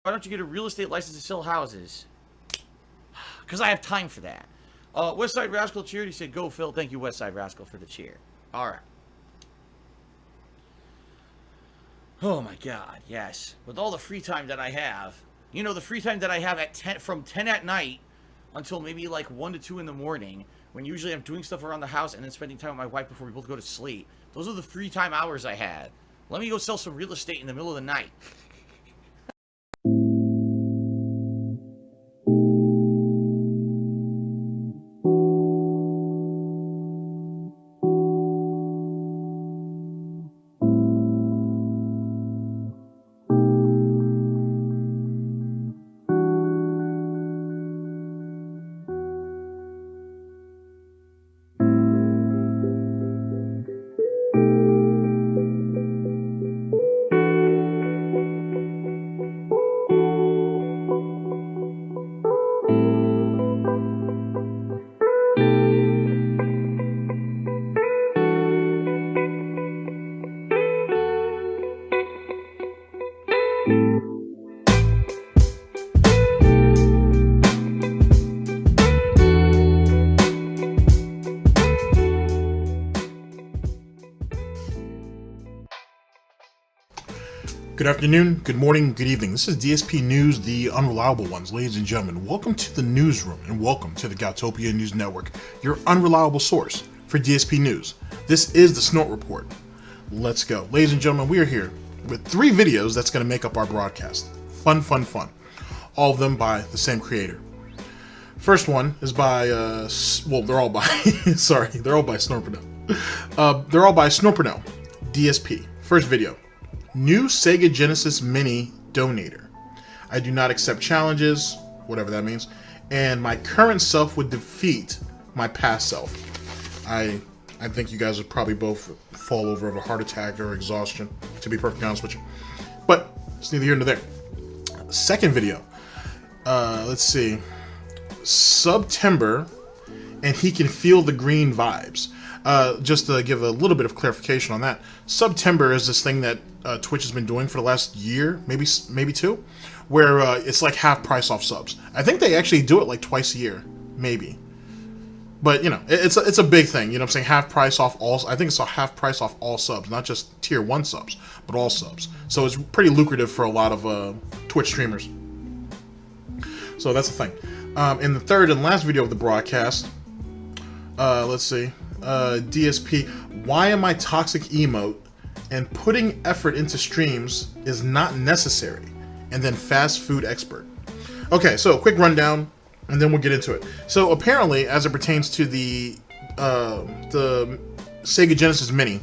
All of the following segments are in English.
Why don't you get a real estate license to sell houses? Because I have time for that. Westside Rascal cheered. He said, go, Phil. Thank you, Westside Rascal, for the cheer. All right. Oh, my God. Yes. With all the free time that I have. You know, the free time that I have at 10, from 10 at night until maybe like 1 to 2 in the morning, when usually I'm doing stuff around the house and then spending time with my wife before we both go to sleep. Those are the free time hours I had. Let me go sell some real estate in the middle of the night. Good afternoon, good morning, good evening. This is Dspnews, the unreliable ones. Ladies and gentlemen, welcome to the newsroom and welcome to the Galtopia News Network, your unreliable source for DSP News. This is the Snort Report. Let's go. Ladies and gentlemen, we are here with 3 videos that's going to make up our broadcast. Fun, fun, fun. All of them by the same creator. First one is by, well, they're all by, sorry, they're all by Snort Burnell. They're all by Snort Burnell, DSP. First video. New Sega Genesis Mini Donator. I do not accept challenges, whatever that means, and my current self would defeat my past self. I think you guys would probably both fall over of a heart attack or exhaustion, to be perfectly honest with you. But it's neither here nor there. Second video. Let's see. Sub-Tember, and he can feel the green vibes. Just to give a little bit of clarification on that, Sub-Tember is this thing that Twitch has been doing for the last year, maybe 2, where it's like half price off subs. I think they actually do it like twice a year, maybe. But you know, it's a big thing. You know what I'm saying? Half price off all. I think it's a half price off all subs, not just tier 1 subs, but all subs. So it's pretty lucrative for a lot of Twitch streamers. So that's the thing. In the third and last video of the broadcast, let's see. DSP, why am I toxic emote and putting effort into streams is not necessary? And then fast food expert. Okay, so quick rundown and then we'll get into it. So apparently, as it pertains to the Sega Genesis Mini,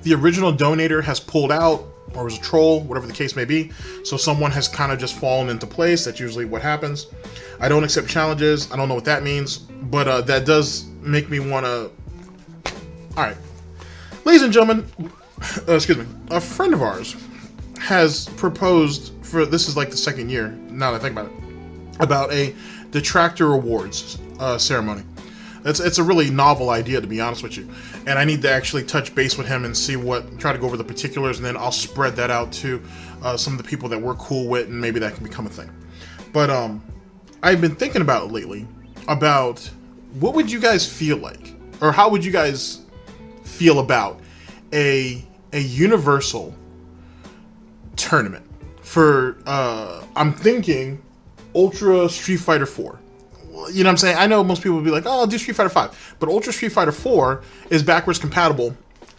the original donator has pulled out, or was a troll, whatever the case may be. So someone has kind of just fallen into place. That's usually what happens. I don't accept challenges. I don't know what that means, but that does make me want to... Alright. Ladies and gentlemen, excuse me, a friend of ours has proposed for, this is like the 2nd year, now that I think about a Detractor Awards ceremony. It's a really novel idea, to be honest with you. And I need to actually touch base with him and see try to go over the particulars, and then I'll spread that out to some of the people that we're cool with, and maybe that can become a thing. But I've been thinking about it lately, about what would you guys feel like, or how would you guys feel about a universal tournament for, I'm thinking Ultra Street Fighter 4. You know what I'm saying? I know most people would be like, oh, I'll do Street Fighter 5. But Ultra Street Fighter 4 is backwards compatible,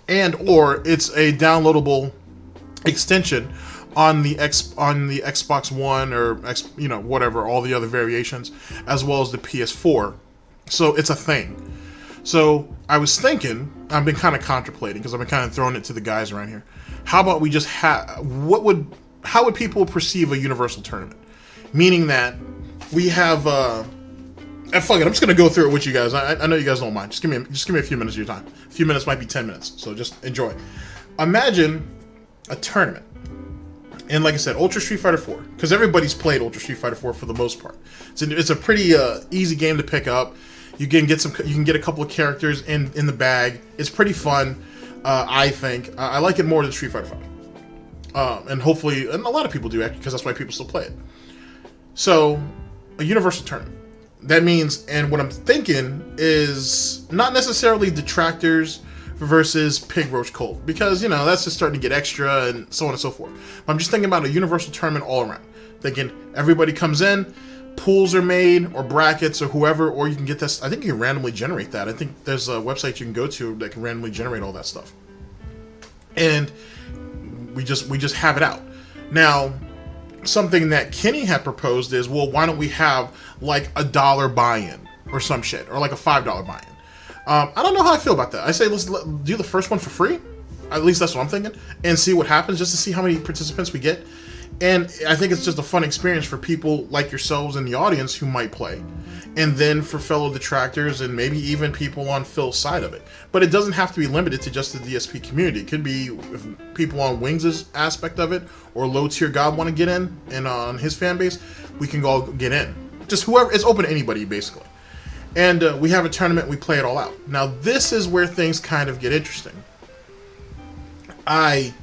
and or it's a downloadable extension on the Xbox One or whatever, all the other variations, as well as the PS4. So it's a thing. So I was thinking, I've been kind of contemplating, because I've been kind of throwing it to the guys around here. How about we just how would people perceive a universal tournament? Meaning that we have fuck it, I'm just gonna go through it with you guys. I know you guys don't mind. Just give me a few minutes of your time. A few minutes might be 10 minutes, so just enjoy. Imagine a tournament, and like I said, Ultra Street Fighter 4, because everybody's played Ultra Street Fighter 4 for the most part. It's a pretty easy game to pick up. You can get a couple of characters in the bag. It's pretty fun. I think I like it more than Street Fighter 5. And hopefully, and a lot of people do actually, because that's why people still play it. So, a universal tournament. That means, and what I'm thinking is not necessarily detractors versus pig roach cult, because that's just starting to get extra and so on and so forth. I'm just thinking about a universal tournament all around. Thinking everybody comes in, pools are made or brackets or whoever, or you can get this. I think you can randomly generate that. I think there's a website you can go to that can randomly generate all that stuff, and we just have it out. Now, something that Kenny had proposed is, well, why don't we have like $1 buy-in or some shit, or like a $5 buy-in. I don't know how I feel about that. I say let's do the first one for free. At least that's what I'm thinking, and see what happens, just to see how many participants we get. And I think it's just a fun experience for people like yourselves in the audience who might play. And then for fellow detractors and maybe even people on Phil's side of it. But it doesn't have to be limited to just the DSP community. It could be if people on Wings' aspect of it, or Low Tier God want to get in, and on his fan base, we can all get in. Just whoever, it's open to anybody basically. And we have a tournament, we play it all out. Now this is where things kind of get interesting. I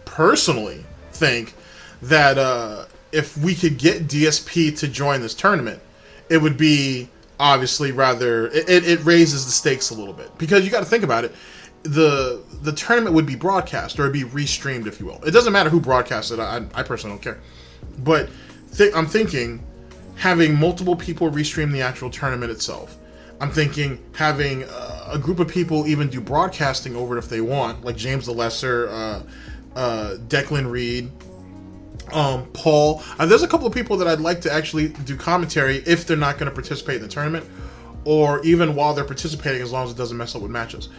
personally think that if we could get DSP to join this tournament, it would be obviously rather, it raises the stakes a little bit, because you got to think about it. The tournament would be broadcast, or it'd be restreamed, if you will. It doesn't matter who broadcasts it. I personally don't care, but I'm thinking having multiple people restream the actual tournament itself. I'm thinking having a group of people even do broadcasting over it if they want, like James the Lesser, Declan Reed, Paul. There's a couple of people that I'd like to actually do commentary if they're not going to participate in the tournament, or even while they're participating, as long as it doesn't mess up with matches.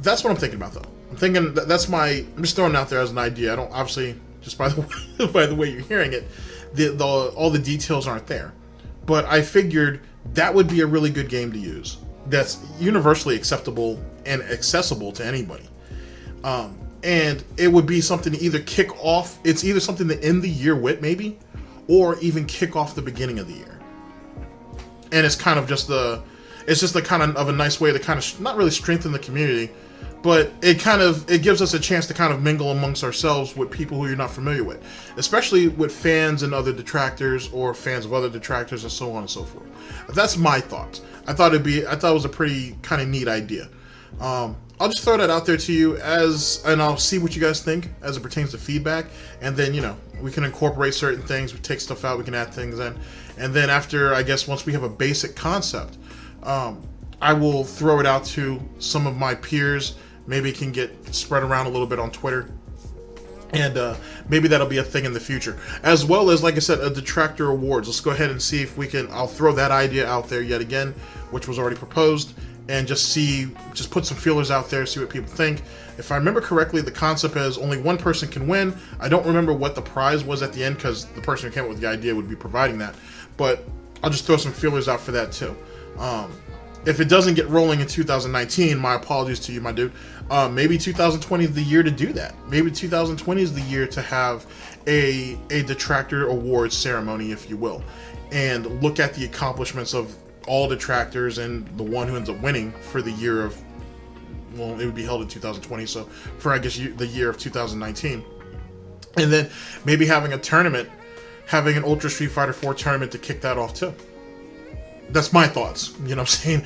That's what I'm thinking about, though. I'm thinking that's I'm just throwing it out there as an idea. I don't, obviously, just by the way, by the way you're hearing it, all the details aren't there. But I figured that would be a really good game to use. That's universally acceptable and accessible to anybody. And it would be something to either kick off, it's either something to end the year with, maybe, or even kick off the beginning of the year. And it's kind of just it's just a kind of a nice way to kind of not really strengthen the community, but it gives us a chance to kind of mingle amongst ourselves with people who you're not familiar with, especially with fans and other detractors, or fans of other detractors, and so on and so forth. That's my thoughts. I thought it was a pretty kind of neat idea. I'll just throw that out there to you and I'll see what you guys think as it pertains to feedback. And then, we can incorporate certain things, we take stuff out, we can add things in. And then after, I guess, once we have a basic concept, I will throw it out to some of my peers. Maybe it can get spread around a little bit on Twitter. And maybe that'll be a thing in the future. As well as, like I said, a Detractor Awards. Let's go ahead and see if we can, I'll throw that idea out there yet again, which was already proposed. And just put some feelers out there, see what people think. If I remember correctly, the concept is only one person can win. I don't remember what the prize was at the end, because the person who came up with the idea would be providing that. But I'll just throw some feelers out for that too. If it doesn't get rolling in 2019, my apologies to you, my dude. Maybe 2020 is the year to do that. Maybe 2020 is the year to have a Detractor Awards ceremony, if you will, and look at the accomplishments of all detractors and the one who ends up winning for the year of, well, it would be held in 2020, so for, I guess, the year of 2019. And then maybe having a tournament, having an Ultra Street Fighter 4 tournament to kick that off too. That's my thoughts, you know what I'm saying?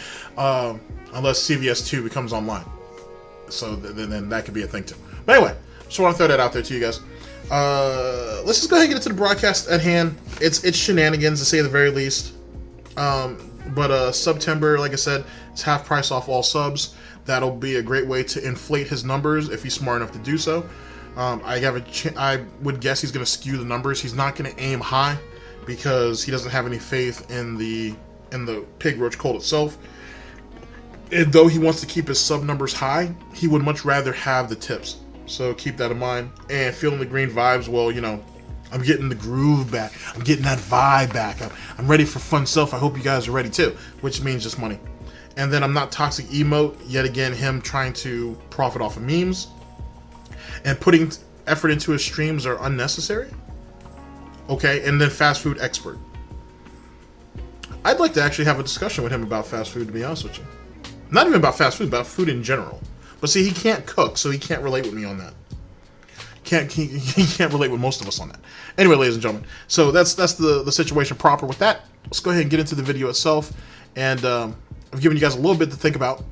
Unless CVS 2 becomes online. So then that could be a thing too. But anyway, just want to throw that out there to you guys. Let's just go ahead and get into the broadcast at hand. It's shenanigans, to say the very least. But Sub-Tember, like I said, it's half price off all subs. That'll be a great way to inflate his numbers if he's smart enough to do so. I would guess he's going to skew the numbers. He's not going to aim high because he doesn't have any faith in the pig roach cult itself. And though he wants to keep his sub numbers high, he would much rather have the tips. So keep that in mind. And feeling the green vibes, well, I'm getting the groove back. I'm getting that vibe back. I'm ready for fun stuff. I hope you guys are ready too, which means just money. And then I'm not toxic emote. Yet again, him trying to profit off of memes and putting effort into his streams are unnecessary. Okay, and then fast food expert. I'd like to actually have a discussion with him about fast food, to be honest with you. Not even about fast food, about food in general. But see, he can't cook, so he can't relate with me on that. He can't relate with most of us on that. Anyway, ladies and gentlemen, so that's the situation proper with that. Let's go ahead and get into the video itself, and I've given you guys a little bit to think about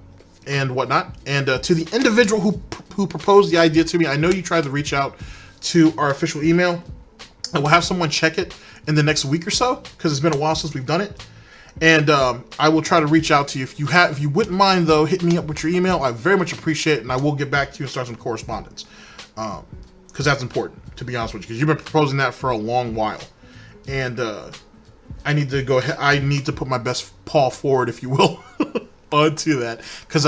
and whatnot. And to the individual who proposed the idea to me, I know you tried to reach out to our official email, and we'll have someone check it in the next week or so, because it's been a while since we've done it. And I will try to reach out to you. If you wouldn't mind, though, hit me up with your email. I very much appreciate it, and I will get back to you and start some correspondence. Because that's important, to be honest with you, because you've been proposing that for a long while. And I need to go ahead. I need to put my best paw forward, if you will, onto that. Because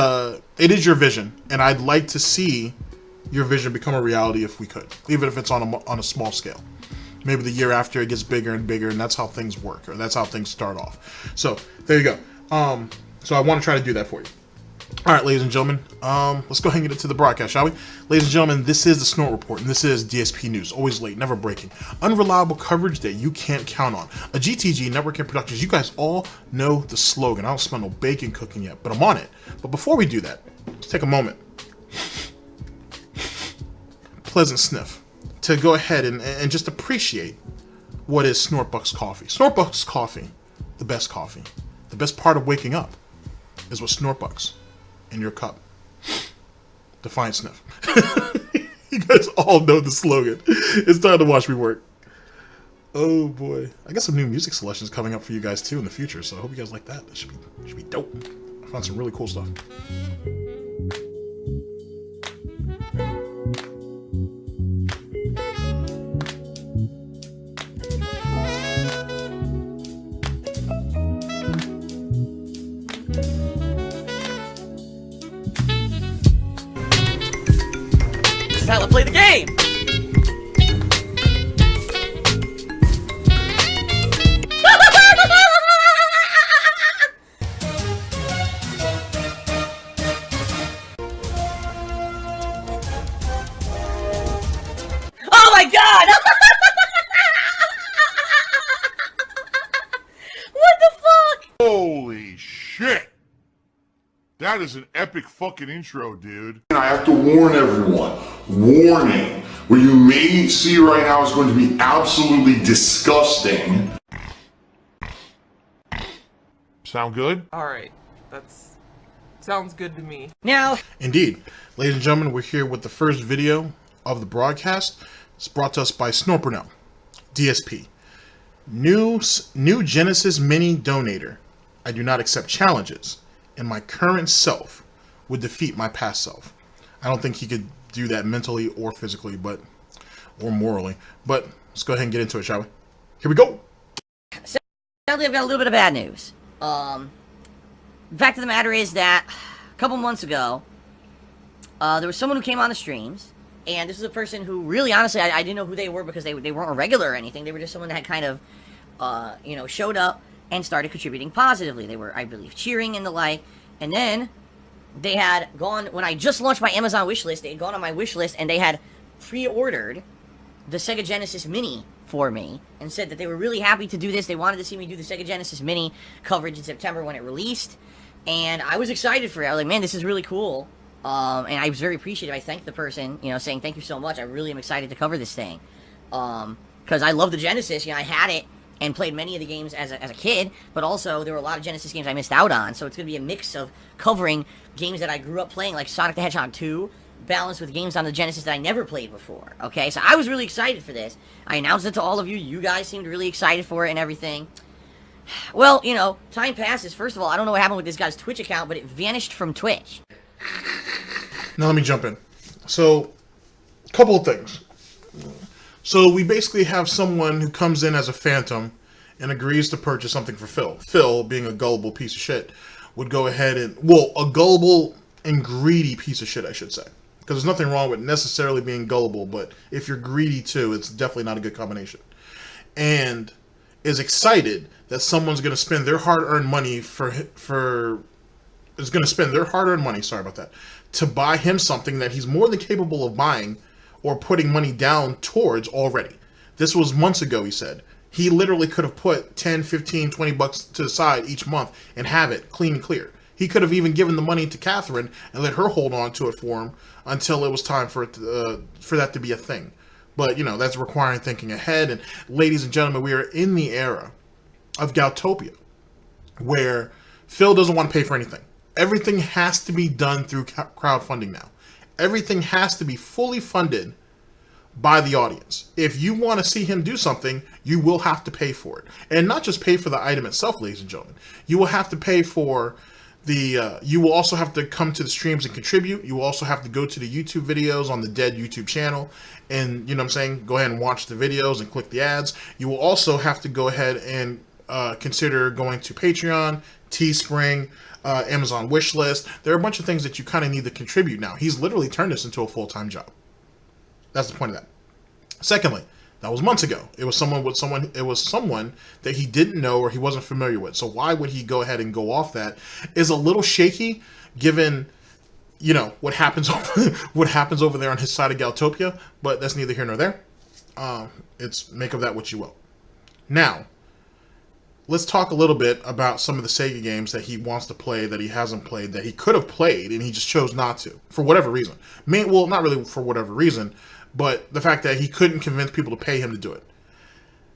it is your vision, and I'd like to see your vision become a reality if we could, even if it's on a small scale. Maybe the year after it gets bigger and bigger, and that's how things work, or that's how things start off. So there you go. So I want to try to do that for you. All right, ladies and gentlemen, let's go ahead and get into the broadcast, shall we? Ladies and gentlemen, this is the Snort Report, and this is DSP News. Always late, never breaking. Unreliable coverage that you can't count on. A GTG Networking Productions. You guys all know the slogan. I don't smell no bacon cooking yet, but I'm on it. But before we do that, let's take a moment. Pleasant sniff. To go ahead and just appreciate what is SnortBucks coffee. SnortBucks coffee, the best coffee. The best part of waking up is what SnortBucks in your cup. Defiant sniff. You guys all know the slogan. It's time to watch me work. Oh boy. I got some new music selections coming up for you guys too in the future, so I hope you guys like that. That should be dope. I found some really cool stuff. How to play the game! Oh my god! What the fuck? Holy shit! That is an epic fucking intro, dude. And I have to warn everyone, warning, what you may see right now is going to be absolutely disgusting. Sound good? Alright, sounds good to me. Now, Indeed. Ladies and gentlemen, we're here with the first video of the broadcast. It's brought to us by Snort Burnell, DSP. New Genesis Mini Donator. I do not accept challenges, and my current self would defeat my past self. I don't think he could do that mentally or physically, or morally. But let's go ahead and get into it, shall we? Here we go. sadly I've got a little bit of bad news. The fact of the matter is that a couple months ago, there was someone who came on the streams, and this is a person who really, honestly, I didn't know who they were because they weren't a regular or anything. They were just someone that had kind of, you know, showed up and started contributing positively. They were, I believe, cheering and the like. And then they had gone, when I just launched my Amazon wishlist, they had gone on my wishlist and they had pre-ordered the Sega Genesis Mini for me and said that they were really happy to do this. They wanted to see me do the Sega Genesis Mini coverage in September when it released. And I was excited for it. I was like, man, this is really cool. And I was very appreciative. I thanked the person, you know, saying, thank you so much. I really am excited to cover this thing. Because I love the Genesis. You know, I had it and played many of the games as a kid, but also there were a lot of Genesis games I missed out on. So it's going to be a mix of covering games that I grew up playing, like Sonic the Hedgehog 2, balanced with games on the Genesis that I never played before. Okay, so I was really excited for this. I announced it to all of you. You guys seemed really excited for it and everything. Well, you know, time passes. First of all, I don't know what happened with this guy's Twitch account, but it vanished from Twitch. Now let me jump in. So, a couple of things. So we basically have someone who comes in as a phantom and agrees to purchase something for Phil. Phil, being a gullible piece of shit, would go ahead and, well, a gullible and greedy piece of shit, I should say. Because there's nothing wrong with necessarily being gullible, but if you're greedy too, it's definitely not a good combination. And is excited that someone's going to spend their hard-earned money to buy him something that he's more than capable of buying or putting money down towards already. This was months ago, he said. He literally could have put 10, 15, 20 bucks to the side each month and have it clean and clear. He could have even given the money to Catherine and let her hold on to it for him until it was time for it for that to be a thing. But, you know, that's requiring thinking ahead. And ladies and gentlemen, we are in the era of Galtopia, where Phil doesn't want to pay for anything. Everything has to be done through crowdfunding now. Everything has to be fully funded by the audience. If you want to see him do something, you will have to pay for it. And not just pay for the item itself, ladies and gentlemen. You will have to pay for you will also have to come to the streams and contribute. You will also have to go to the YouTube videos on the dead YouTube channel and, you know what I'm saying, go ahead and watch the videos and click the ads. You will also have to go ahead and consider going to Patreon, Teespring, Amazon wishlist. There are a bunch of things that you kind of need to contribute now. He's literally turned this into a full-time job. That's the point of that. Secondly, that was months ago. It was someone that he didn't know or he wasn't familiar with. So why would he go ahead and go off that? Is a little shaky given, you know, what happens over there on his side of Galtopia, but that's neither here nor there. It's make of that what you will. Now, let's talk a little bit about some of the Sega games that he wants to play, that he hasn't played, that he could have played, and he just chose not to, for whatever reason. Well, not really for whatever reason, but the fact that he couldn't convince people to pay him to do it.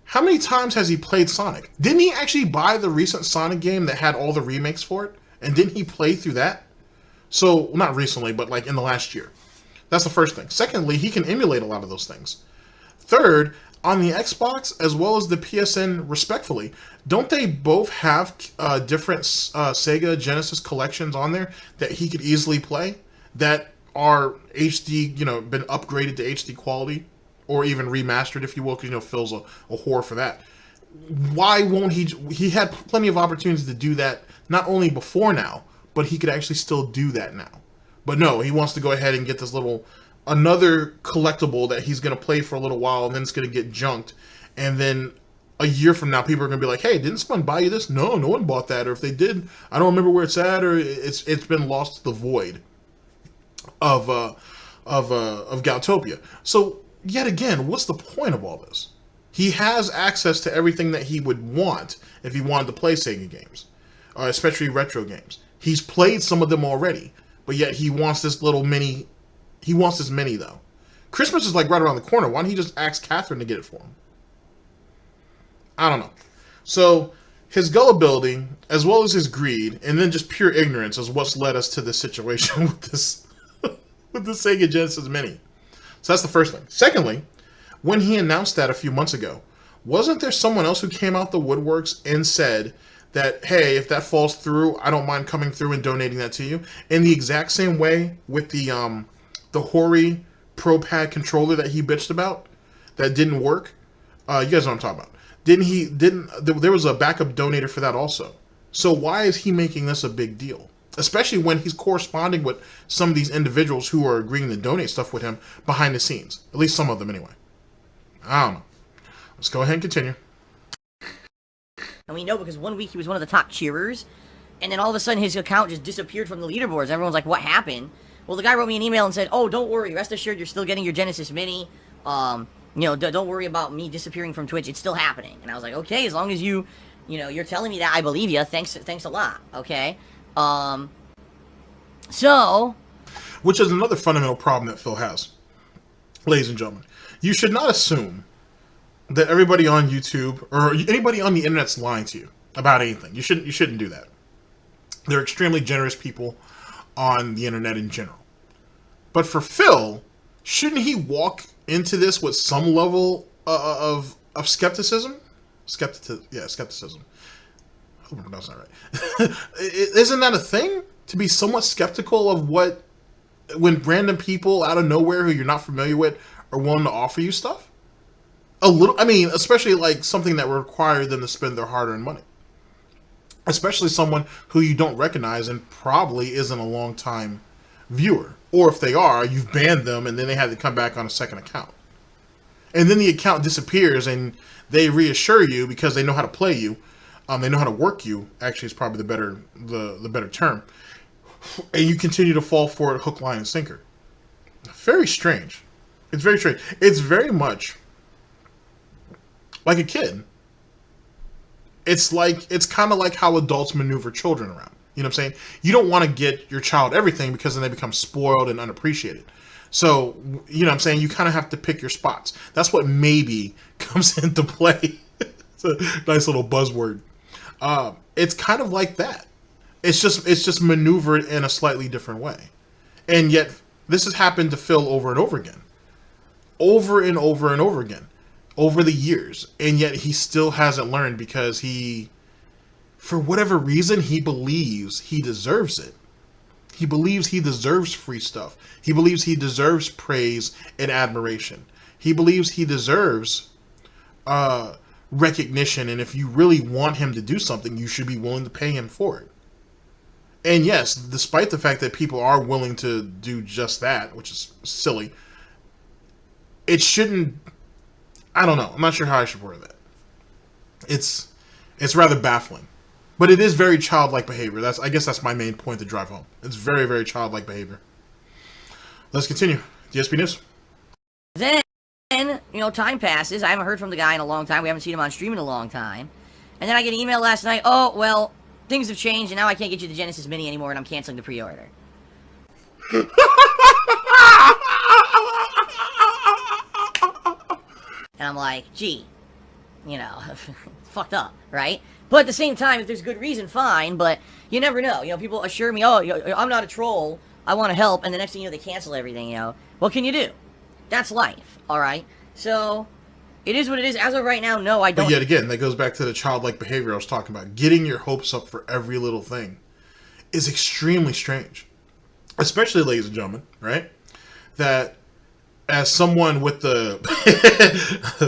How many times has he played Sonic? Didn't he actually buy the recent Sonic game that had all the remakes for it? And didn't he play through that? So, not recently, but like in the last year. That's the first thing. Secondly, he can emulate a lot of those things. Third, on the Xbox as well as the PSN, respectfully, don't they both have different Sega Genesis collections on there that he could easily play that are HD, you know, been upgraded to HD quality or even remastered, if you will, because, you know, Phil's a whore for that. Why won't he had plenty of opportunities to do that, not only before now, but he could actually still do that now. But no, he wants to go ahead and get this another collectible that he's going to play for a little while, and then it's going to get junked. And then a year from now, people are going to be like, hey, didn't someone buy you this? No one bought that. Or if they did, I don't remember where it's at, or it's been lost to the void of Galtopia. So, yet again, what's the point of all this? He has access to everything that he would want if he wanted to play Sega games, especially retro games. He's played some of them already, but yet he wants this little mini. He wants this mini, though. Christmas is like right around the corner. Why don't he just ask Catherine to get it for him? I don't know. So, his gullibility, as well as his greed, and then just pure ignorance is what's led us to this situation with this with the Sega Genesis Mini. So that's the first thing. Secondly, when he announced that a few months ago, wasn't there someone else who came out the woodworks and said that, hey, if that falls through, I don't mind coming through and donating that to you? In the exact same way with the Hori Pro Pad controller that he bitched about that didn't work. You guys know what I'm talking about. There was a backup donator for that also. So why is he making this a big deal? Especially when he's corresponding with some of these individuals who are agreeing to donate stuff with him behind the scenes. At least some of them anyway. I don't know. Let's go ahead and continue. And we know because one week he was one of the top cheerers, and then all of a sudden his account just disappeared from the leaderboards. Everyone's like, what happened? Well, the guy wrote me an email and said, oh, don't worry. Rest assured you're still getting your Genesis Mini. You know, don't worry about me disappearing from Twitch. It's still happening. And I was like, okay, as long as you're telling me that, I believe you. Thanks a lot. Okay. So, which is another fundamental problem that Phil has, ladies and gentlemen. You should not assume that everybody on YouTube or anybody on the internet's lying to you about anything. You shouldn't do that. They're extremely generous people on the internet in general. But for Phil, shouldn't he walk into this with some level of skepticism? Skepticism. I hope I'm pronouncing that right. Isn't that a thing? To be somewhat skeptical of when random people out of nowhere who you're not familiar with are willing to offer you stuff? Especially like something that would require them to spend their hard-earned money. Especially someone who you don't recognize and probably isn't a long-time viewer. Or if they are, you've banned them and then they had to come back on a second account. And then the account disappears and they reassure you because they know how to play you. They know how to work you, actually is probably the better term. And you continue to fall for it hook, line, and sinker. Very strange. It's very strange. It's very much like a kid. It's kind of like how adults maneuver children around. You know what I'm saying? You don't want to get your child everything because then they become spoiled and unappreciated. So, you know what I'm saying? You kind of have to pick your spots. That's what maybe comes into play. It's a nice little buzzword. It's kind of like that. It's just maneuvered in a slightly different way. And yet, this has happened to Phil over and over again. Over and over and over again. Over the years. And yet, he still hasn't learned because he, for whatever reason, he believes he deserves it. He believes he deserves free stuff. He believes he deserves praise and admiration. He believes he deserves recognition. And if you really want him to do something, you should be willing to pay him for it. And yes, despite the fact that people are willing to do just that, which is silly, it shouldn't... I don't know. I'm not sure how I should word that. It's rather baffling. But it is very childlike behavior. I guess that's my main point to drive home. It's very, very childlike behavior. Let's continue. DSP News. Then, time passes. I haven't heard from the guy in a long time. We haven't seen him on stream in a long time. And then I get an email last night. Oh, well, things have changed, and now I can't get you the Genesis Mini anymore, and I'm canceling the pre-order. And I'm like, gee, fucked up, right? But at the same time, if there's good reason, fine, but you never know. People assure me, oh, I'm not a troll, I want to help, and the next thing you know, they cancel everything, What can you do? That's life, alright? So, it is what it is. As of right now, no, I don't... But yet again, that goes back to the childlike behavior I was talking about. Getting your hopes up for every little thing is extremely strange. Especially, ladies and gentlemen, right? That, as someone with the...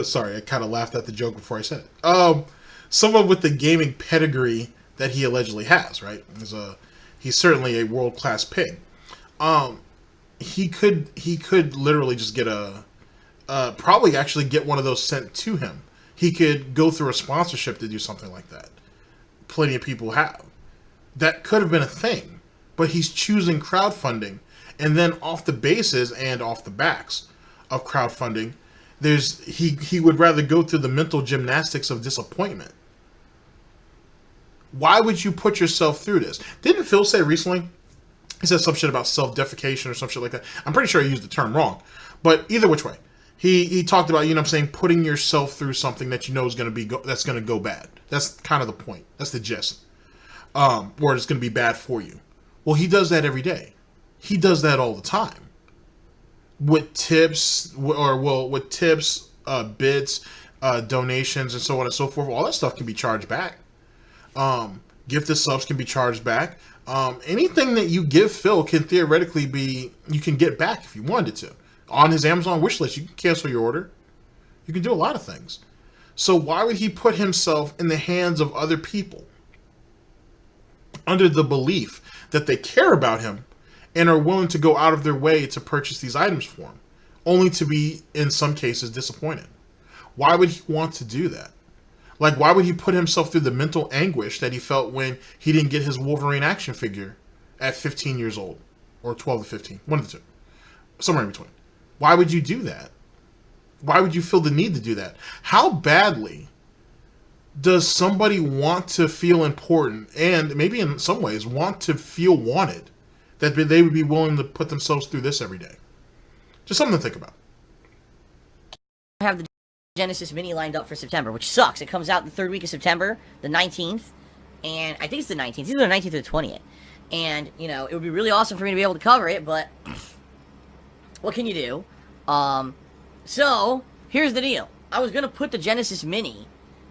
Sorry, I kind of laughed at the joke before I said it. Someone with the gaming pedigree that he allegedly has, right? He's certainly a world-class pig. He could literally just get probably actually get one of those sent to him. He could go through a sponsorship to do something like that. Plenty of people have. That could have been a thing, but he's choosing crowdfunding, and then off the bases and off the backs of crowdfunding, he would rather go through the mental gymnastics of disappointment. Why would you put yourself through this? Didn't Phil say recently? He said some shit about self-defecation or some shit like that. I'm pretty sure he used the term wrong. But either which way. He talked about, putting yourself through something that you know is going to be that's going to go bad. That's kind of the point. That's the gist. Or it's going to be bad for you. Well, he does that every day. He does that all the time. With tips, bits, donations, and so on and so forth. All that stuff can be charged back. Gifted subs can be charged back. Anything that you give Phil can theoretically you can get back if you wanted to. On his Amazon wish list, you can cancel your order. You can do a lot of things. So why would he put himself in the hands of other people under the belief that they care about him and are willing to go out of their way to purchase these items for him, only to be, in some cases, disappointed? Why would he want to do that? Like, why would he put himself through the mental anguish that he felt when he didn't get his Wolverine action figure at 15 years old? Or 12 to 15. One of the two. Somewhere in between. Why would you do that? Why would you feel the need to do that? How badly does somebody want to feel important, and maybe in some ways want to feel wanted, that they would be willing to put themselves through this every day? Just something to think about. I have the Genesis Mini lined up for September, which sucks. It comes out the third week of September, the 19th, and I think it's the 19th. It's either the 19th or the 20th. And, it would be really awesome for me to be able to cover it, but what can you do? So, here's the deal. I was going to put the Genesis Mini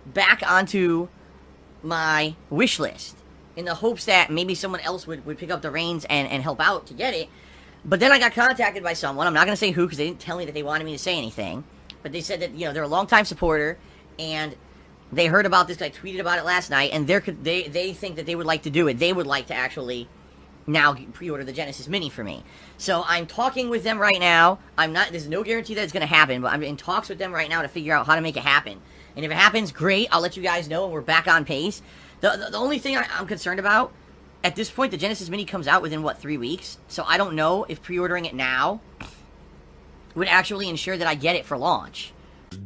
back onto my wish list in the hopes that maybe someone else would pick up the reins and help out to get it. But then I got contacted by someone. I'm not going to say who because they didn't tell me that they wanted me to say anything. But they said that, they're a longtime supporter, and they heard about this. I tweeted about it last night, and they think that they would like to do it. They would like to actually now pre-order the Genesis Mini for me. So I'm talking with them right now. There's no guarantee that it's going to happen, but I'm in talks with them right now to figure out how to make it happen. And if it happens, great. I'll let you guys know, and we're back on pace. The only thing I'm concerned about, at this point, the Genesis Mini comes out within, 3 weeks? So I don't know if pre-ordering it now would actually ensure that I get it for launch.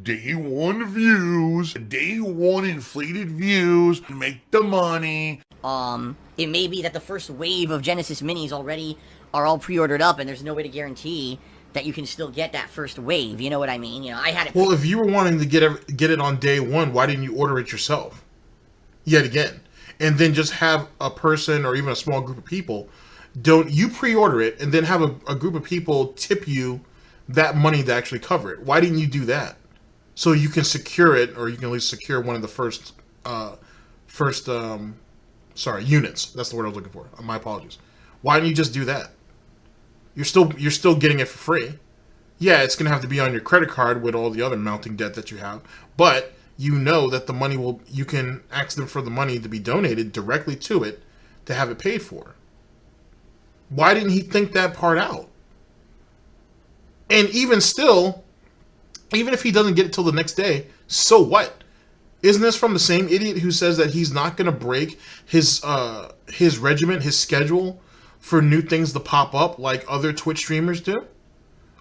Day one views, day one inflated views, make the money. It may be that the first wave of Genesis Minis already are all pre-ordered up, and there's no way to guarantee that you can still get that first wave. You know what I mean? You know, I had it. Well, if you were wanting to get it on day one, why didn't you order it yourself? Yet again, and then just have a person or even a small group of people, don't you pre-order it and then have a group of people tip you that money to actually cover it? Why didn't you do that? So you can secure it, or you can at least secure one of the first units. That's the word I was looking for. My apologies. Why didn't you just do that? You're still getting it for free. Yeah, it's gonna have to be on your credit card with all the other mounting debt that you have, but you know that the money you can ask them for the money to be donated directly to it to have it paid for. Why didn't he think that part out? And even still, even if he doesn't get it till the next day, so what? Isn't this from the same idiot who says that he's not going to break his regiment, his schedule for new things to pop up like other Twitch streamers do?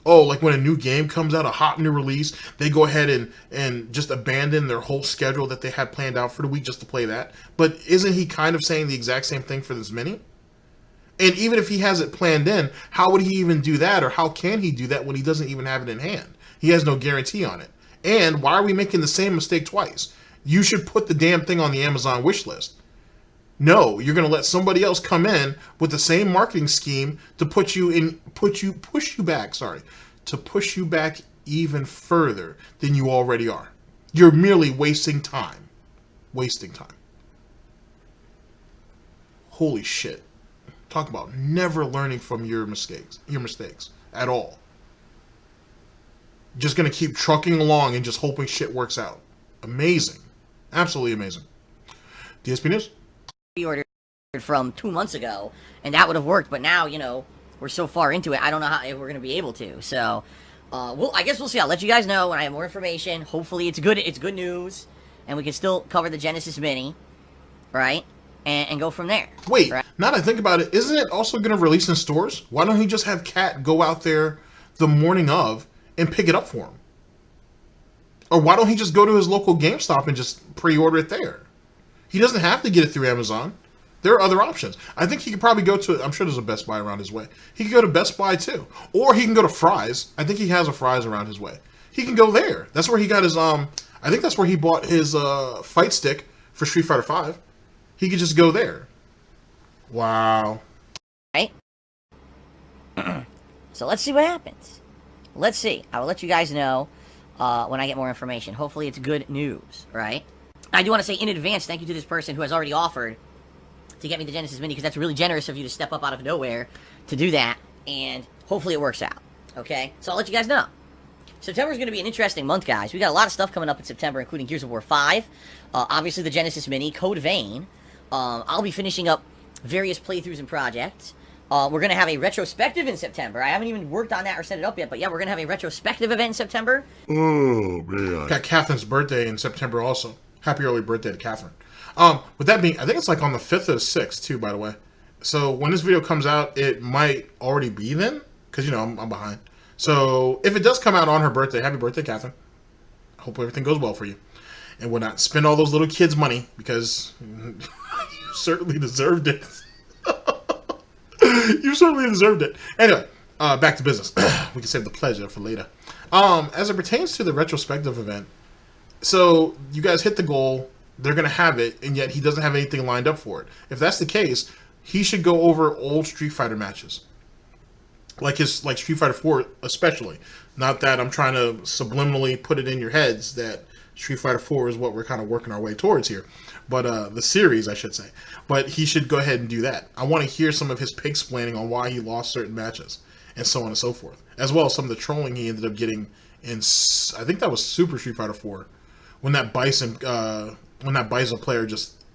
Oh, like when a new game comes out, a hot new release, they go ahead and just abandon their whole schedule that they had planned out for the week just to play that. But isn't he kind of saying the exact same thing for this mini? And even if he has it planned in, how would he even do that, or how can he do that when he doesn't even have it in hand? He has no guarantee on it. And why are we making the same mistake twice? You should put the damn thing on the Amazon wish list. No, you're going to let somebody else come in with the same marketing scheme to push you back even further than you already are. You're merely wasting time. Holy shit. Talk about never learning from your mistakes at all. Just going to keep trucking along and just hoping shit works out. Amazing. Absolutely amazing. DSP News? Pre-ordered from 2 months ago, and that would have worked, but now, you know, we're so far into it, I don't know how we're going to be able to. So, I guess we'll see. I'll let you guys know when I have more information. Hopefully it's good news, and we can still cover the Genesis Mini, right? And go from there. Wait, right? Now that I think about it, isn't it also going to release in stores? Why don't he just have Kat go out there the morning of and pick it up for him? Or why don't he just go to his local GameStop and just pre-order it there? He doesn't have to get it through Amazon. There are other options. I think he could probably go to, I'm sure there's a Best Buy around his way. He could go to Best Buy too. Or he can go to Fry's. I think he has a Fry's around his way. He can go there. That's where he got his, I think that's where he bought his fight stick for Street Fighter V. He could just go there. Wow. Right? So let's see what happens. Let's see. I will let you guys know when I get more information. Hopefully it's good news, right? I do want to say in advance, thank you to this person who has already offered to get me the Genesis Mini, because that's really generous of you to step up out of nowhere to do that, and hopefully it works out, okay? So I'll let you guys know. September is going to be an interesting month, guys. We got a lot of stuff coming up in September, including Gears of War 5, obviously the Genesis Mini, Code Vein. I'll be finishing up various playthroughs and projects. We're going to have a retrospective in September. I haven't even worked on that or set it up yet, but yeah, we're going to have a retrospective event in September. Oh, man. Got Catherine's birthday in September also. Happy early birthday to Catherine. With that being, I think it's like on the 5th or the 6th too, by the way. So when this video comes out, it might already be then, because, you know, I'm behind. So if it does come out on her birthday, happy birthday, Catherine. Hope everything goes well for you. And will not spend all those little kids' money, because you certainly deserved it. You certainly deserved it. Anyway, back to business. We can save the pleasure for later. As it pertains to the retrospective event, so you guys hit the goal, they're going to have it, and yet he doesn't have anything lined up for it. If that's the case, he should go over old Street Fighter matches. Like Street Fighter 4 especially. Not that I'm trying to subliminally put it in your heads that Street Fighter 4 is what we're kind of working our way towards here. But the series, I should say. But he should go ahead and do that. I want to hear some of his pig-splaining on why he lost certain matches, and so on and so forth. As well as some of the trolling he ended up getting in, I think that was Super Street Fighter 4, when that Bison player just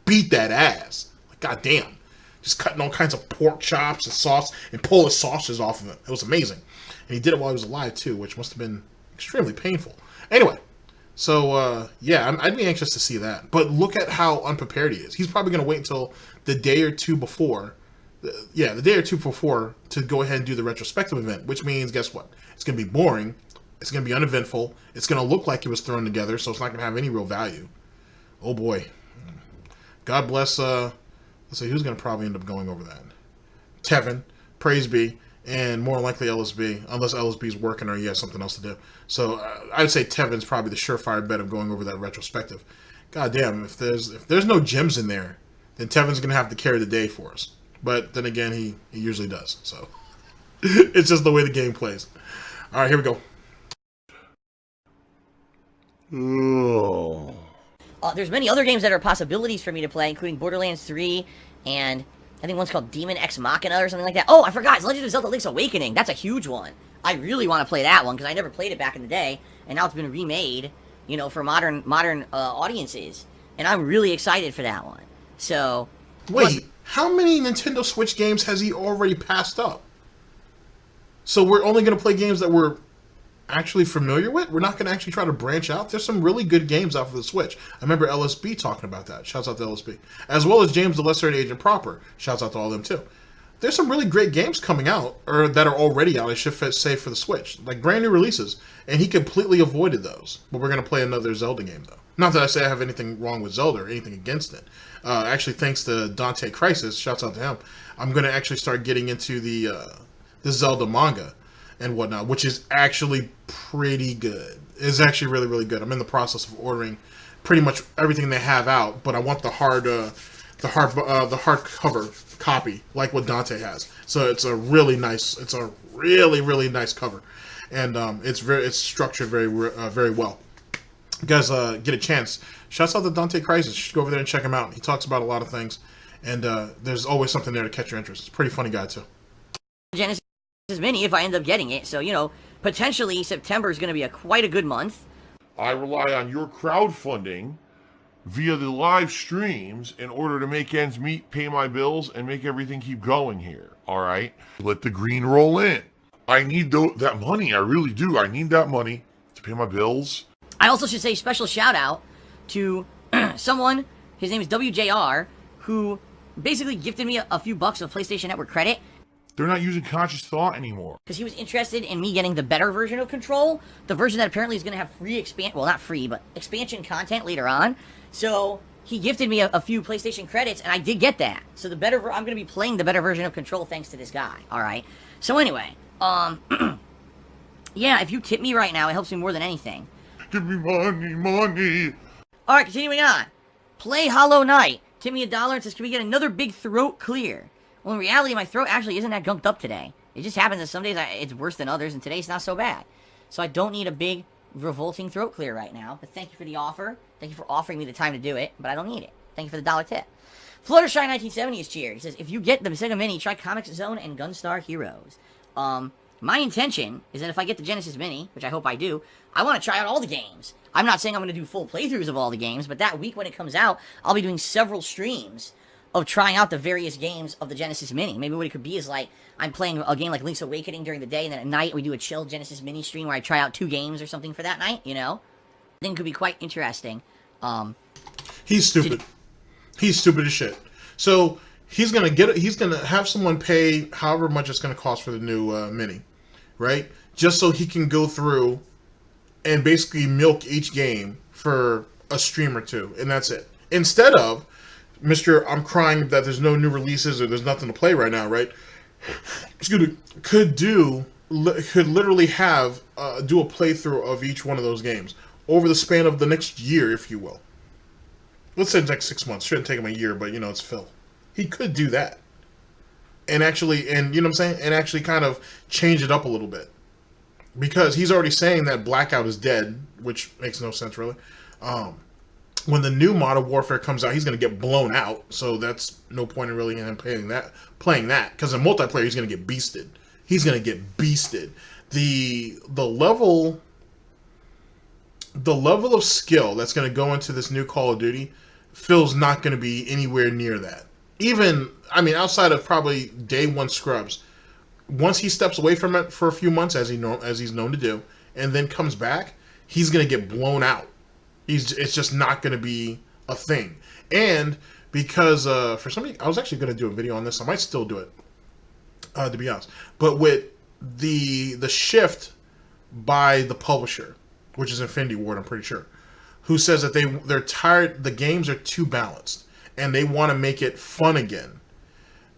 beat that ass. Like, goddamn. Just cutting all kinds of pork chops and sauce and pull the sausages off of it. It was amazing. And he did it while he was alive, too, which must have been extremely painful. Anyway, so, yeah, I'd be anxious to see that. But look at how unprepared he is. He's probably going to wait until the day or two before, the day or two before to go ahead and do the retrospective event, which means, guess what? It's going to be boring. It's going to be uneventful. It's going to look like it was thrown together, so it's not going to have any real value. Oh, boy. God bless let's see, who's going to probably end up going over that? Tevin, Praise Be, and more likely LSB, unless LSB's working or he has something else to do. So I'd say Tevin's probably the surefire bet of going over that retrospective. God damn, if there's no gems in there, then Tevin's going to have to carry the day for us. But then again, he usually does. So it's just the way the game plays. All right, here we go. Oh. There's many other games that are possibilities for me to play, including Borderlands 3, and I think one's called Demon Ex Machina or something like that. Oh, I forgot, it's Legend of Zelda Link's Awakening. That's a huge one. I really want to play that one, because I never played it back in the day, and now it's been remade, you know, for modern audiences. And I'm really excited for that one. So... Wait, how many Nintendo Switch games has he already passed up? So we're only going to play games that we're actually familiar with? We're not going to actually try to branch out? There's some really good games out for the Switch. I remember LSB talking about that. Shouts out to LSB. As well as James the Lesser Agent Proper. Shouts out to all of them too. There's some really great games coming out, or that are already out, I should say, for the Switch. Like brand new releases. And he completely avoided those. But we're going to play another Zelda game though. Not that I say I have anything wrong with Zelda or anything against it. Actually, thanks to Dante Crisis, shouts out to him, I'm going to actually start getting into the Zelda manga and whatnot, which is actually pretty good. It's actually really, really good. I'm in the process of ordering pretty much everything they have out, but I want the hardcover copy, like what Dante has. So it's a really nice, really nice cover, and it's structured very well. You guys get a chance, shouts out to Dante Crisis. You should go over there and check him out. He talks about a lot of things, and there's always something there to catch your interest. It's a pretty funny guy too. Genesis Mini if I end up getting it. So, you know, potentially September is going to be quite a good month. I rely on your crowdfunding via the live streams in order to make ends meet, pay my bills, and make everything keep going here. All right? Let the green roll in. I need that money. I really do. I need that money to pay my bills. I also should say special shout out to someone, his name is WJR, who basically gifted me a few bucks of PlayStation Network credit. They're not using conscious thought anymore. Because he was interested in me getting the better version of Control. The version that apparently is going to have free well, not free, but expansion content later on. So he gifted me a few PlayStation credits, and I did get that. So I'm going to be playing the better version of Control thanks to this guy. Alright? So anyway, yeah, if you tip me right now, it helps me more than anything. Give me money. Alright, continuing on. Play Hollow Knight. Tip me $1 and says, can we get another big throat clear? Well, in reality, my throat actually isn't that gunked up today. It just happens that some days it's worse than others, and today's not so bad. So I don't need a big, revolting throat clear right now. But thank you for the offer. Thank you for offering me the time to do it, but I don't need it. Thank you for the $1 tip. Fluttershy 1970 is cheered. He says, if you get the Sega Mini, try Comics Zone and Gunstar Heroes. My intention is that if I get the Genesis Mini, which I hope I do, I want to try out all the games. I'm not saying I'm going to do full playthroughs of all the games, but that week when it comes out, I'll be doing several streams of trying out the various games of the Genesis Mini. Maybe what it could be is like, I'm playing a game like Link's Awakening during the day, and then at night we do a chill Genesis Mini stream where I try out 2 games or something for that night, you know? I think it could be quite interesting. He's stupid. He's stupid as shit. So he's gonna have someone pay however much it's gonna cost for the new Mini, right? Just so he can go through and basically milk each game for a stream or 2, and that's it. Instead of Mr. I'm crying that there's no new releases or there's nothing to play right now, right? Excuse me. Could literally have do a playthrough of each one of those games over the span of the next year, if you will. Let's say next 6 months. Shouldn't take him a year, but you know it's Phil. He could do that, and you know what I'm saying, and actually kind of change it up a little bit, because he's already saying that Blackout is dead, which makes no sense really. When the new Modern Warfare comes out, he's going to get blown out, so that's no point in really him playing that, because in multiplayer he's going to get beasted. He's going to get beasted. The level of skill that's going to go into this new Call of Duty, Phil's not going to be anywhere near that. Even, I mean, outside of probably day 1 scrubs, once he steps away from it for a few months, as he's known to do, and then comes back, he's going to get blown out. It's just not going to be a thing. And because for somebody, I was actually going to do a video on this. I might still do it, to be honest. But with the shift by the publisher, which is Infinity Ward, I'm pretty sure, who says that they're tired, the games are too balanced. and they want to make it fun again,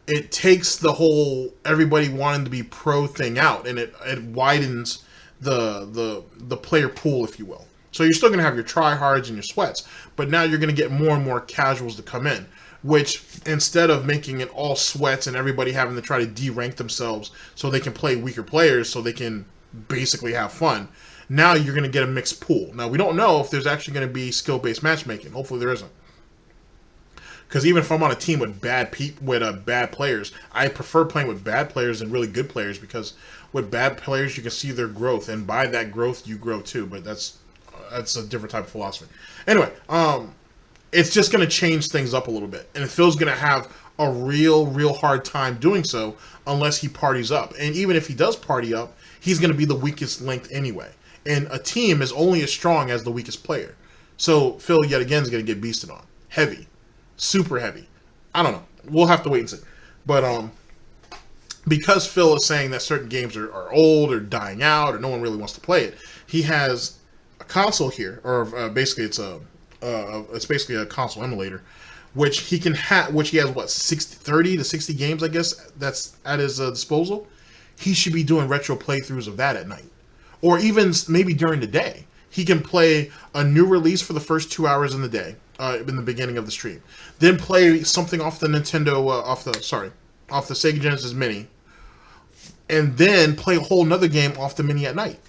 it takes the whole everybody wanting to be pro thing out, and it widens the player pool, if you will. So you're still going to have your tryhards and your sweats, but now you're going to get more and more casuals to come in, which instead of making it all sweats and everybody having to try to de-rank themselves so they can play weaker players so they can basically have fun, now you're going to get a mixed pool. Now, we don't know if there's actually going to be skill-based matchmaking. Hopefully there isn't. Because even if I'm on a team with bad players, I prefer playing with bad players than really good players, because with bad players you can see their growth, and by that growth you grow too. But that's a different type of philosophy. Anyway, it's just going to change things up a little bit, and Phil's going to have a real hard time doing so unless he parties up. And even if he does party up, he's going to be the weakest linked anyway. And a team is only as strong as the weakest player. So Phil yet again is going to get beasted on heavy. Super heavy. I don't know. We'll have to wait and see. But because Phil is saying that certain games are old or dying out or no one really wants to play it, he has a console here, or basically it's basically a console emulator, which he can which he has 30 to 60 games, I guess, that's at his disposal. He should be doing retro playthroughs of that at night, or even maybe during the day. He can play a new release for the first 2 hours in the day, in the beginning of the stream. Then play something off the off the Sega Genesis Mini, and then play a whole nother game off the Mini at night.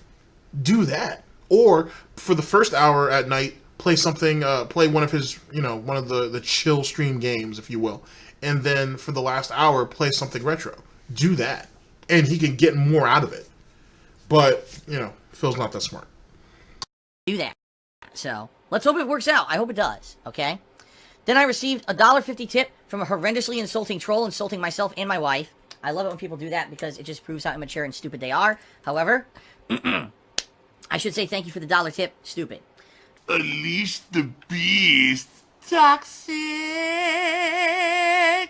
Do that. Or for the first hour at night, play something, play one of his, one of the chill stream games, if you will. And then for the last hour, play something retro. Do that. And he can get more out of it. But, Phil's not that smart. Do that. So, let's hope it works out. I hope it does, okay? Then I received a $1.50 tip from a horrendously insulting troll insulting myself and my wife. I love it when people do that because it just proves how immature and stupid they are. However, I should say thank you for the $1 tip. Stupid. Unleash the beast. Toxic.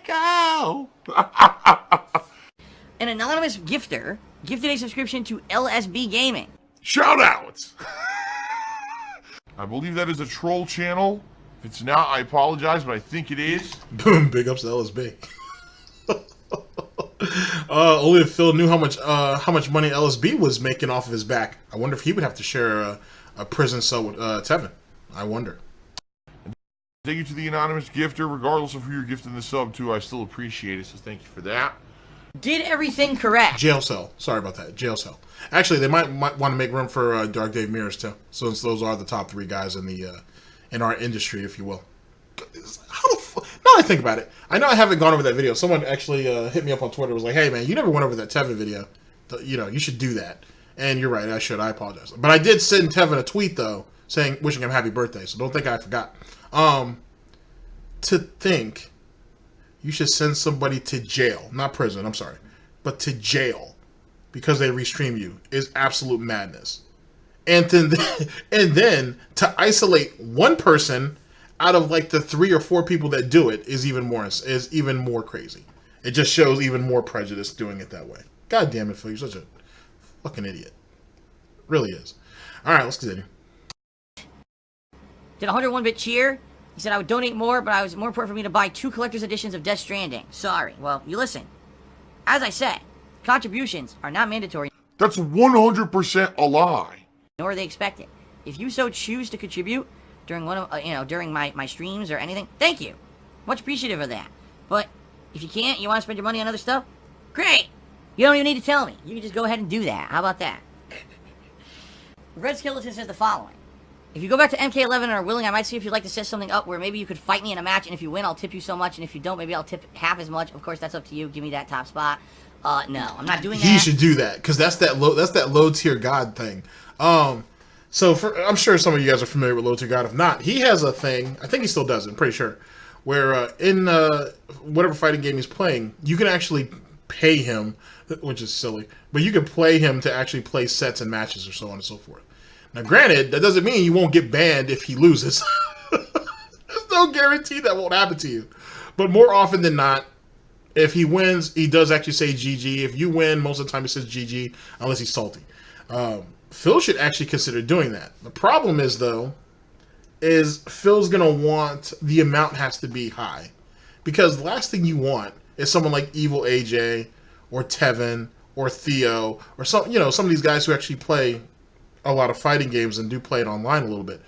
Oh. An anonymous gifter gifted a subscription to Dspgaming. Shout outs. I believe that is a troll channel. If it's not, I apologize, but I think it is. Boom, big ups to LSB. Only if Phil knew how much money LSB was making off of his back. I wonder if he would have to share a prison cell with Tevin. I wonder. Thank you to the anonymous gifter. Regardless of who you're gifting the sub to, I still appreciate it, so thank you for that. Did everything correct. Jail cell. Sorry about that. Jail cell. Actually, they might want to make room for Dark Dave Mears too, since those are the top 3 guys in the in our industry, if you will. Now I think about it, I know I haven't gone over that video. Someone actually hit me up on Twitter. Was like, "Hey man, you never went over that Tevin video. You should do that." And you're right. I should. I apologize. But I did send Tevin a tweet though, saying wishing him happy birthday. So don't think I forgot. To think. You should send somebody to jail. Not prison, I'm sorry. But to jail. Because they restream you is absolute madness. And then to isolate one person out of like the 3 or 4 people that do it is even more crazy. It just shows even more prejudice doing it that way. God damn it, Phil. You're such a fucking idiot. Really is. Alright, let's continue. Did 101-bit cheer? He said I would donate more, but it was more important for me to buy 2 collector's editions of Death Stranding. Sorry. Well, you listen. As I said, contributions are not mandatory. That's 100% a lie. Nor are they expected. If you so choose to contribute during one of, during my streams or anything, thank you. Much appreciative of that. But if you can't, you want to spend your money on other stuff, great. You don't even need to tell me. You can just go ahead and do that. How about that? Red Skeleton says the following. If you go back to MK11 and are willing, I might see if you'd like to set something up where maybe you could fight me in a match, and if you win, I'll tip you so much, and if you don't, maybe I'll tip half as much. Of course, that's up to you. Give me that top spot. No, I'm not doing that. He should do that, because that's that low tier god thing. So I'm sure some of you guys are familiar with low tier god. If not, he has a thing. I think he still does it. I'm pretty sure. Where in whatever fighting game he's playing, you can actually pay him, which is silly, but you can play him to actually play sets and matches or so on and so forth. Now, granted, that doesn't mean you won't get banned if he loses. There's no guarantee that won't happen to you. But more often than not, if he wins, he does actually say GG. If you win, most of the time he says GG, unless he's salty. Phil should actually consider doing that. The problem is, though, is Phil's gonna want the amount has to be high, because the last thing you want is someone like Evil AJ or Tevin or Theo or some of these guys who actually play a lot of fighting games and do play it online a little bit,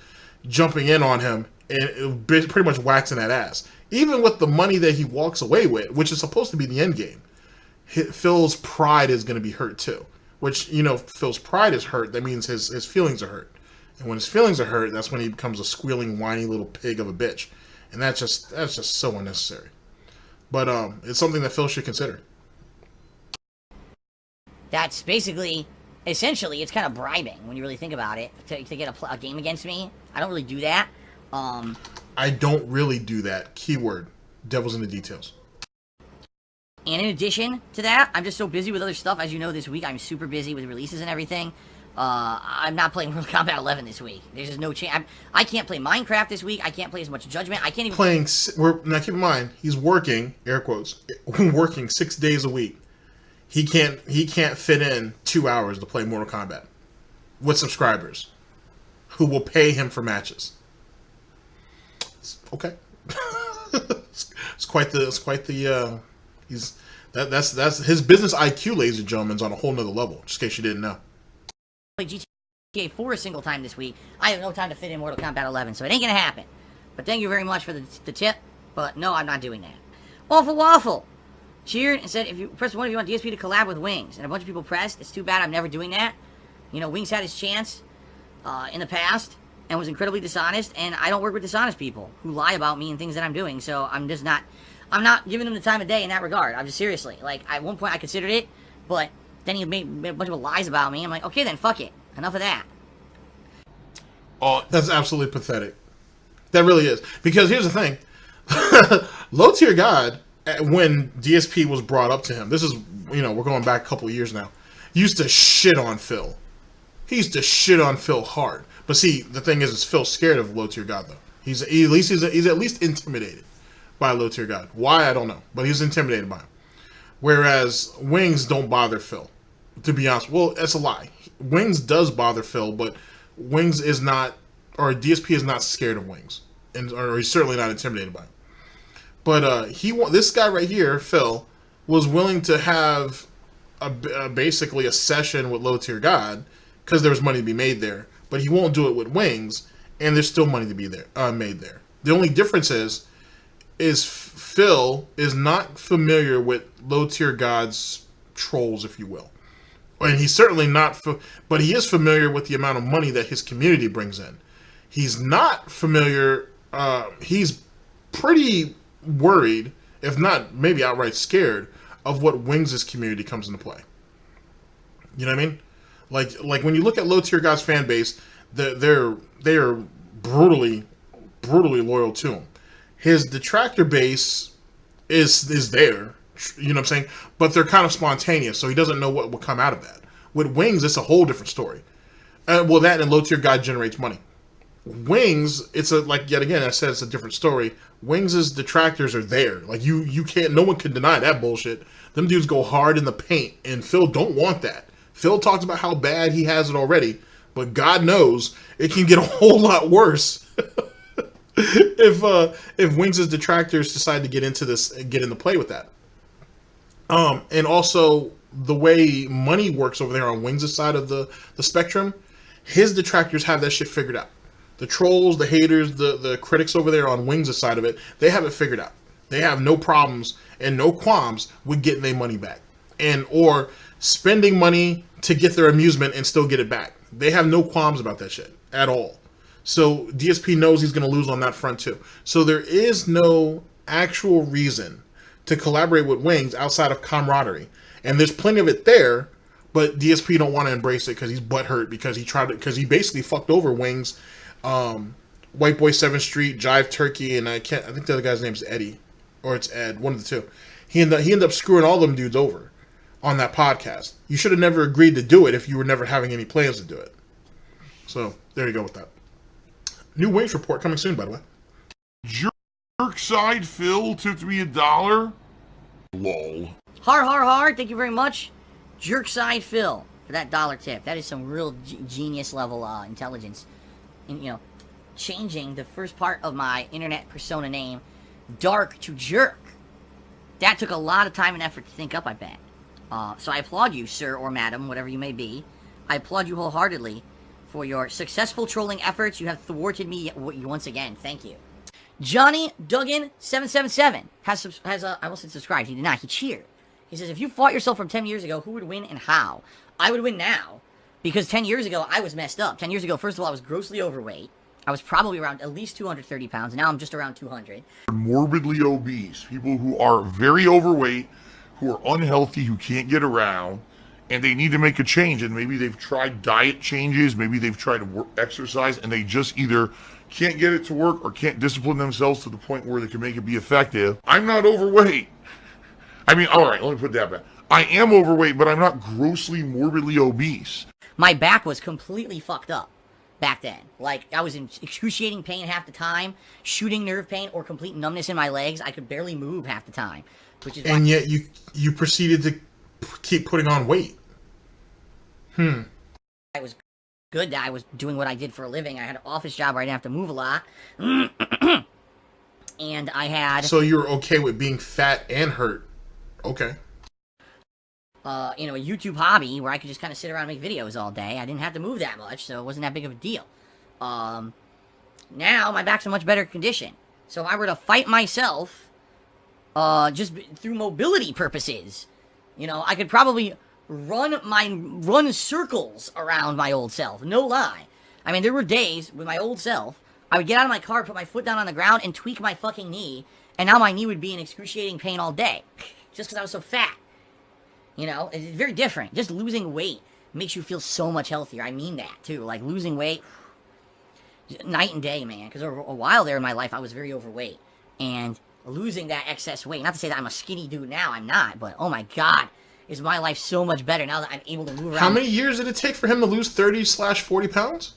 jumping in on him and pretty much waxing that ass. Even with the money that he walks away with, which is supposed to be the end game, Phil's pride is going to be hurt too. Which, if Phil's pride is hurt, that means his feelings are hurt. And when his feelings are hurt, that's when he becomes a squealing, whiny little pig of a bitch. And that's just so unnecessary. But it's something that Phil should consider. That's basically, essentially, it's kind of bribing when you really think about it to get a game against me. I don't really do that. I don't really do that. Keyword, devil's in the details. And in addition to that, I'm just so busy with other stuff. As you know, this week I'm super busy with releases and everything. I'm not playing Mortal Kombat 11 this week. There's just no chance. I can't play Minecraft this week. I can't play as much Judgment. I can't even... Now keep in mind, he's working, air quotes, working 6 days a week. He can't fit in 2 hours to play Mortal Kombat with subscribers who will pay him for matches. Okay. That's his business IQ, ladies and gentlemen, is on a whole nother level, just in case you didn't know. Play GTA 4 a single time this week. I have no time to fit in Mortal Kombat 11, so it ain't gonna happen. But thank you very much for the tip, but no, I'm not doing that. Awful Waffle cheered and said, press 1 if you want DSP to collab with Wings. And a bunch of people pressed. It's too bad I'm never doing that. Wings had his chance in the past and was incredibly dishonest, and I don't work with dishonest people who lie about me and things that I'm doing, so I'm not giving them the time of day in that regard. I'm just seriously, at one point I considered it, but then he made a bunch of lies about me. I'm like, okay then, fuck it. Enough of that. That's absolutely pathetic. That really is. Because here's the thing. Low Tier God, when DSP was brought up to him, this is, we're going back a couple of years now, used to shit on Phil. He used to shit on Phil hard. But see, the thing is Phil's scared of Low Tier God, though. He's at least intimidated by Low Tier God. Why, I don't know. But he's intimidated by him. Whereas Wings don't bother Phil. To be honest, well, that's a lie. Wings does bother Phil, but Wings is not, or DSP is not scared of Wings. Or he's certainly not intimidated by him. But this guy right here, Phil, was willing to have basically a session with Low Tier God because there was money to be made there. But he won't do it with Wings, and there's still money to be made there. The only difference is Phil is not familiar with Low Tier God's trolls, if you will. And he's certainly not, but he is familiar with the amount of money that his community brings in. He's not familiar, he's pretty worried, if not maybe outright scared, of what Wings' community comes into play. You know what I mean? Like when you look at Low Tier God's fan base, they are brutally loyal to him. His detractor base is there, you know what I'm saying? But they're kind of spontaneous, so he doesn't know what will come out of that. With Wings, it's a whole different story. Well, that and Low Tier God generates money. Wings, yet again, I said it's a different story. Wings' detractors are there. You can't, no one can deny that bullshit. Them dudes go hard in the paint, and Phil don't want that. Phil talks about how bad he has it already, but God knows it can get a whole lot worse if Wings' detractors decide to get into play with that. And also the way money works over there on Wings' side of the spectrum, his detractors have that shit figured out. The trolls, the haters, the critics over there on Wings' side of it, they have it figured out. They have no problems and no qualms with getting their money back, or spending money to get their amusement and still get it back. They have no qualms about that shit at all. So DSP knows he's going to lose on that front too. So there is no actual reason to collaborate with Wings outside of camaraderie. And there's plenty of it there, but DSP don't want to embrace it because he's butthurt because he basically fucked over Wings, White Boy 7th Street, Jive Turkey, and I think the other guy's name is Eddie, or it's Ed, one of the two. He ended up screwing all them dudes over on that podcast. You should have never agreed to do it if you were never having any plans to do it. So there you go with that. New Wings report coming soon, by the way. Jerkside Phil tipped me $1. Lol. Har. Thank you very much, Jerkside Phil, for that $1 tip. That is some real genius level intelligence. And, changing the first part of my internet persona name, Dark, to Jerk. That took a lot of time and effort to think up, I bet. So I applaud you, sir or madam, whatever you may be. I applaud you wholeheartedly for your successful trolling efforts. You have thwarted me once again. Thank you. Johnny Duggan 777 has I almost said subscribed. He did not. He cheered. He says, if you fought yourself from 10 years ago, who would win and how? I would win now. Because 10 years ago, I was messed up. 10 years ago, first of all, I was grossly overweight. I was probably around at least 230 pounds. Now I'm just around 200. Morbidly obese, people who are very overweight, who are unhealthy, who can't get around, and they need to make a change. And maybe they've tried diet changes, maybe they've tried to exercise, and they just either can't get it to work or can't discipline themselves to the point where they can make it be effective. I'm not overweight. I mean, all right, let me put that back. I am overweight, but I'm not grossly morbidly obese. My back was completely fucked up back then. Like, I was in excruciating pain half the time, shooting nerve pain, or complete numbness in my legs. I could barely move half the time. Which is why And yet you proceeded to keep putting on weight. I was good that I was doing what I did for a living. I had an office job where I didn't have to move a lot. And I had... So you were okay with being fat and hurt. Okay. a YouTube hobby where I could just kind of sit around and make videos all day. I didn't have to move that much, so it wasn't that big of a deal. Now my back's in much better condition. So if I were to fight myself, just through mobility purposes, I could probably run circles around my old self. No lie. I mean, there were days with my old self, I would get out of my car, put my foot down on the ground, and tweak my fucking knee, and now my knee would be in excruciating pain all day, just because I was so fat. It's very different. Just losing weight makes you feel so much healthier. I mean that, too. Like, losing weight, night and day, man. Because over a while there in my life, I was very overweight. And losing that excess weight, not to say that I'm a skinny dude now, I'm not, but oh my god, is my life so much better now that I'm able to move around. How many years did it take for him to lose 30/40 pounds?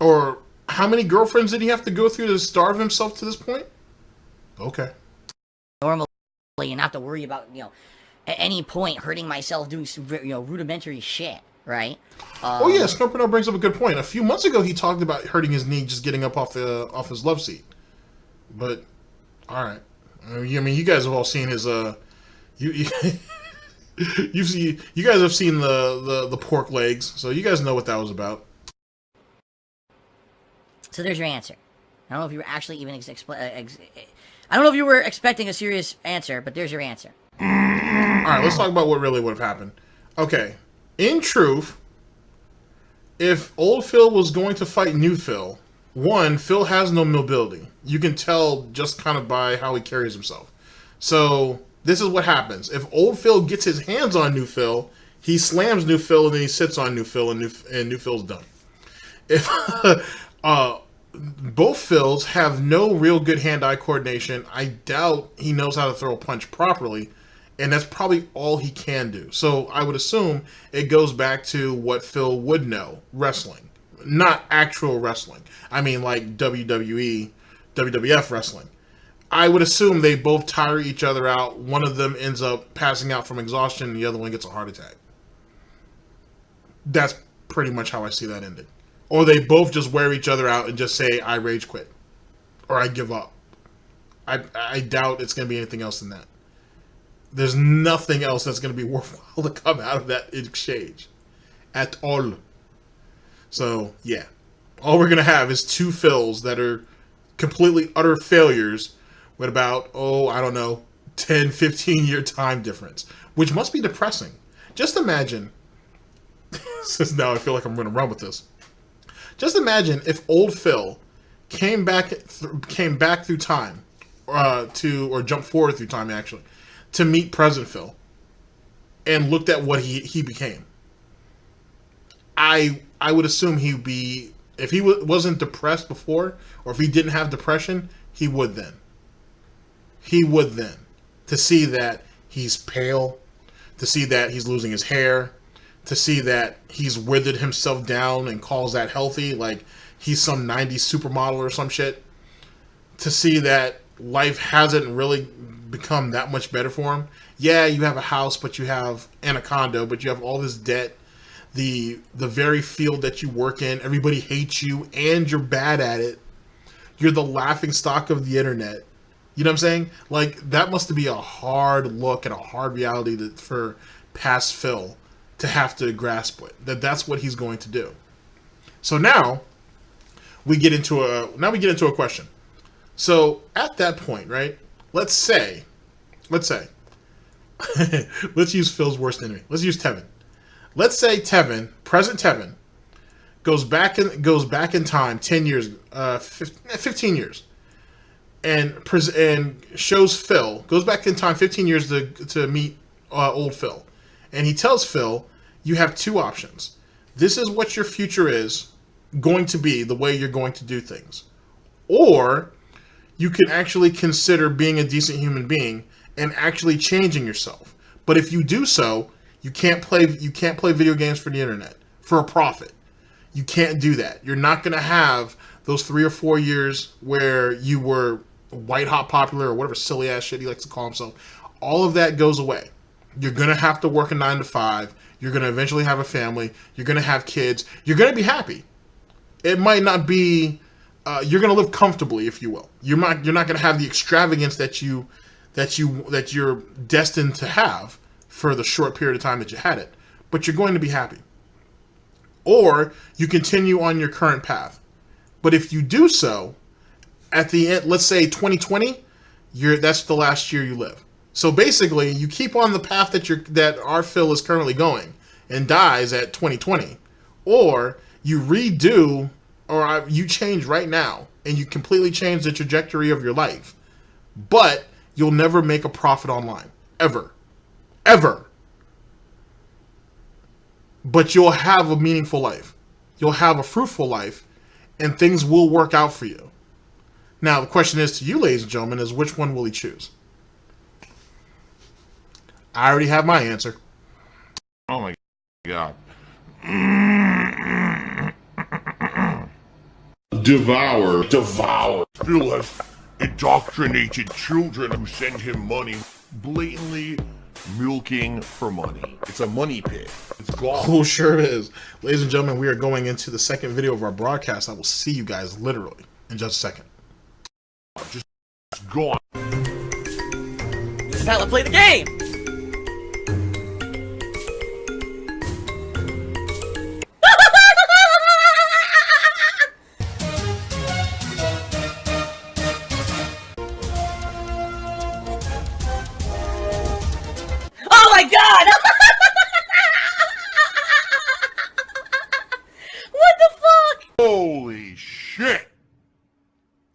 Or how many girlfriends did he have to go through to starve himself to this point? Okay. Normally, and not have to worry about, at any point hurting myself doing rudimentary shit, right? Oh yeah, Snort Burnell brings up a good point. A few months ago, he talked about hurting his knee just getting up off his love seat. But all right, I mean, you guys have all seen his you guys have seen the pork legs, so you guys know what that was about. So there's your answer. I don't know if you were actually even I don't know if you were expecting a serious answer, but there's your answer. All right, let's talk about what really would have happened. Okay, in truth, if old Phil was going to fight new Phil, Phil has no mobility. You can tell just kind of by how he carries himself. So this is what happens. If old Phil gets his hands on new Phil, he slams new Phil and then he sits on new Phil and new Phil's done. If both Phils have no real good hand-eye coordination, I doubt he knows how to throw a punch properly, and that's probably all he can do. So I would assume it goes back to what Phil would know, wrestling. Not actual wrestling. I mean like WWE, WWF wrestling. I would assume they both tire each other out. One of them ends up passing out from exhaustion, and the other one gets a heart attack. That's pretty much how I see that ending. Or they both just wear each other out and just say, I rage quit. Or I give up. I doubt it's going to be anything else than that. There's nothing else that's going to be worthwhile to come out of that exchange. At all. So, yeah. All we're going to have is two Phils that are completely utter failures with about, 10, 15 year time difference. Which must be depressing. Just imagine. Since now I feel like I'm going to run with this. Just imagine if old Phil came back through time, or jumped forward through time actually, to meet present Phil, and looked at what he became. I would assume he'd be, if he wasn't depressed before, or if he didn't have depression, he would then. To see that he's pale, to see that he's losing his hair, to see that he's withered himself down and calls that healthy, like he's some 90s supermodel or some shit. To see that life hasn't really become that much better for him. Yeah, you have a house, but you have and a condo, but you have all this debt the very field that you work in, everybody hates you and you're bad at it. You're the laughing stock of the internet. You know what I'm saying? Like, that must be a hard look and a hard reality for past Phil to have to grasp it. That's what he's going to do. So now we get into a question. So at that point, right? Let's say let's use Phil's worst enemy. Let's use Tevin. Let's say Tevin, present Tevin, goes back in time 10 years, 15 years, and shows Phil, goes back in time 15 years to meet old Phil, and he tells Phil, you have two options. This is what your future is going to be, the way you're going to do things, or you can actually consider being a decent human being and actually changing yourself. But if you do so, you can't play video games for the internet for a profit. You can't do that. You're not going to have those 3 or 4 years where you were white hot popular or whatever silly ass shit he likes to call himself. All of that goes away. You're going to have to work a 9 to 5. You're going to eventually have a family. You're going to have kids. You're going to be happy. It might not be, you're going to live comfortably, if you will. You're not going to have the extravagance that you're destined to have for the short period of time that you had it, but you're going to be happy. Or you continue on your current path. But if you do so, at the end, let's say 2020, that's the last year you live. So basically, you keep on the path that our Phil is currently going and dies at 2020, or you redo, or you change right now and you completely change the trajectory of your life, but you'll never make a profit online, ever. But you'll have a meaningful life. You'll have a fruitful life, and things will work out for you. Now, the question is to you, ladies and gentlemen, is which one will he choose? I already have my answer. Oh my God. Devour. Phil has indoctrinated children who send him money, blatantly milking for money. It's a money pit. It's gone. Oh, sure it is. Ladies and gentlemen, we are going into the second video of our broadcast. I will see you guys literally in just a second. Just gone. This is how I play the game! Oh my god! What the fuck? Holy shit!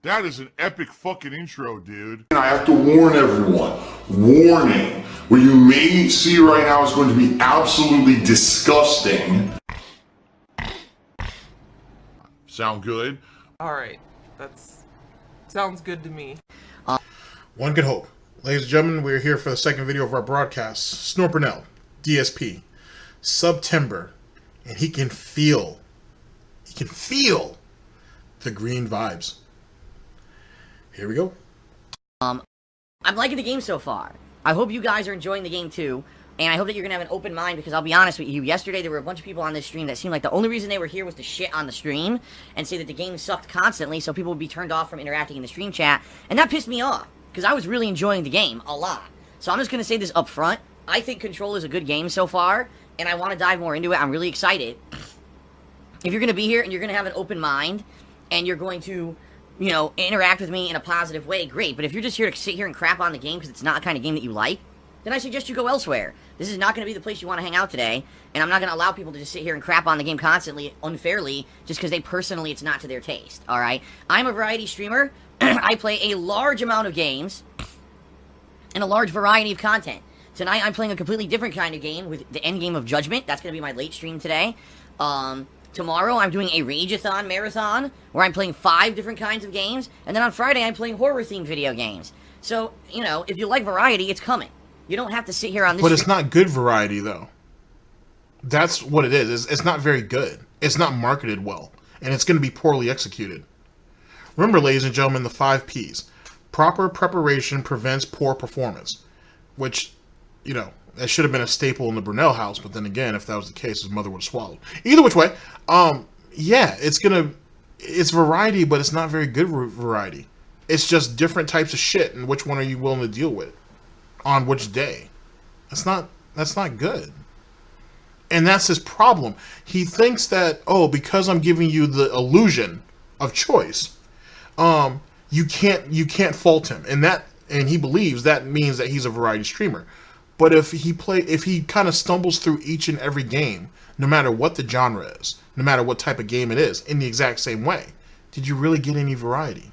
That is an epic fucking intro, dude. And I have to warn everyone, warning, what you may see right now is going to be absolutely disgusting. Sound good? Alright, sounds good to me. One could hope. Ladies and gentlemen, we're here for the second video of our broadcast. Snort Burnell, DSP, Sub-Tember, and he can feel the green vibes. Here we go. I'm liking the game so far. I hope you guys are enjoying the game too, and I hope that you're gonna have an open mind, because I'll be honest with you, yesterday there were a bunch of people on this stream that seemed like the only reason they were here was to shit on the stream and say that the game sucked constantly, so people would be turned off from interacting in the stream chat, and that pissed me off, because I was really enjoying the game a lot. So I'm just gonna say this up front. I think Control is a good game so far, and I want to dive more into it. I'm really excited. If you're gonna be here and you're gonna have an open mind, and you're going to, you know, interact with me in a positive way, great. But if you're just here to sit here and crap on the game because it's not the kind of game that you like, then I suggest you go elsewhere. This is not going to be the place you want to hang out today, and I'm not going to allow people to just sit here and crap on the game constantly, unfairly, just because it's not to their taste, alright? I'm a variety streamer. I play a large amount of games, and a large variety of content. Tonight I'm playing a completely different kind of game with the end game of Judgment. That's going to be my late stream today. Tomorrow I'm doing a Rageathon marathon, where I'm playing 5 different kinds of games, and then on Friday I'm playing horror-themed video games. So, you know, if you like variety, it's coming. You don't have to sit here on this... But it's not good variety, though. That's what it is. It's not very good. It's not marketed well, and it's going to be poorly executed. Remember, ladies and gentlemen, the 5 Ps. Proper preparation prevents poor performance, which, you know, That should have been a staple in the Burnell house, but then again, if that was the case, his mother would have swallowed. Either which way, yeah, it's variety, but it's not very good variety. It's just different types of shit, and which one are you willing to deal with on which day? That's not good. And that's his problem. He thinks that, oh, because I'm giving you the illusion of choice, you can't fault him. And he believes that means that he's a variety streamer. But if he kind of stumbles through each and every game, no matter what the genre is, no matter what type of game it is, in the exact same way, did you really get any variety?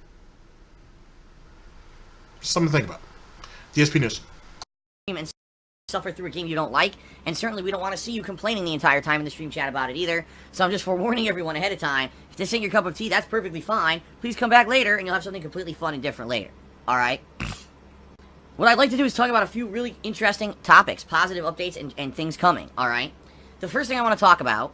Something to think about. DSP News. And suffer through a game you don't like, and certainly we don't want to see you complaining the entire time in the stream chat about it either. So I'm just forewarning everyone ahead of time. If this ain't your cup of tea, that's perfectly fine. Please come back later, and you'll have something completely fun and different later. Alright? What I'd like to do is talk about a few really interesting topics, positive updates, and things coming, alright? The first thing I want to talk about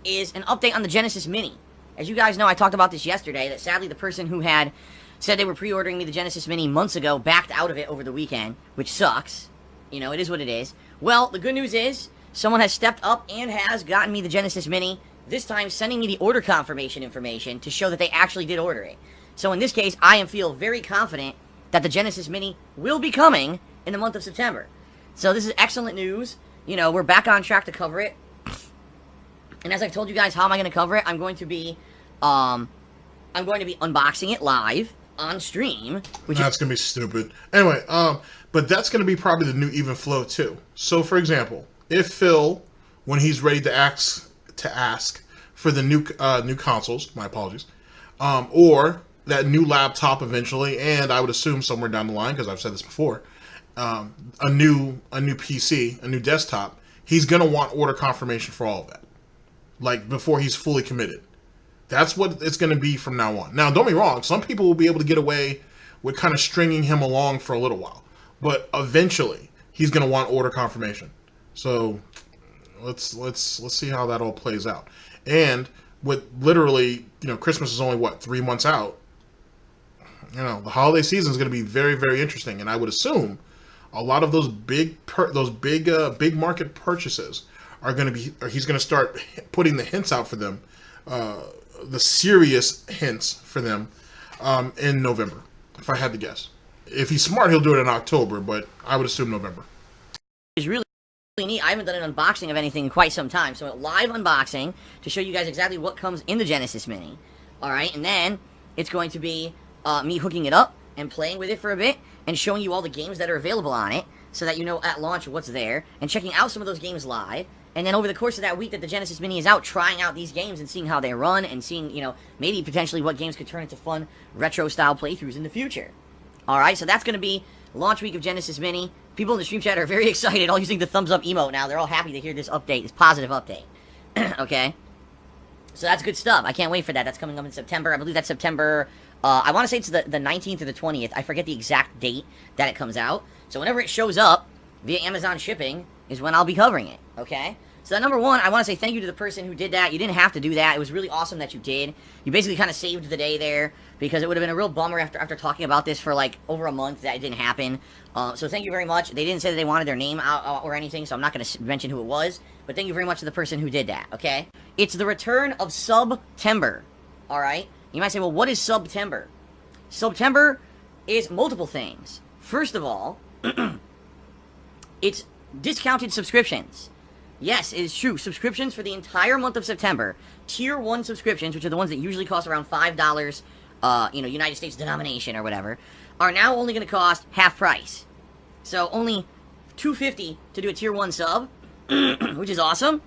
is an update on the Genesis Mini. As you guys know, I talked about this yesterday, that sadly the person who had said they were pre-ordering me the Genesis Mini months ago backed out of it over the weekend, which sucks. You know, it is what it is. Well, the good news is, someone has stepped up and has gotten me the Genesis Mini, this time sending me the order confirmation information to show that they actually did order it. So in this case, I feel very confident that the Genesis Mini will be coming in the month of September. So this is excellent news. You know, we're back on track to cover it. And as I've told you guys, how am I going to cover it? I'm going to be unboxing it live on stream. That's going to be stupid. Anyway, but that's going to be probably the new even flow too. So for example, if Phil, when he's ready to ask for the new consoles, my apologies, or that new laptop eventually, and I would assume somewhere down the line, because I've said this before, a new PC, a new desktop, he's going to want order confirmation for all of that, like before he's fully committed. That's what it's going to be from now on. Now, don't be wrong. Some people will be able to get away with kind of stringing him along for a little while. But eventually, he's going to want order confirmation. So, let's see how that all plays out. And with literally, you know, Christmas is only, what, 3 months out. You know, the holiday season is going to be very, very interesting. And I would assume a lot of those big market purchases are going to be, or he's going to start putting the hints out for them, the serious hints for them in November, if I had to guess. If he's smart, he'll do it in October, but I would assume November. It's really neat. I haven't done an unboxing of anything in quite some time, so a live unboxing to show you guys exactly what comes in the Genesis Mini. Alright, and then it's going to be me hooking it up and playing with it for a bit and showing you all the games that are available on it so that you know at launch what's there and checking out some of those games live. And then over the course of that week that the Genesis Mini is out, trying out these games and seeing how they run and seeing, you know, maybe potentially what games could turn into fun retro-style playthroughs in the future. Alright, so that's going to be launch week of Genesis Mini. People in the stream chat are very excited, all using the thumbs up emote now. They're all happy to hear this update, this positive update. Okay? So that's good stuff. I can't wait for that. That's coming up in September. I believe that's September, I want to say it's the 19th or the 20th. I forget the exact date that it comes out. So whenever it shows up via Amazon shipping is when I'll be covering it. Okay? So number one, I want to say thank you to the person who did that. You didn't have to do that. It was really awesome that you did. You basically kind of saved the day there because it would have been a real bummer after talking about this for like over a month that it didn't happen. So thank you very much. They didn't say that they wanted their name out or anything, so I'm not going to mention who it was. But thank you very much to the person who did that, okay? It's the return of Sub-Tember, alright? You might say, well, what is Sub-Tember? Sub-Tember is multiple things. First of all, it's discounted subscriptions. Yes, it is true. Subscriptions for the entire month of September, Tier 1 subscriptions, which are the ones that usually cost around $5, you know, United States denomination or whatever, are now only going to cost half price. So only $2.50 to do a Tier 1 sub, which is awesome.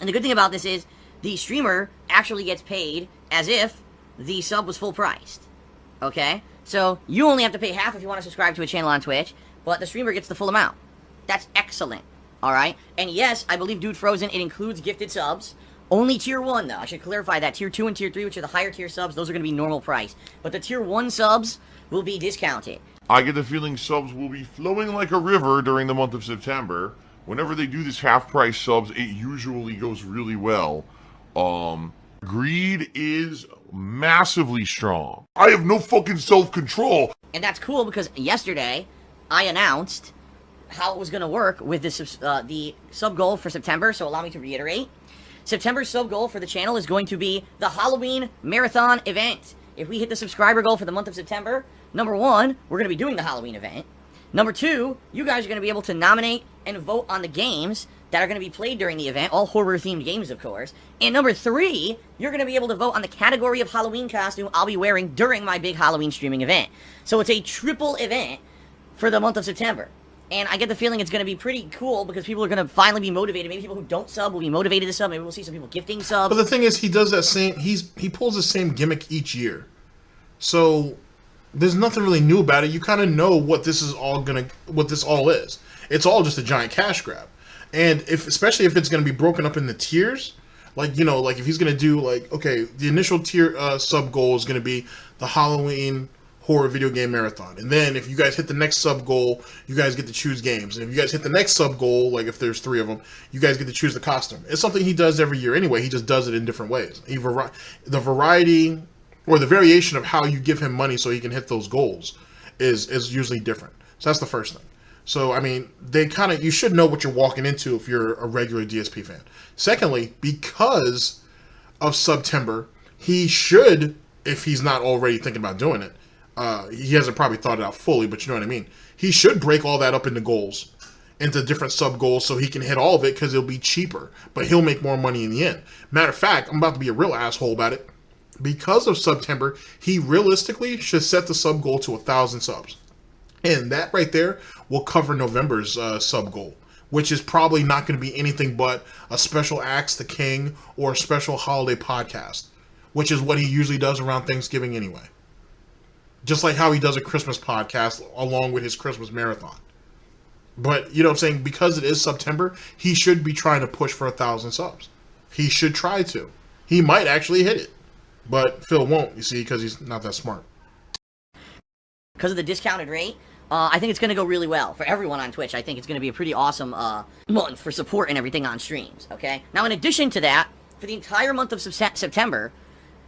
And the good thing about this is the streamer actually gets paid as if the sub was full priced. Okay? So you only have to pay half if you want to subscribe to a channel on Twitch, but the streamer gets the full amount. That's excellent. Alright? And yes, I believe Dude Frozen, it includes gifted subs. Only Tier 1, though. I should clarify that. Tier 2 and Tier 3, which are the higher tier subs, those are going to be normal price. But the Tier 1 subs will be discounted. I get the feeling subs will be flowing like a river during the month of September. Whenever they do this half-price subs, it usually goes really well. Greed is massively strong. I have no fucking self-control. And that's cool because yesterday, I announced how it was going to work with this the sub goal for September, so allow me to reiterate. September's sub goal for the channel is going to be the Halloween Marathon event. If we hit the subscriber goal for the month of September, number 1, we're going to be doing the Halloween event. Number 2, you guys are going to be able to nominate and vote on the games that are going to be played during the event, all horror-themed games, of course. And number 3, you're going to be able to vote on the category of Halloween costume I'll be wearing during my big Halloween streaming event. So it's a triple event for the month of September. And I get the feeling it's going to be pretty cool because people are going to finally be motivated. Maybe people who don't sub will be motivated to sub. Maybe we'll see some people gifting subs. But the thing is, he does that same. He pulls the same gimmick each year, so there's nothing really new about it. You kind of know what this is all what this all is. It's all just a giant cash grab, and especially if it's going to be broken up into tiers, like like if he's going to do okay, the initial tier sub goal is going to be the Halloween horror video game marathon, and then if you guys hit the next sub goal, you guys get to choose games, and if you guys hit the next sub goal, like if there's 3 of them, you guys get to choose the costume. It's something he does every year anyway. He just does it in different ways. The variety or the variation of how you give him money so he can hit those goals is usually different. So that's the first thing. So I mean, you should know what you're walking into if you're a regular DSP fan. Secondly, because of Sub-Tember, he should, if he's not already thinking about doing it, he hasn't probably thought it out fully, but you know what I mean. He should break all that up into goals, into different sub goals, so he can hit all of it because it'll be cheaper, but he'll make more money in the end. Matter of fact, I'm about to be a real asshole about it. Because of Sub-Tember, he realistically should set the sub goal to 1,000 subs, and that right there will cover November's sub goal, which is probably not going to be anything but a special Axe the King or a special holiday podcast, which is what he usually does around Thanksgiving anyway. Just like how he does a Christmas podcast along with his Christmas marathon. But, you know what I'm saying? Because it is Sub-Tember, he should be trying to push for 1,000 subs. He should try to. He might actually hit it. But Phil won't, you see, because he's not that smart. Because of the discounted rate, I think it's going to go really well for everyone on Twitch. I think it's going to be a pretty awesome month for support and everything on streams, okay? Now, in addition to that, for the entire month of September,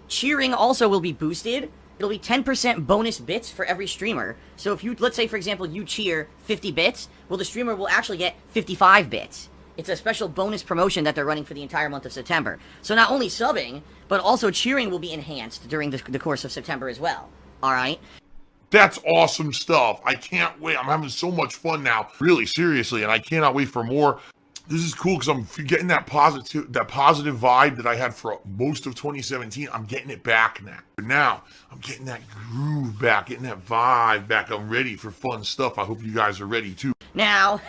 cheering also will be boosted. It'll be 10% bonus bits for every streamer. So if you, let's say, for example, you cheer 50 bits, well, the streamer will actually get 55 bits. It's a special bonus promotion that they're running for the entire month of September. So not only subbing, but also cheering will be enhanced during the course of September as well. All right? That's awesome stuff. I can't wait. I'm having so much fun now. Really, seriously, and I cannot wait for more. This is cool because I'm getting that positive vibe that I had for most of 2017. I'm getting it back now. Now, I'm getting that groove back, getting that vibe back. I'm ready for fun stuff. I hope you guys are ready too. Now,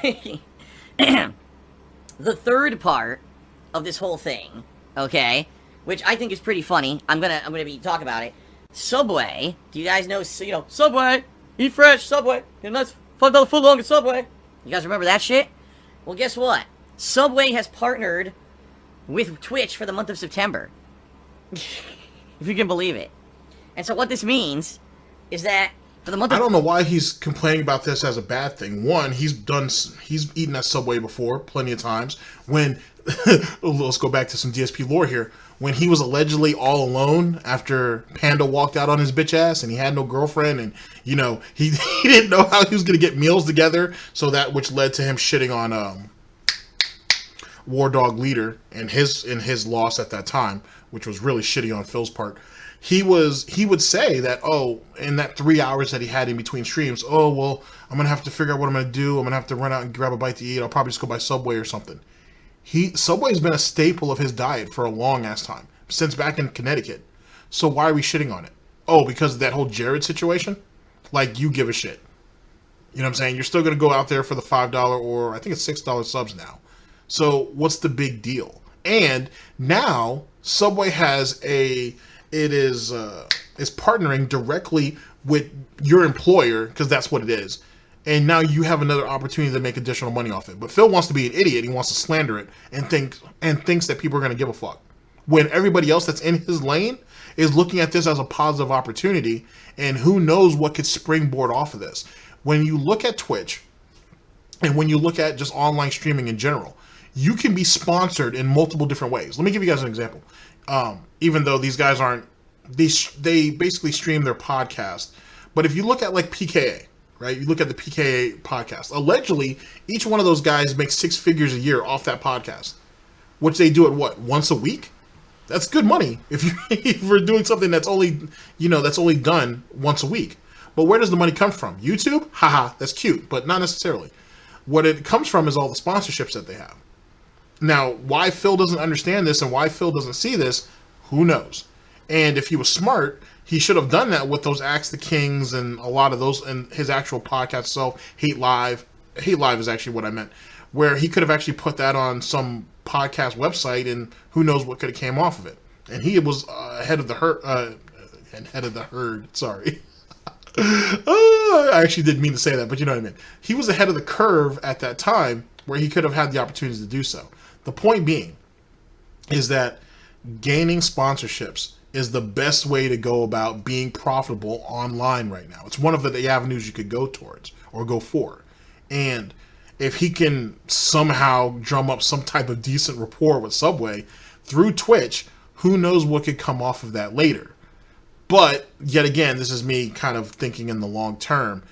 the third part of this whole thing, okay, which I think is pretty funny. I'm gonna be talking about it. Subway. Do you guys know? Subway. Eat fresh. Subway. And that's $5 foot long at Subway. You guys remember that shit? Well, guess what? Subway has partnered with Twitch for the month of September. If you can believe it. And so what this means is that for the month of... I don't know why he's complaining about this as a bad thing. One, he's eaten at Subway before plenty of times. When, let's go back to some DSP lore here. When he was allegedly all alone after Panda walked out on his bitch ass and he had no girlfriend and, he didn't know how he was going to get meals together. So that which led to him shitting on War Dog Leader and his loss at that time, which was really shitty on Phil's part. He would say that, in that 3 hours that he had in between streams, I'm going to have to figure out what I'm going to do. I'm going to have to run out and grab a bite to eat. I'll probably just go by Subway or something. Subway's been a staple of his diet for a long ass time, since back in Connecticut. So why are we shitting on it? Because of that whole Jared situation? Like, you give a shit. You know what I'm saying? You're still going to go out there for the $5 or I think it's $6 subs now. So what's the big deal? And now Subway is partnering directly with your employer, because that's what it is. And now you have another opportunity to make additional money off it. But Phil wants to be an idiot. He wants to slander it and thinks that people are going to give a fuck. When everybody else that's in his lane is looking at this as a positive opportunity, and who knows what could springboard off of this. When you look at Twitch, and when you look at just online streaming in general, you can be sponsored in multiple different ways. Let me give you guys an example. Even though these guys they basically stream their podcast. But if you look at like PKA, right? You look at the PKA podcast. Allegedly, each one of those guys makes 6 figures a year off that podcast, which they do it, what, once a week? That's good money if you're doing something that's only, that's only done once a week. But where does the money come from? YouTube? Haha, that's cute, but not necessarily. What it comes from is all the sponsorships that they have. Now, why Phil doesn't understand this and why Phil doesn't see this, who knows? And if he was smart, he should have done that with those Axe the Kings and a lot of those, and his actual podcast itself, Hate Live. Hate Live is actually what I meant, where he could have actually put that on some podcast website, and who knows what could have came off of it. And he was ahead of the herd. Sorry. I actually didn't mean to say that, but you know what I mean. He was ahead of the curve at that time where he could have had the opportunity to do so. The point being is that gaining sponsorships is the best way to go about being profitable online right now. It's one of the avenues you could go towards or go for. And if he can somehow drum up some type of decent rapport with Subway through Twitch, who knows what could come off of that later. But, yet again, this is me kind of thinking in the long term.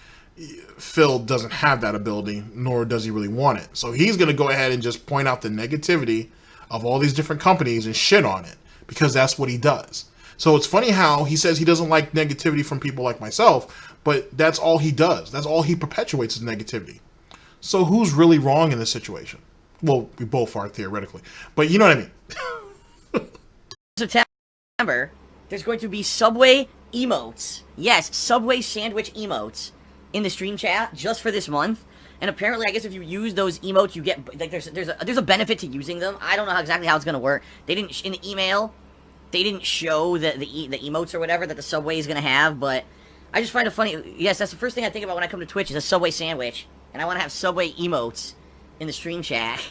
Phil doesn't have that ability, nor does he really want it. So he's going to go ahead and just point out the negativity of all these different companies and shit on it, because that's what he does. So it's funny how he says he doesn't like negativity from people like myself, but that's all he does. That's all he perpetuates is negativity. So who's really wrong in this situation? Well, we both are, theoretically. But you know what I mean. Sub-Tember, there's going to be Subway emotes. Yes, Subway sandwich emotes in the stream chat just for this month. And apparently, I guess if you use those emotes, you get, like, there's a benefit to using them. I don't know exactly how it's going to work. They didn't, in the email, they didn't show the emotes or whatever that the Subway is going to have, but I just find it funny. Yes, that's the first thing I think about when I come to Twitch is a Subway sandwich. And I want to have Subway emotes in the stream chat.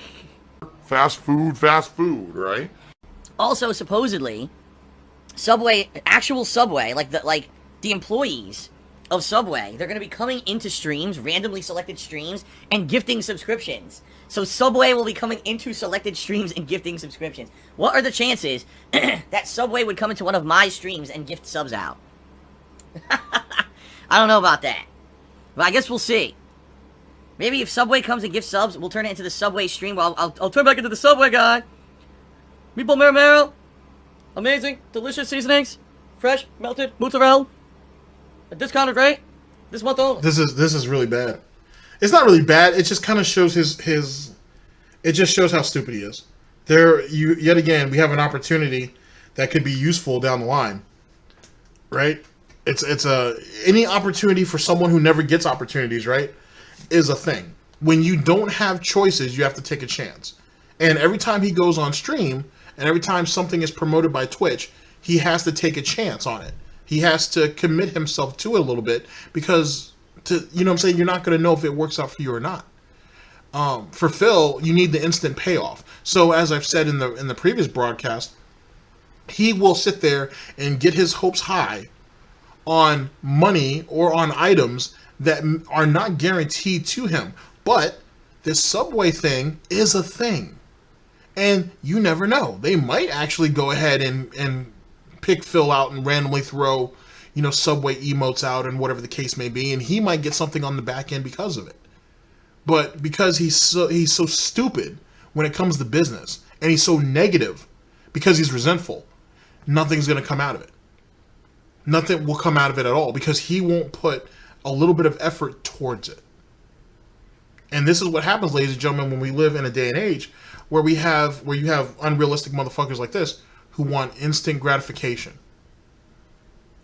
Fast food, right? Also, supposedly, Subway, actual Subway, like the employees of Subway, they're going to be coming into streams, randomly selected streams, and gifting subscriptions. So Subway will be coming into selected streams and gifting subscriptions. What are the chances that Subway would come into one of my streams and gift subs out? I don't know about that. But I guess we'll see. Maybe if Subway comes and gives subs, we'll turn it into the Subway stream. Well, I'll turn back into the Subway guy. Meatball marinara. Amazing. Delicious seasonings. Fresh, melted, mozzarella. A discounted rate. This month only. This is really bad. It's not really bad. It just kind of shows his. It just shows how stupid he is. Yet again, we have an opportunity that could be useful down the line, right? It's any opportunity for someone who never gets opportunities, right, is a thing. When you don't have choices, you have to take a chance. And every time he goes on stream, and every time something is promoted by Twitch, he has to take a chance on it. He has to commit himself to it a little bit, because, you know what I'm saying, you're not going to know if it works out for you or not. For Phil, you need the instant payoff. So as I've said in the previous broadcast, he will sit there and get his hopes high on money or on items that are not guaranteed to him. But this Subway thing is a thing. And you never know. They might actually go ahead and pick Phil out and randomly throw, Subway emotes out and whatever the case may be, and he might get something on the back end because of it. But because he's so stupid when it comes to business, and he's so negative because he's resentful, nothing's going to come out of it. Nothing will come out of it at all, because he won't put a little bit of effort towards it. And this is what happens, ladies and gentlemen, when we live in a day and age where you have unrealistic motherfuckers like this who want instant gratification.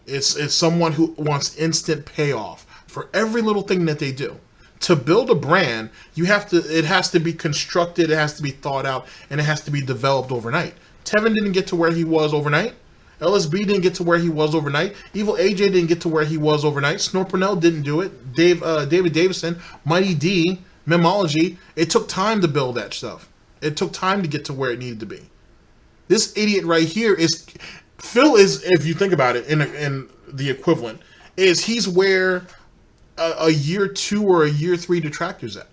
It's someone who wants instant payoff for every little thing that they do. To build a brand, it has to be constructed, it has to be thought out, and it has to be developed overnight. Tevin didn't get to where he was overnight. LSB didn't get to where he was overnight. Evil AJ didn't get to where he was overnight. Snort Burnell didn't do it. David Davison, Mighty D, Memology. It took time to build that stuff. It took time to get to where it needed to be. This idiot right here is... Phil is, if you think about it, in the equivalent, he's where a year 2 or a year 3 Detractor's at.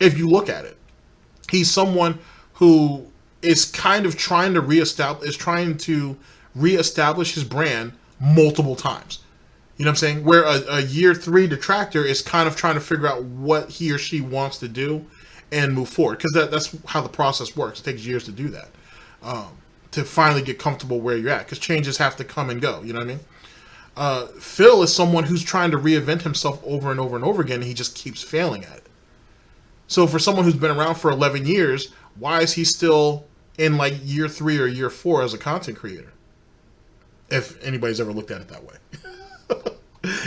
If you look at it. He's someone who is kind of trying to reestablish his brand multiple times. You know what I'm saying? Where a year 3 detractor is kind of trying to figure out what he or she wants to do and move forward. Because that's how the process works. It takes years to do that. To finally get comfortable where you're at. Because changes have to come and go. You know what I mean? Phil is someone who's trying to reinvent himself over and over and over again. And he just keeps failing at it. So for someone who's been around for 11 years, why is he still in like year 3 or year 4 as a content creator? If anybody's ever looked at it that way.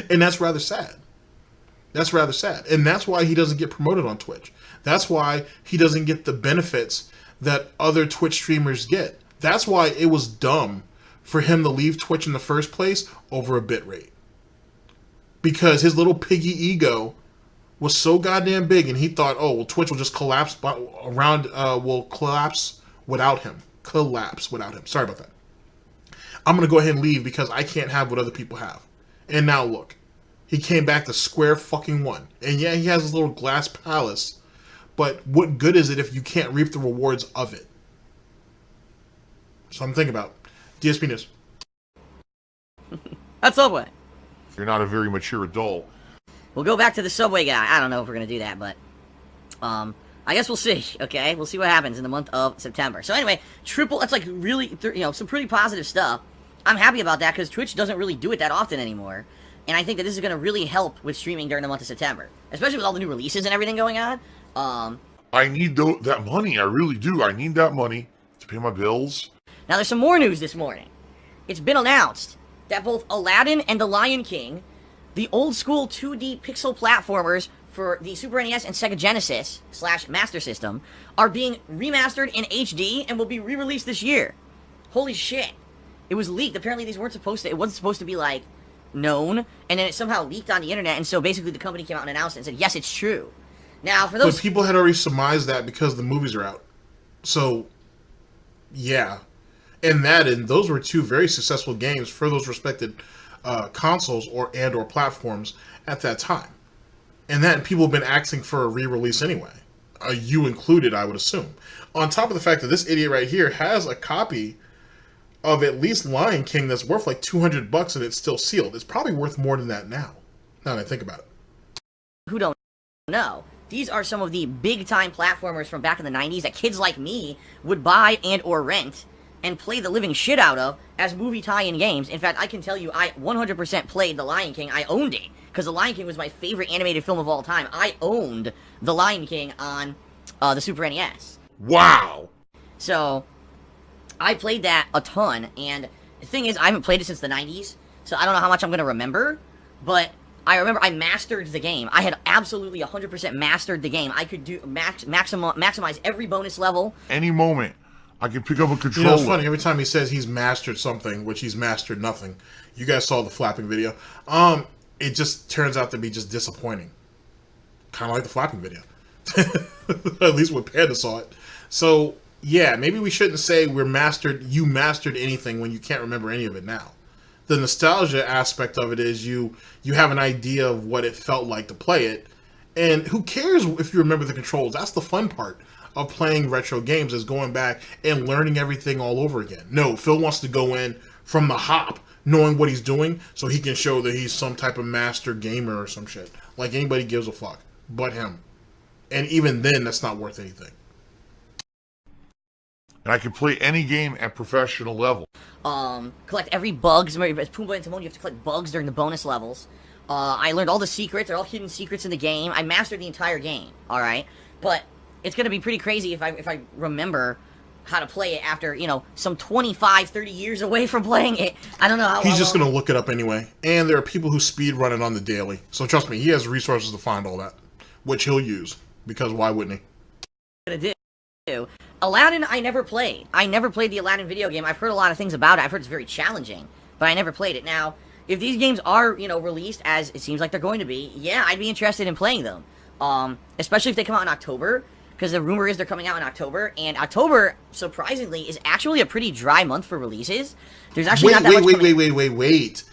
And that's rather sad. That's rather sad. And that's why he doesn't get promoted on Twitch. That's why he doesn't get the benefits that other Twitch streamers get. That's why it was dumb for him to leave Twitch in the first place over a bitrate. Because his little piggy ego was so goddamn big, and he thought, oh, well, Twitch will just collapse will collapse without him. Collapse without him. Sorry about that. I'm going to go ahead and leave because I can't have what other people have. And now look, he came back to square fucking one. And yeah, he has his little glass palace, but what good is it if you can't reap the rewards of it? Something to think about. DSP News. That's Subway. You're not a very mature adult. We'll go back to the Subway guy. I don't know if we're going to do that, but I guess we'll see, okay? We'll see what happens in the month of September. So anyway, that's like really, some pretty positive stuff. I'm happy about that because Twitch doesn't really do it that often anymore. And I think that this is going to really help with streaming during the month of September. Especially with all the new releases and everything going on. I need that money. I really do. I need that money to pay my bills. Now there's some more news this morning. It's been announced that both Aladdin and The Lion King, the old school 2D pixel platformers for the Super NES and Sega Genesis / Master System, are being remastered in HD and will be re-released this year. Holy shit. It was leaked. Apparently it wasn't supposed to be, like, known, and then it somehow leaked on the internet, and so basically the company came out and announced it and said, yes, it's true. Now, for those... But people had already surmised that because the movies are out. So, yeah. And those were 2 very successful games for those respected consoles or platforms at that time. And that people have been asking for a re-release anyway. You included, I would assume. On top of the fact that this idiot right here has a copy of at least Lion King that's worth like $200 and it's still sealed. It's probably worth more than that now that I think about it. Who don't know, these are some of the big-time platformers from back in the 90s that kids like me would buy and or rent and play the living shit out of as movie tie-in games. In fact, I can tell you I 100% played The Lion King. I owned it because The Lion King was my favorite animated film of all time. I owned The Lion King on the Super NES. Wow! So I played that a ton, and the thing is, I haven't played it since the 90s, so I don't know how much I'm going to remember, but I remember I mastered the game. I had absolutely 100% mastered the game. I could do maximize every bonus level. Any moment, I can pick up a controller. You know, it's funny, every time he says he's mastered something, which he's mastered nothing. You guys saw the flapping video. It just turns out to be just disappointing. Kind of like the flapping video. At least when Panda saw it. So... yeah, maybe we shouldn't say you mastered anything when you can't remember any of it now. The nostalgia aspect of it is you have an idea of what it felt like to play it, and who cares if you remember the controls? That's the fun part of playing retro games, is going back and learning everything all over again. No, Phil wants to go in from the hop, knowing what he's doing, so he can show that he's some type of master gamer or some shit. Like anybody gives a fuck but him. And even then, that's not worth anything. And I can play any game at professional level. Collect every bugs. As Pumbaa and Timon, you have to collect bugs during the bonus levels. I learned all the secrets. They're all hidden secrets in the game. I mastered the entire game, alright? But it's gonna be pretty crazy if I remember how to play it after, some 25, 30 years away from playing it. I don't know how He's just gonna look it up anyway. And there are people who speed run it on the daily. So trust me, he has resources to find all that. Which he'll use. Because why wouldn't he? Gonna do. Aladdin, I never played. I never played the Aladdin video game. I've heard a lot of things about it. I've heard it's very challenging, but I never played it. Now, if these games are, released as it seems like they're going to be, yeah, I'd be interested in playing them. Especially if they come out in October, because the rumor is they're coming out in October, and October, surprisingly, is actually a pretty dry month for releases. There's actually not that much coming. Wait.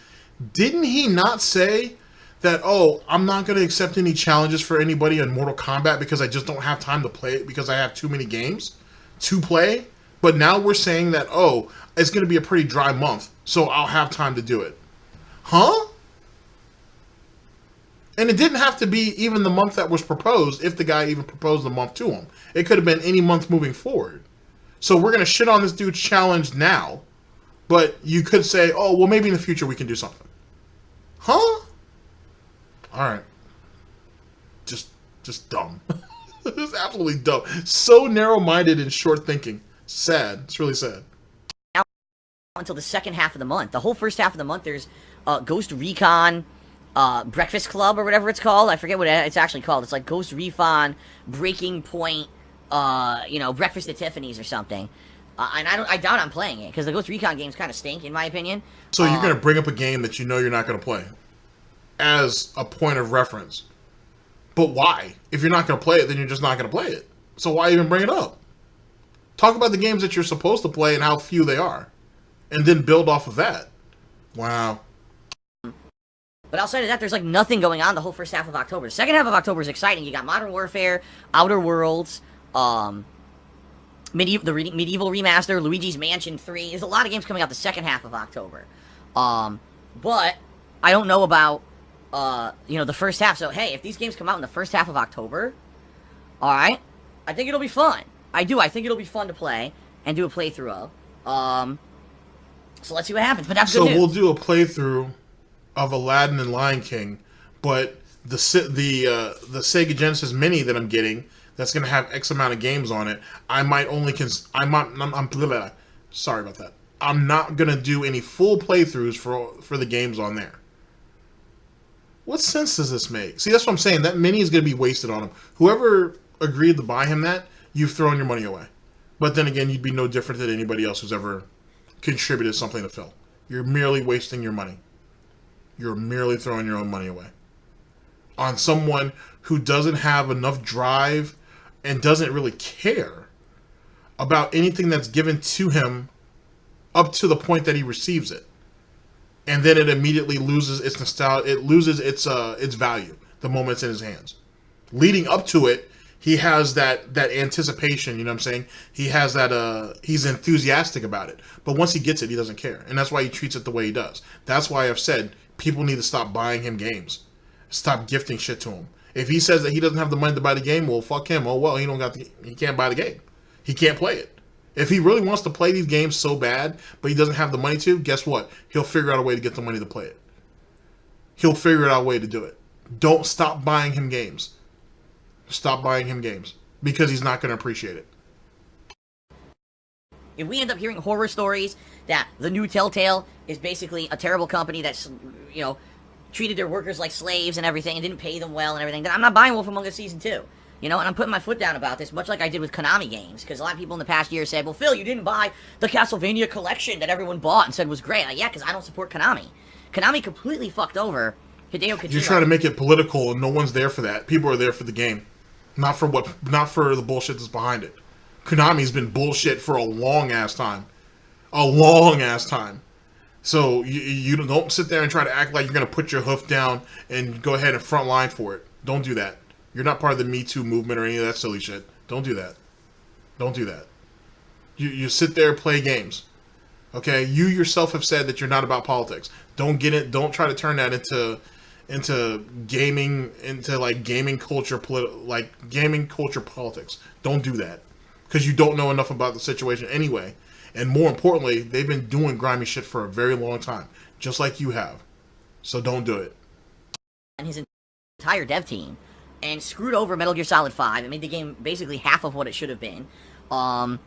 Didn't he not say that, oh, I'm not going to accept any challenges for anybody in Mortal Kombat because I just don't have time to play it because I have too many games to play? But now we're saying that, oh, it's going to be a pretty dry month, so I'll have time to do it. Huh? And it didn't have to be even the month that was proposed if the guy even proposed the month to him. It could have been any month moving forward. So we're going to shit on this dude's challenge now, but you could say, oh, well, maybe in the future we can do something. Huh? All right. Just dumb. It's absolutely dumb. So narrow-minded and short-thinking. Sad. It's really sad. Until the second half of the month. The whole first half of the month, there's Ghost Recon, Breakfast Club, or whatever it's called. I forget what it's actually called. It's like Ghost Recon, Breaking Point, Breakfast at Tiffany's or something. And I doubt I'm playing it, because the Ghost Recon games kind of stink, in my opinion. So you're going to bring up a game that you know you're not going to play as a point of reference. But why? If you're not going to play it, then you're just not going to play it. So why even bring it up? Talk about the games that you're supposed to play and how few they are. And then build off of that. Wow. But outside of that, there's like nothing going on the whole first half of October. The second half of October is exciting. You got Modern Warfare, Outer Worlds, the Medieval Remaster, Luigi's Mansion 3. There's a lot of games coming out the second half of October. But I don't know about the first half. So, hey, if these games come out in the first half of October, alright, I think it'll be fun. I think it'll be fun to play and do a playthrough of. So let's see what happens, but that's good news. So we'll do a playthrough of Aladdin and Lion King, but the Sega Genesis Mini that I'm getting, that's going to have X amount of games on it, I might only... sorry about that. I'm not going to do any full playthroughs for the games on there. What sense does this make? See, that's what I'm saying. That Mini is going to be wasted on him. Whoever agreed to buy him that, you've thrown your money away. But then again, you'd be no different than anybody else who's ever contributed something to Phil. You're merely wasting your money. You're merely throwing your own money away on someone who doesn't have enough drive and doesn't really care about anything that's given to him up to the point that he receives it. And then it immediately loses its nostalgia. It loses its value the moment it's in his hands. Leading up to it, he has that anticipation, you know what I'm saying? He has that, he's enthusiastic about it. But once he gets it, he doesn't care. And that's why he treats it the way he does. That's why I've said people need to stop buying him games. Stop gifting shit to him. If he says that he doesn't have the money to buy the game, well, fuck him. Oh, well, he can't buy the game. He can't play it. If he really wants to play these games so bad, but he doesn't have the money to, guess what? He'll figure out a way to get the money to play it. He'll figure out a way to do it. Don't stop buying him games. Stop buying him games. Because he's not going to appreciate it. If we end up hearing horror stories that the new Telltale is basically a terrible company that's, treated their workers like slaves and everything and didn't pay them well and everything, then I'm not buying Wolf Among Us Season 2. And I'm putting my foot down about this, much like I did with Konami games, because a lot of people in the past year said, well, Phil, you didn't buy the Castlevania collection that everyone bought and said was great. Like, yeah, because I don't support Konami. Konami completely fucked over Hideo Kojima. You're trying to make it political, and no one's there for that. People are there for the game, not for the bullshit that's behind it. Konami's been bullshit for a long-ass time. A long-ass time. So you don't sit there and try to act like you're going to put your hoof down and go ahead and front line for it. Don't do that. You're not part of the Me Too movement or any of that silly shit. Don't do that. Don't do that. You sit there and play games. Okay? You yourself have said that you're not about politics. Don't get it. Don't try to turn that into gaming, into like gaming culture politics. Don't do that. Because you don't know enough about the situation anyway. And more importantly, they've been doing grimy shit for a very long time. Just like you have. So don't do it. And his entire dev team. And screwed over Metal Gear Solid 5. It made the game basically half of what it should have been. And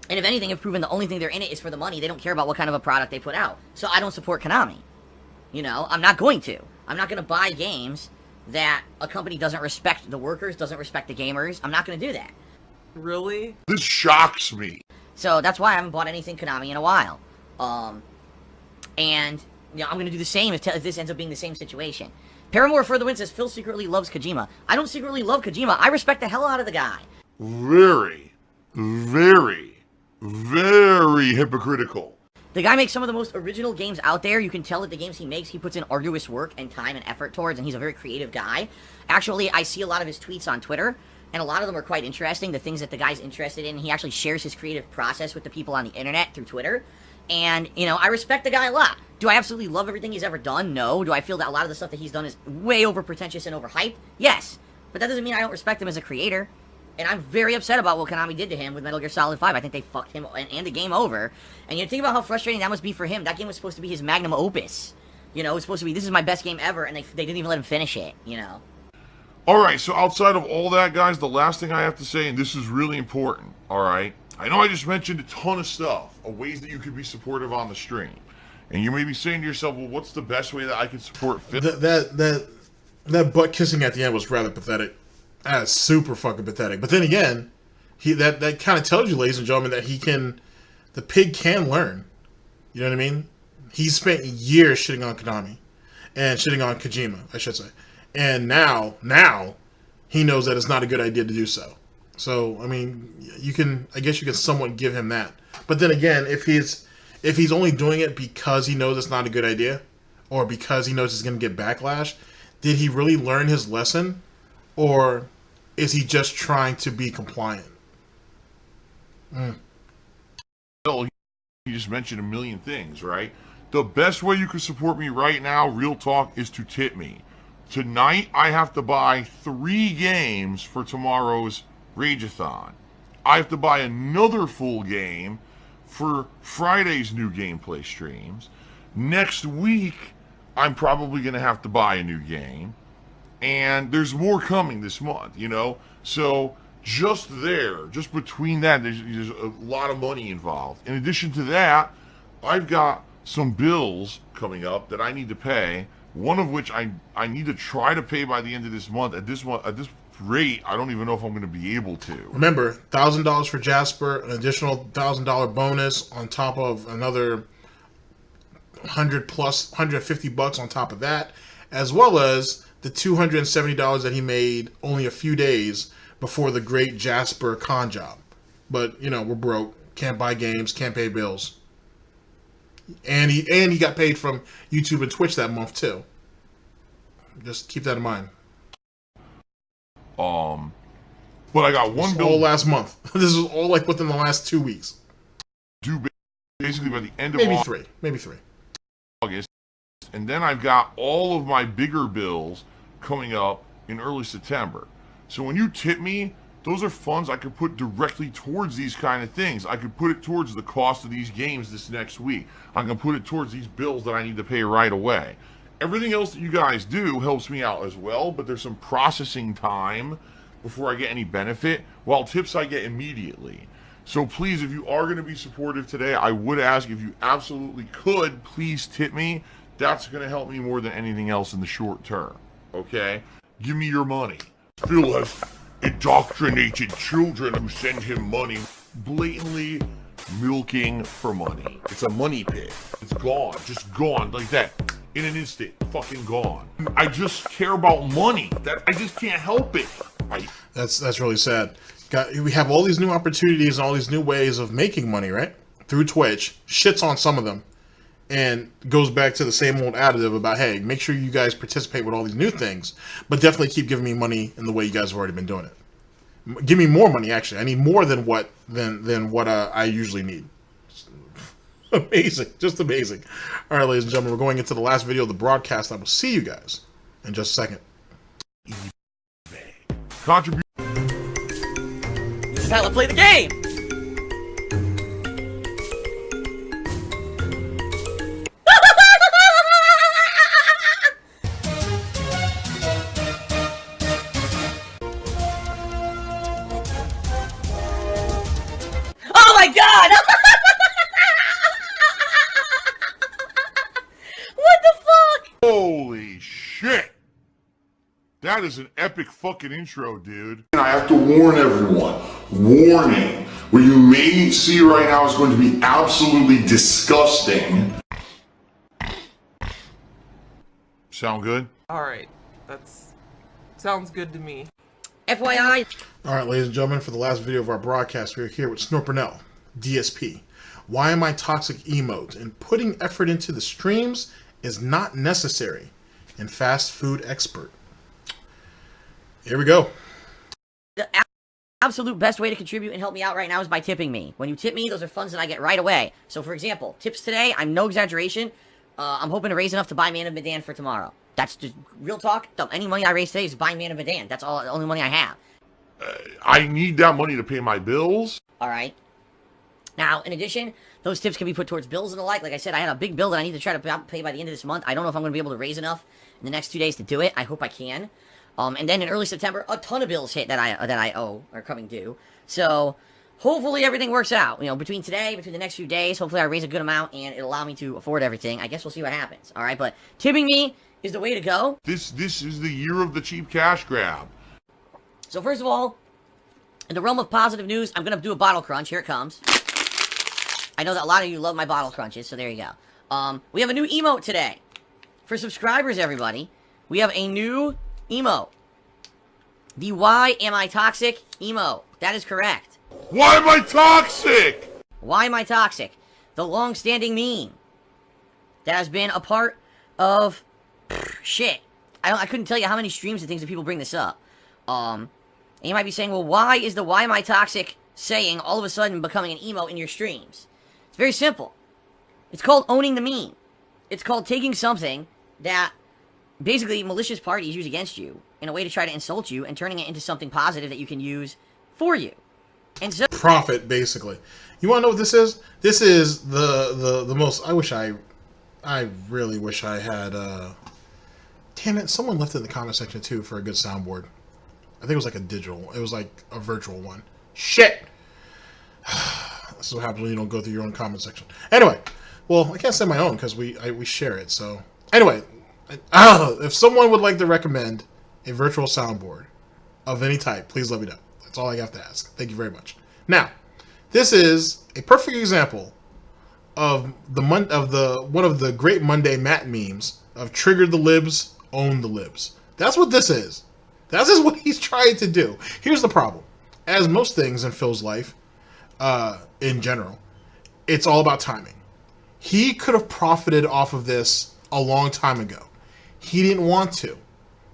if anything, have proven the only thing they're in it is for the money. They don't care about what kind of a product they put out. So I don't support Konami. I'm not going to. I'm not going to buy games that a company doesn't respect the workers, doesn't respect the gamers. I'm not going to do that. Really? This shocks me. So that's why I haven't bought anything Konami in a while. And I'm going to do the same if this ends up being the same situation. Paramore further win says, Phil secretly loves Kojima. I don't secretly love Kojima. I respect the hell out of the guy. Very, very, very hypocritical. The guy makes some of the most original games out there. You can tell that the games he makes, he puts in arduous work and time and effort towards, and he's a very creative guy. Actually, I see a lot of his tweets on Twitter, and a lot of them are quite interesting, the things that the guy's interested in. He actually shares his creative process with the people on the internet through Twitter. And, I respect the guy a lot. Do I absolutely love everything he's ever done? No. Do I feel that a lot of the stuff that he's done is way over pretentious and overhyped? Yes. But that doesn't mean I don't respect him as a creator. And I'm very upset about what Konami did to him with Metal Gear Solid 5. I think they fucked him and the game over. And you think about how frustrating that must be for him. That game was supposed to be his magnum opus. You know, it was supposed to be, this is my best game ever, and they didn't even let him finish it, you know. Alright, so outside of all that, guys, the last thing I have to say, and this is really important, alright? I know I just mentioned a ton of stuff, of ways that you could be supportive on the stream. And you may be saying to yourself, well, what's the best way that I can support Phil? That butt kissing at the end was rather pathetic. That's super fucking pathetic. But then again, that kind of tells you, ladies and gentlemen, that the pig can learn. You know what I mean? He spent years shitting on Konami and shitting on Kojima, I should say. And now he knows that it's not a good idea to do so. So, I mean, I guess you can somewhat give him that. But then again, if he's only doing it because he knows it's not a good idea, or because he knows he's going to get backlash, did he really learn his lesson? Or is he just trying to be compliant? Phil, you just mentioned a million things, right? The best way you can support me right now, real talk, is to tip me. Tonight, I have to buy 3 games for tomorrow's Rageathon. I have to buy another full game for Friday's new gameplay streams. Next week, I'm probably going to have to buy a new game. And there's more coming this month, you know? So, just between that, there's a lot of money involved. In addition to that, I've got some bills coming up that I need to pay. One of which I need to try to pay by the end of this month. At this rate, I don't even know if I'm going to be able to. Remember, $1,000 for Jasper, an additional $1,000 bonus on top of another 100 plus $150 on top of that, as well as the $270 that he made only a few days before the great Jasper con job. But you know, we're broke, can't buy games, can't pay bills. And he got paid from YouTube and Twitch that month too. Just keep that in mind. But I got one bill all last month. This is all like within the last 2 weeks. Due basically by the end of maybe three. August, and then I've got all of my bigger bills coming up in early September. So when you tip me, those are funds I could put directly towards these kind of things. I could put it towards the cost of these games this next week. I can put it towards these bills that I need to pay right away. Everything else that you guys do helps me out as well, but there's some processing time before I get any benefit, while tips I get immediately. So please, if you are going to be supportive today, I would ask if you absolutely could, please tip me. That's going to help me more than anything else in the short term. Okay? Give me your money. Phil has indoctrinated children who send him money, blatantly milking for money. It's a money pit. It's gone, just gone like that, in an instant, fucking gone. I just care about money. I just can't help it. That's really sad. We have all these new opportunities and all these new ways of making money, right? Through Twitch, shits on some of them, and goes back to the same old additive about, hey, make sure you guys participate with all these new things, but definitely keep giving me money in the way you guys have already been doing it. Give me more money, actually. I need more than what I usually need. Amazing, just amazing. All right, ladies and gentlemen, we're going into the last video of the broadcast. I will see you guys in just a second. Contribution. This is how I play the game! Oh my god! What the fuck? Holy shit! That is an epic fucking intro, dude. And I have to warn everyone, warning, what you may see right now is going to be absolutely disgusting. Sound good? Alright, sounds good to me. FYI. All right, ladies and gentlemen, for the last video of our broadcast, we're here with Snort Burnell, DSP. Why am I toxic emote? And putting effort into the streams is not necessary. And fast food expert. Here we go. The absolute best way to contribute and help me out right now is by tipping me. When you tip me, those are funds that I get right away. So for example, tips today, I'm no exaggeration, I'm hoping to raise enough to buy Man of Medan for tomorrow. That's just real talk. Any money I raise today is buying Man of Medan. That's all, the only money I have. I need that money to pay my bills. All right. Now, in addition, those tips can be put towards bills and the like. Like I said, I had a big bill that I need to try to pay by the end of this month. I don't know if I'm going to be able to raise enough in the next 2 days to do it. I hope I can. And then in early September, a ton of bills hit that I owe are coming due. So hopefully everything works out. You know, between the next few days, hopefully I raise a good amount and it'll allow me to afford everything. I guess we'll see what happens. All right, but tipping me is the way to go. This is the year of the cheap cash grab. So first of all, in the realm of positive news, I'm going to do a bottle crunch. Here it comes. I know that a lot of you love my bottle crunches, so there you go. We have a new emote today. For subscribers, everybody, we have a new emote. The Why Am I Toxic emote. That is correct. Why am I toxic? Why am I toxic? The long-standing meme that has been a part of shit. I couldn't tell you how many streams and things that people bring this up. And you might be saying, well, why is the Why Am I Toxic saying all of a sudden becoming an emote in your streams? It's very simple. It's called owning the meme. It's called taking something that basically malicious parties use against you in a way to try to insult you and turning it into something positive that you can use for you. And so Profit, basically. You want to know what this is? This is the most. I really wish I had. Damn it! Someone left it in the comment section too for a good soundboard. I think it was like a digital. It was like a virtual one. Shit. This is what happens when you don't go through your own comment section. Anyway, well, I can't say my own because we share it. So anyway, if someone would like to recommend a virtual soundboard of any type, please let me know. That's all I have to ask. Thank you very much. Now, this is a perfect example of one of the great Monday Matt memes of trigger the libs, own the libs. That's what this is. That is what he's trying to do. Here's the problem. As most things in Phil's life, in general, it's all about timing. He could have profited off of this a long time ago. He didn't want to.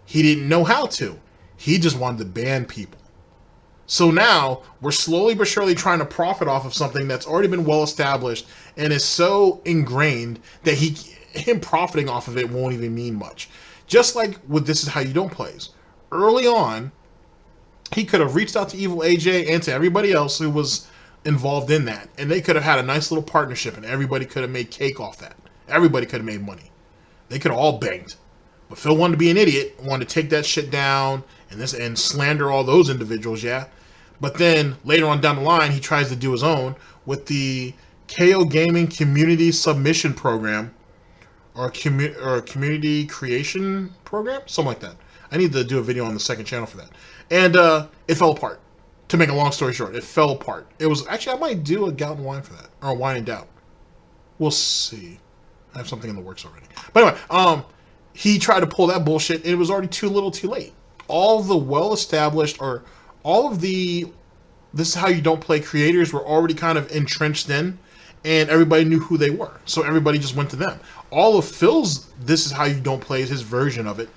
He didn't know how to. He just wanted to ban people. So now we're slowly but surely trying to profit off of something that's already been well established and is so ingrained that him profiting off of it won't even mean much. Just like with This Is How You Don't Plays. Early on, he could have reached out to Evil AJ and to everybody else who was involved in that, and they could have had a nice little partnership, and everybody could have made cake off that. Everybody could have made money. They could have all banged. But Phil wanted to be an idiot, wanted to take that shit down and slander all those individuals, yeah. But then later on down the line, he tries to do his own with the KO Gaming Community Submission Program, or Community Creation Program, something like that. I need to do a video on the second channel for that. And it fell apart. To make a long story short, it fell apart. It was actually, I might do a Gout and Wine for that, or a Wine and Doubt. We'll see. I have something in the works already. But anyway, he tried to pull that bullshit, and it was already too little, too late. All the well-established, or all of the This Is How You Don't Play creators were already kind of entrenched in, and everybody knew who they were. So everybody just went to them. All of Phil's This Is How You Don't Play, his version of it,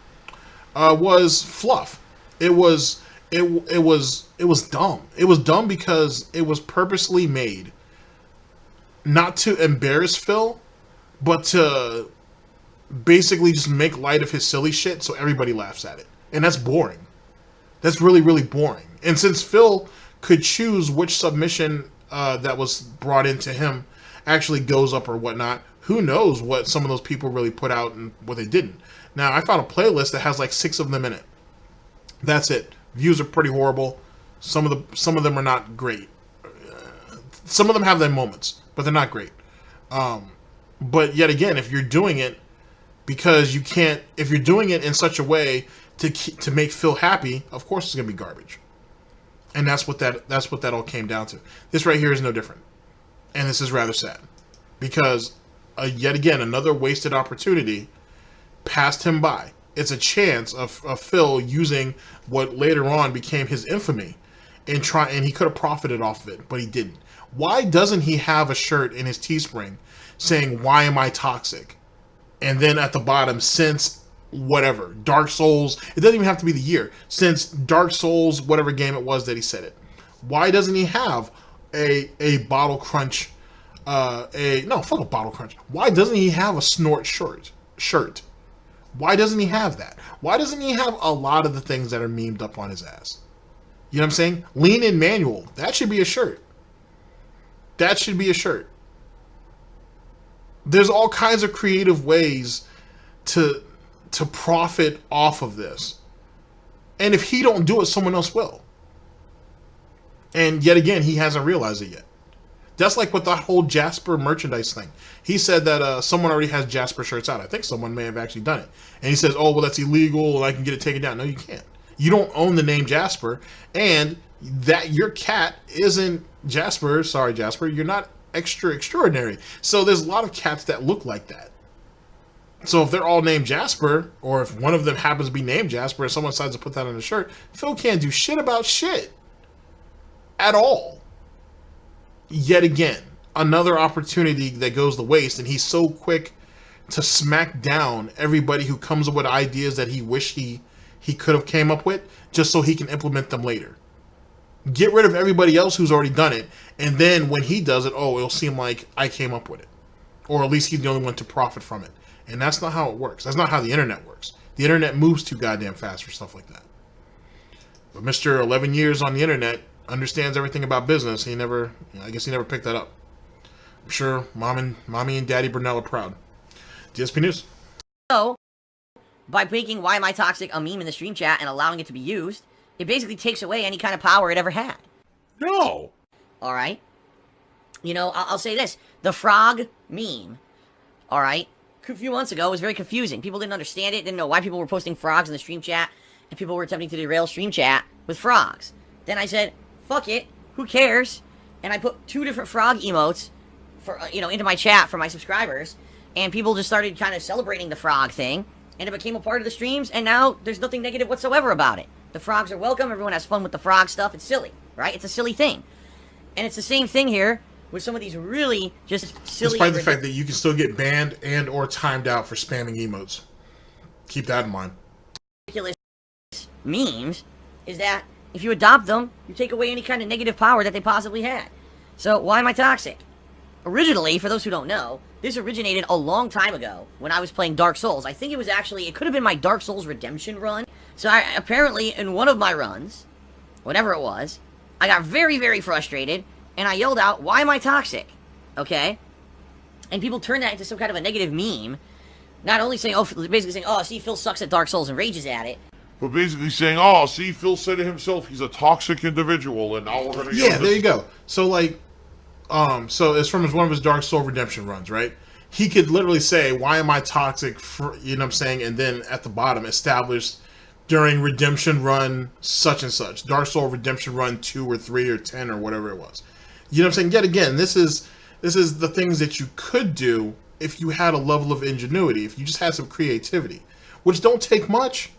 was fluff. It was dumb. It was dumb because it was purposely made not to embarrass Phil, but to basically just make light of his silly shit so everybody laughs at it. And that's boring. That's really, really boring. And since Phil could choose which submission that was brought into him actually goes up or whatnot, who knows what some of those people really put out and what they didn't. Now, I found a playlist that has like 6 of them in it. That's it. Views are pretty horrible. Some of them are not great. Some of them have their moments, but they're not great. But yet again, if you're doing it because you can't, if you're doing it in such a way to make Phil happy, of course it's gonna be garbage. And that's what that all came down to. This right here is no different, and this is rather sad because yet again another wasted opportunity passed him by. It's a chance of Phil using what later on became his infamy and he could have profited off of it, but he didn't. Why doesn't he have a shirt in his Teespring saying, "Why am I toxic?" And then at the bottom, since whatever, Dark Souls, it doesn't even have to be the year, since Dark Souls, whatever game it was that he said it. Why doesn't he have a Bottle Crunch fuck a bottle crunch. Why doesn't he have a Snort shirt? Why doesn't he have that? Why doesn't he have a lot of the things that are memed up on his ass? You know what I'm saying? Lean in manual. That should be a shirt. That should be a shirt. There's all kinds of creative ways to profit off of this. And if he don't do it, someone else will. And yet again, he hasn't realized it yet. That's like with the whole Jasper merchandise thing. He said that someone already has Jasper shirts out. I think someone may have actually done it. And he says, oh, well, that's illegal and I can get it taken down. No, you can't. You don't own the name Jasper. And that your cat isn't Jasper. Sorry, Jasper. You're not extraordinary. So there's a lot of cats that look like that. So if they're all named Jasper, or if one of them happens to be named Jasper and someone decides to put that on a shirt, Phil can't do shit about shit. At all. Yet again, another opportunity that goes to waste, and he's so quick to smack down everybody who comes up with ideas that he wished he could have came up with, just so he can implement them later. Get rid of everybody else who's already done it, and then when he does it, oh, it'll seem like I came up with it. Or at least he's the only one to profit from it. And that's not how it works. That's not how the internet works. The internet moves too goddamn fast for stuff like that. But Mr. 11 years on the internet understands everything about business. I guess he never picked that up. I'm sure mommy and daddy Burnell are proud. DSP News. So, by making Why Am I Toxic a meme in the stream chat and allowing it to be used, it basically takes away any kind of power it ever had. No. Alright? You know, I'll say this. The frog meme, alright, a few months ago was very confusing. People didn't understand it, didn't know why people were posting frogs in the stream chat, and people were attempting to derail stream chat with frogs. Then I said, fuck it, who cares? And I put 2 different frog emotes for into my chat for my subscribers, and people just started kind of celebrating the frog thing, and it became a part of the streams, and now there's nothing negative whatsoever about it. The frogs are welcome, everyone has fun with the frog stuff, it's silly, right? It's a silly thing. And it's the same thing here with some of these really just silly... Despite the fact that you can still get banned and or timed out for spamming emotes. Keep that in mind. Ridiculous memes is that if you adopt them, you take away any kind of negative power that they possibly had. So, why am I toxic? Originally, for those who don't know, this originated a long time ago when I was playing Dark Souls. I think it could have been my Dark Souls Redemption run. So, apparently, in one of my runs, whatever it was, I got very, very frustrated, and I yelled out, why am I toxic? Okay? And people turned that into some kind of a negative meme. Not only saying, basically saying, oh, see, Phil sucks at Dark Souls and rages at it. But basically saying, oh, see, Phil said it himself, he's a toxic individual, and now we're going to... Yeah, there you go. So, like, so it's from one of his Dark Soul Redemption runs, right? He could literally say, why am I toxic, you know what I'm saying? And then at the bottom, established during Redemption Run such and such. Dark Soul Redemption Run 2 or 3 or 10 or whatever it was. You know what I'm saying? Yet again, this is the things that you could do if you had a level of ingenuity, if you just had some creativity, which don't take much.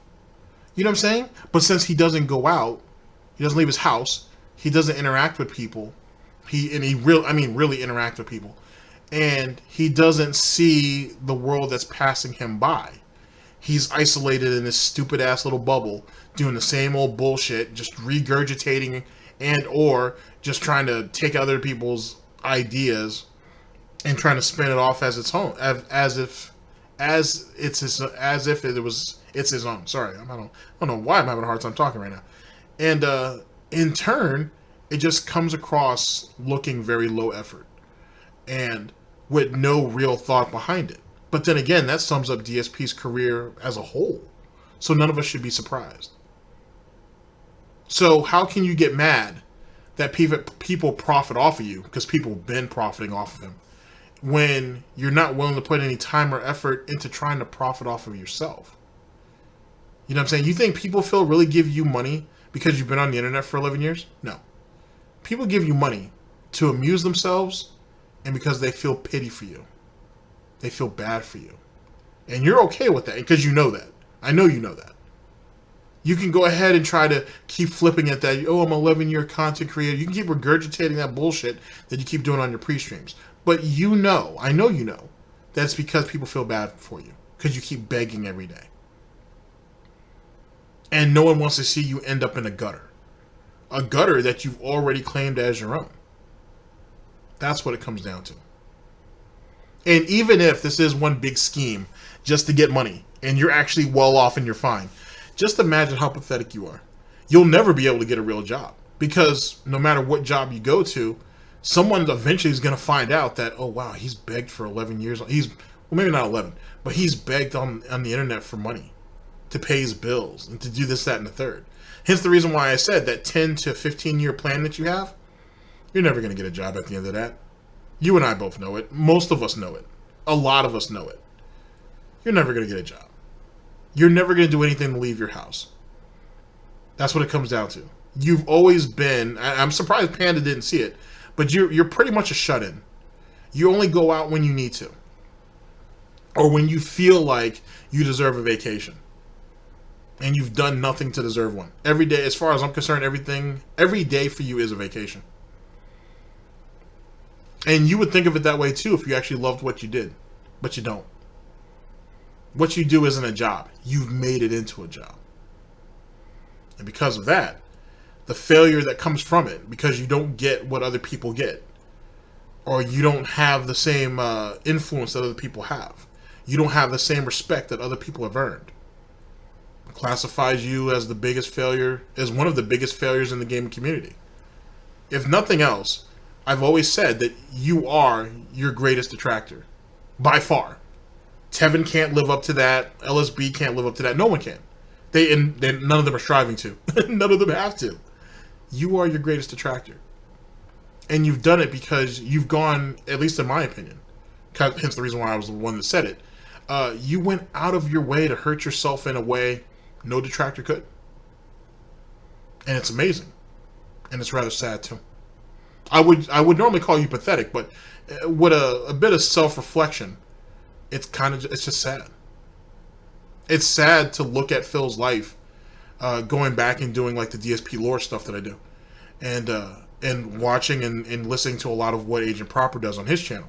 You know what I'm saying? But since he doesn't go out, he doesn't leave his house, he doesn't interact with people, really interact with people, and he doesn't see the world that's passing him by. He's isolated in this stupid ass little bubble, doing the same old bullshit, just regurgitating and or just trying to take other people's ideas and trying to spin it off as its own, as if it's his own. Sorry, I don't know why I'm having a hard time talking right now. And in turn, it just comes across looking very low effort and with no real thought behind it. But then again, that sums up DSP's career as a whole. So none of us should be surprised. So how can you get mad that people profit off of you, because people have been profiting off of him, when you're not willing to put any time or effort into trying to profit off of yourself? You know what I'm saying? You think people, Phil, really give you money because you've been on the internet for 11 years? No. People give you money to amuse themselves and because they feel pity for you. They feel bad for you. And you're okay with that because you know that. I know you know that. You can go ahead and try to keep flipping at that. Oh, I'm an 11-year content creator. You can keep regurgitating that bullshit that you keep doing on your pre-streams. But you know, I know you know, that's because people feel bad for you. Because you keep begging every day. And no one wants to see you end up in a gutter. A gutter that you've already claimed as your own. That's what it comes down to. And even if this is one big scheme just to get money, and you're actually well off and you're fine, just imagine how pathetic you are. You'll never be able to get a real job, because no matter what job you go to, someone eventually is going to find out that, oh wow, he's begged for 11 years. Well, maybe not 11, but he's begged on the internet for money to pay his bills and to do this, that, and the third. Hence the reason why I said that 10 to 15 year plan that you have, you're never going to get a job at the end of that. You and I both know it. Most of us know it. A lot of us know it. You're never going to get a job. You're never going to do anything to leave your house. That's what it comes down to. You've always been, I'm surprised Panda didn't see it, but you're pretty much a shut-in. You only go out when you need to, or when you feel like you deserve a vacation, and you've done nothing to deserve one. Every day, as far as I'm concerned, every day for you is a vacation. And you would think of it that way too if you actually loved what you did, but you don't. What you do isn't a job. You've made it into a job. And because of that, the failure that comes from it, because you don't get what other people get, or you don't have the same influence that other people have, you don't have the same respect that other people have earned, classifies you as the biggest failure, as one of the biggest failures in the gaming community. If nothing else, I've always said that you are your greatest detractor, by far. Tevin can't live up to that. LSB can't live up to that. No one can. None of them are striving to. None of them have to. You are your greatest detractor. And you've done it because you've gone, at least in my opinion, hence the reason why I was the one that said it, you went out of your way to hurt yourself in a way no detractor could. And it's amazing. And it's rather sad too. I would normally call you pathetic, but with a bit of self-reflection, it's just sad. It's sad to look at Phil's life, going back and doing like the DSP lore stuff that I do, and watching and listening to a lot of what Agent Proper does on his channel.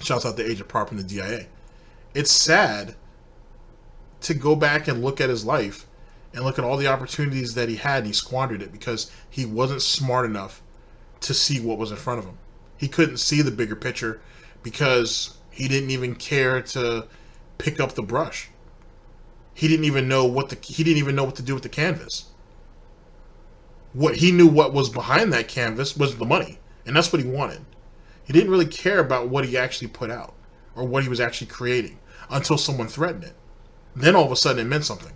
Shouts out to Agent Proper and the DIA. It's sad to go back and look at his life and look at all the opportunities that he had and he squandered it because he wasn't smart enough to see what was in front of him. He couldn't see the bigger picture because he didn't even care to pick up the brush. He didn't even know what to do with the canvas. What he knew what was behind that canvas was the money, and that's what he wanted. He didn't really care about what he actually put out or what he was actually creating until someone threatened it. Then all of a sudden it meant something.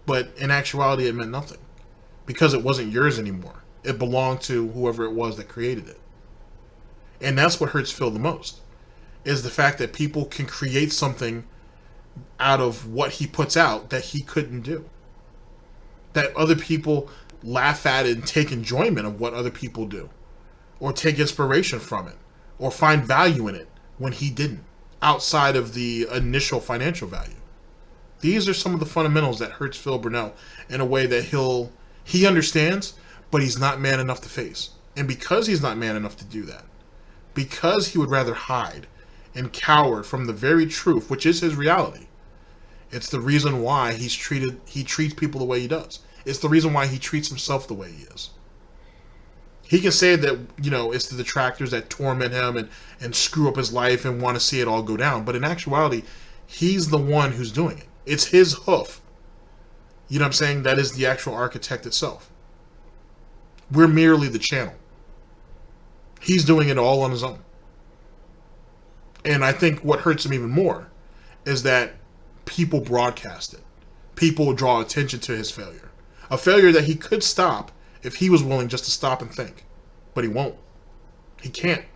But in actuality it meant nothing because it wasn't yours anymore. It belonged to whoever it was that created it. And that's what hurts Phil the most, is the fact that people can create something out of what he puts out that he couldn't do. That other people laugh at it and take enjoyment of what other people do, or take inspiration from it, or find value in it when he didn't, outside of the initial financial value. These are some of the fundamentals that hurts Phil Burnell in a way that he understands, but he's not man enough to face. And because he's not man enough to do that, because he would rather hide and cower from the very truth, which is his reality, it's the reason why he treats people the way he does. It's the reason why he treats himself the way he is. He can say that, it's the detractors that torment him and screw up his life and want to see it all go down. But in actuality, he's the one who's doing it. It's his hoof. You know what I'm saying? That is the actual architect itself. We're merely the channel. He's doing it all on his own. And I think what hurts him even more is that people broadcast it. People draw attention to his failure. A failure that he could stop if he was willing just to stop and think. But he won't. He can't.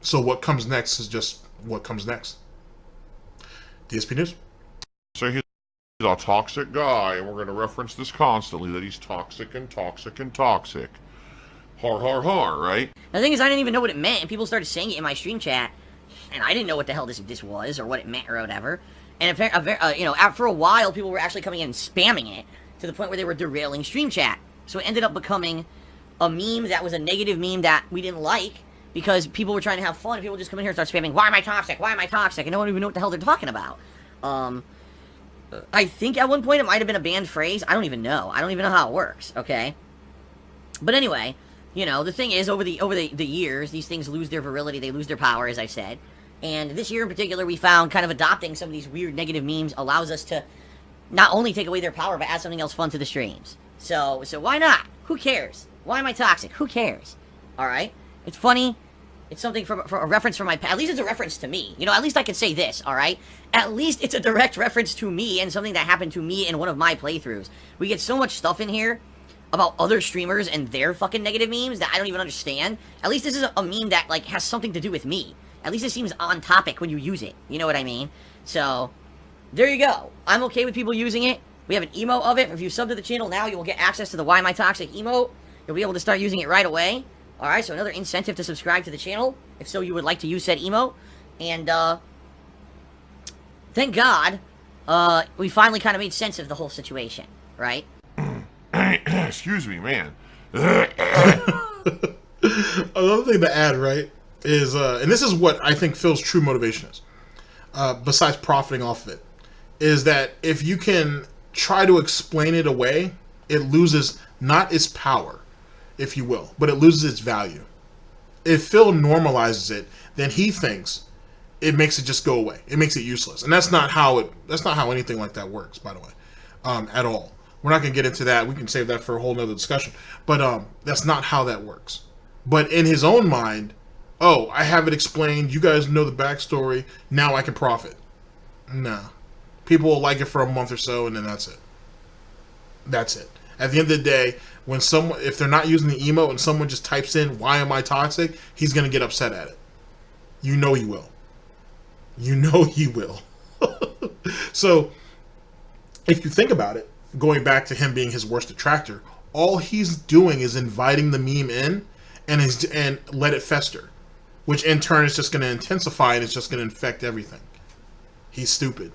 So what comes next is just what comes next. DSP News. So he's a toxic guy, and we're going to reference this constantly, that he's toxic and toxic and toxic. Har, har, har, right? The thing is, I didn't even know what it meant, and people started saying it in my stream chat, and I didn't know what the hell this was, or what it meant, or whatever. And for a while, people were actually coming in and spamming it, to the point where they were derailing stream chat. So it ended up becoming a meme that was a negative meme that we didn't like, because people were trying to have fun, and people just come in here and start spamming, why am I toxic, why am I toxic, and no one even know what the hell they're talking about. I think at one point it might have been a banned phrase, I don't even know how it works, okay? But anyway, you know, the thing is, over the years, these things lose their virility, they lose their power, as I said. And this year in particular, we found kind of adopting some of these weird negative memes allows us to not only take away their power, but add something else fun to the streams. So why not? Who cares? Why am I toxic? Who cares? Alright? It's funny. It's something from a reference from my past. At least it's a reference to me. You know, at least I can say this, alright? At least it's a direct reference to me and something that happened to me in one of my playthroughs. We get so much stuff in here about other streamers and their fucking negative memes that I don't even understand. At least this is a meme that, like, has something to do with me. At least it seems on topic when you use it. You know what I mean? So, there you go. I'm okay with people using it. We have an emote of it. If you sub to the channel now, you will get access to the Why Am I Toxic emote. You'll be able to start using it right away. Alright, so another incentive to subscribe to the channel, if so you would like to use said emote. And, thank God, we finally kind of made sense of the whole situation, right? Excuse me, man. Another thing to add, right, is, and this is what I think Phil's true motivation is, besides profiting off of it, is that if you can try to explain it away, it loses not its power, if you will, but it loses its value. If Phil normalizes it, then he thinks it makes it just go away. It makes it useless, and that's not how anything like that works, by the way, at all. We're not going to get into that. We can save that for a whole nother discussion. But that's not how that works. But in his own mind, oh, I have it explained. You guys know the backstory. Now I can profit. Nah. People will like it for a month or so, and then that's it. That's it. At the end of the day, when if they're not using the emote and someone just types in, why am I toxic? He's going to get upset at it. You know he will. You know he will. So, if you think about it, going back to him being his worst detractor, all he's doing is inviting the meme in and let it fester, which in turn is just going to intensify and it's just going to infect everything. He's stupid.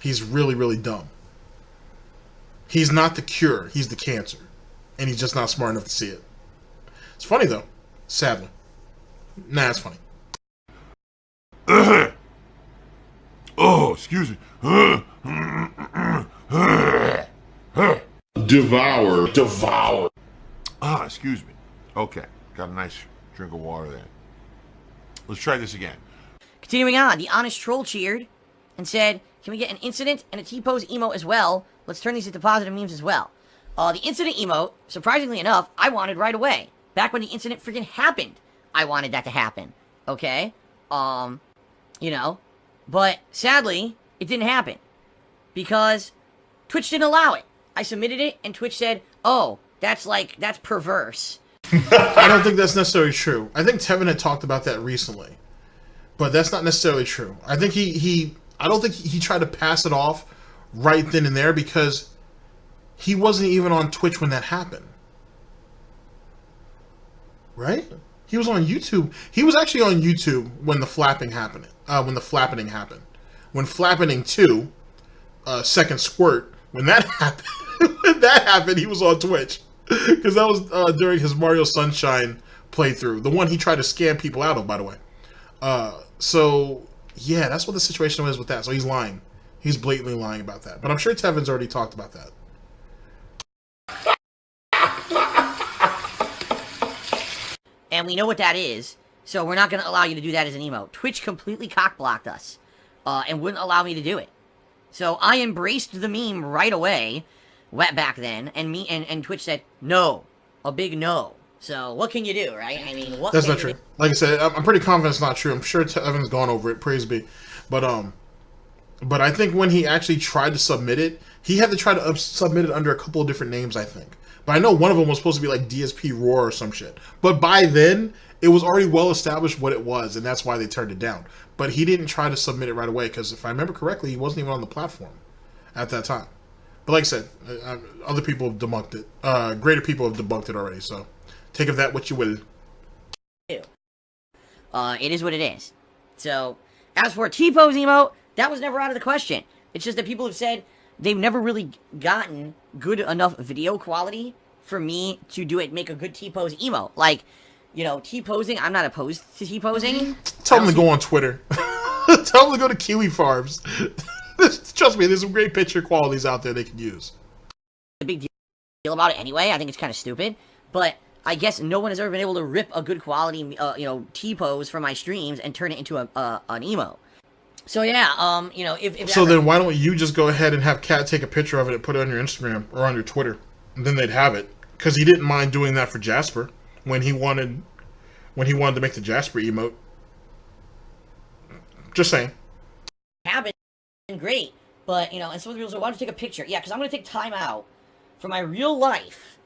He's really, really dumb. He's not the cure. He's the cancer. And he's just not smart enough to see it. It's funny, though. Sadly. Nah, it's funny. Oh, excuse me. Devour. Ah, excuse me. Okay, got a nice drink of water there. Let's try this again. Continuing on, the Honest Troll cheered and said, can we get an incident and a T-pose emote as well? Let's turn these into positive memes as well. The incident emote, surprisingly enough, I wanted right away. Back when the incident freaking happened, I wanted that to happen. Okay? You know. But, sadly, it didn't happen. Because Twitch didn't allow it. I submitted it, and Twitch said, oh, that's perverse. I don't think that's necessarily true. I think Tevin had talked about that recently. But that's not necessarily true. I think I don't think he tried to pass it off right then and there because he wasn't even on Twitch when that happened. Right? He was on YouTube. He was actually on YouTube when the flapping happened. When the flappening happened. When Flappening 2, Second Squirt, when that happened, he was on Twitch. Because that was during his Mario Sunshine playthrough. The one he tried to scam people out of, by the way. So, yeah, that's what the situation was with that. So he's lying. He's blatantly lying about that. But I'm sure Tevin's already talked about that. And we know what that is, so we're not going to allow you to do that as an emote. Twitch completely cock-blocked us, and wouldn't allow me to do it. So I embraced the meme right away, back then, and Twitch said, no. A big no. So, what can you do, right? I mean, what That's can not you true. do? Like I said, I'm pretty confident it's not true. I'm sure Tevin's gone over it, praise be. But I think when he actually tried to submit it, he had to try to submit it under a couple of different names, I think. But I know one of them was supposed to be like DSP Roar or some shit. But by then, it was already well established what it was, and that's why they turned it down. But he didn't try to submit it right away, because if I remember correctly, he wasn't even on the platform at that time. But like I said, other people have debunked it. Greater people have debunked it already, so take of that what you will. It is what it is. So, as for T-pose emote, that was never out of the question. It's just that people have said they've never really gotten good enough video quality for me to do it, make a good T-pose emote. Like, you know, T-posing, I'm not opposed to T-posing. Tell them to go on Twitter. Tell them to go to Kiwi Farms. Trust me, there's some great picture qualities out there they can use. A big deal about it anyway. I think it's kind of stupid. But I guess no one has ever been able to rip a good quality, you know, T-pose from my streams and turn it into an emote. So yeah, you know, if so then why don't you just go ahead and have Kat take a picture of it and put it on your Instagram or on your Twitter, and then they'd have it, because he didn't mind doing that for Jasper when he wanted to make the Jasper emote. Just saying. happened, great. But, you know, and some of the people say, why don't you take a picture? Yeah, because I'm going to take time out for my real life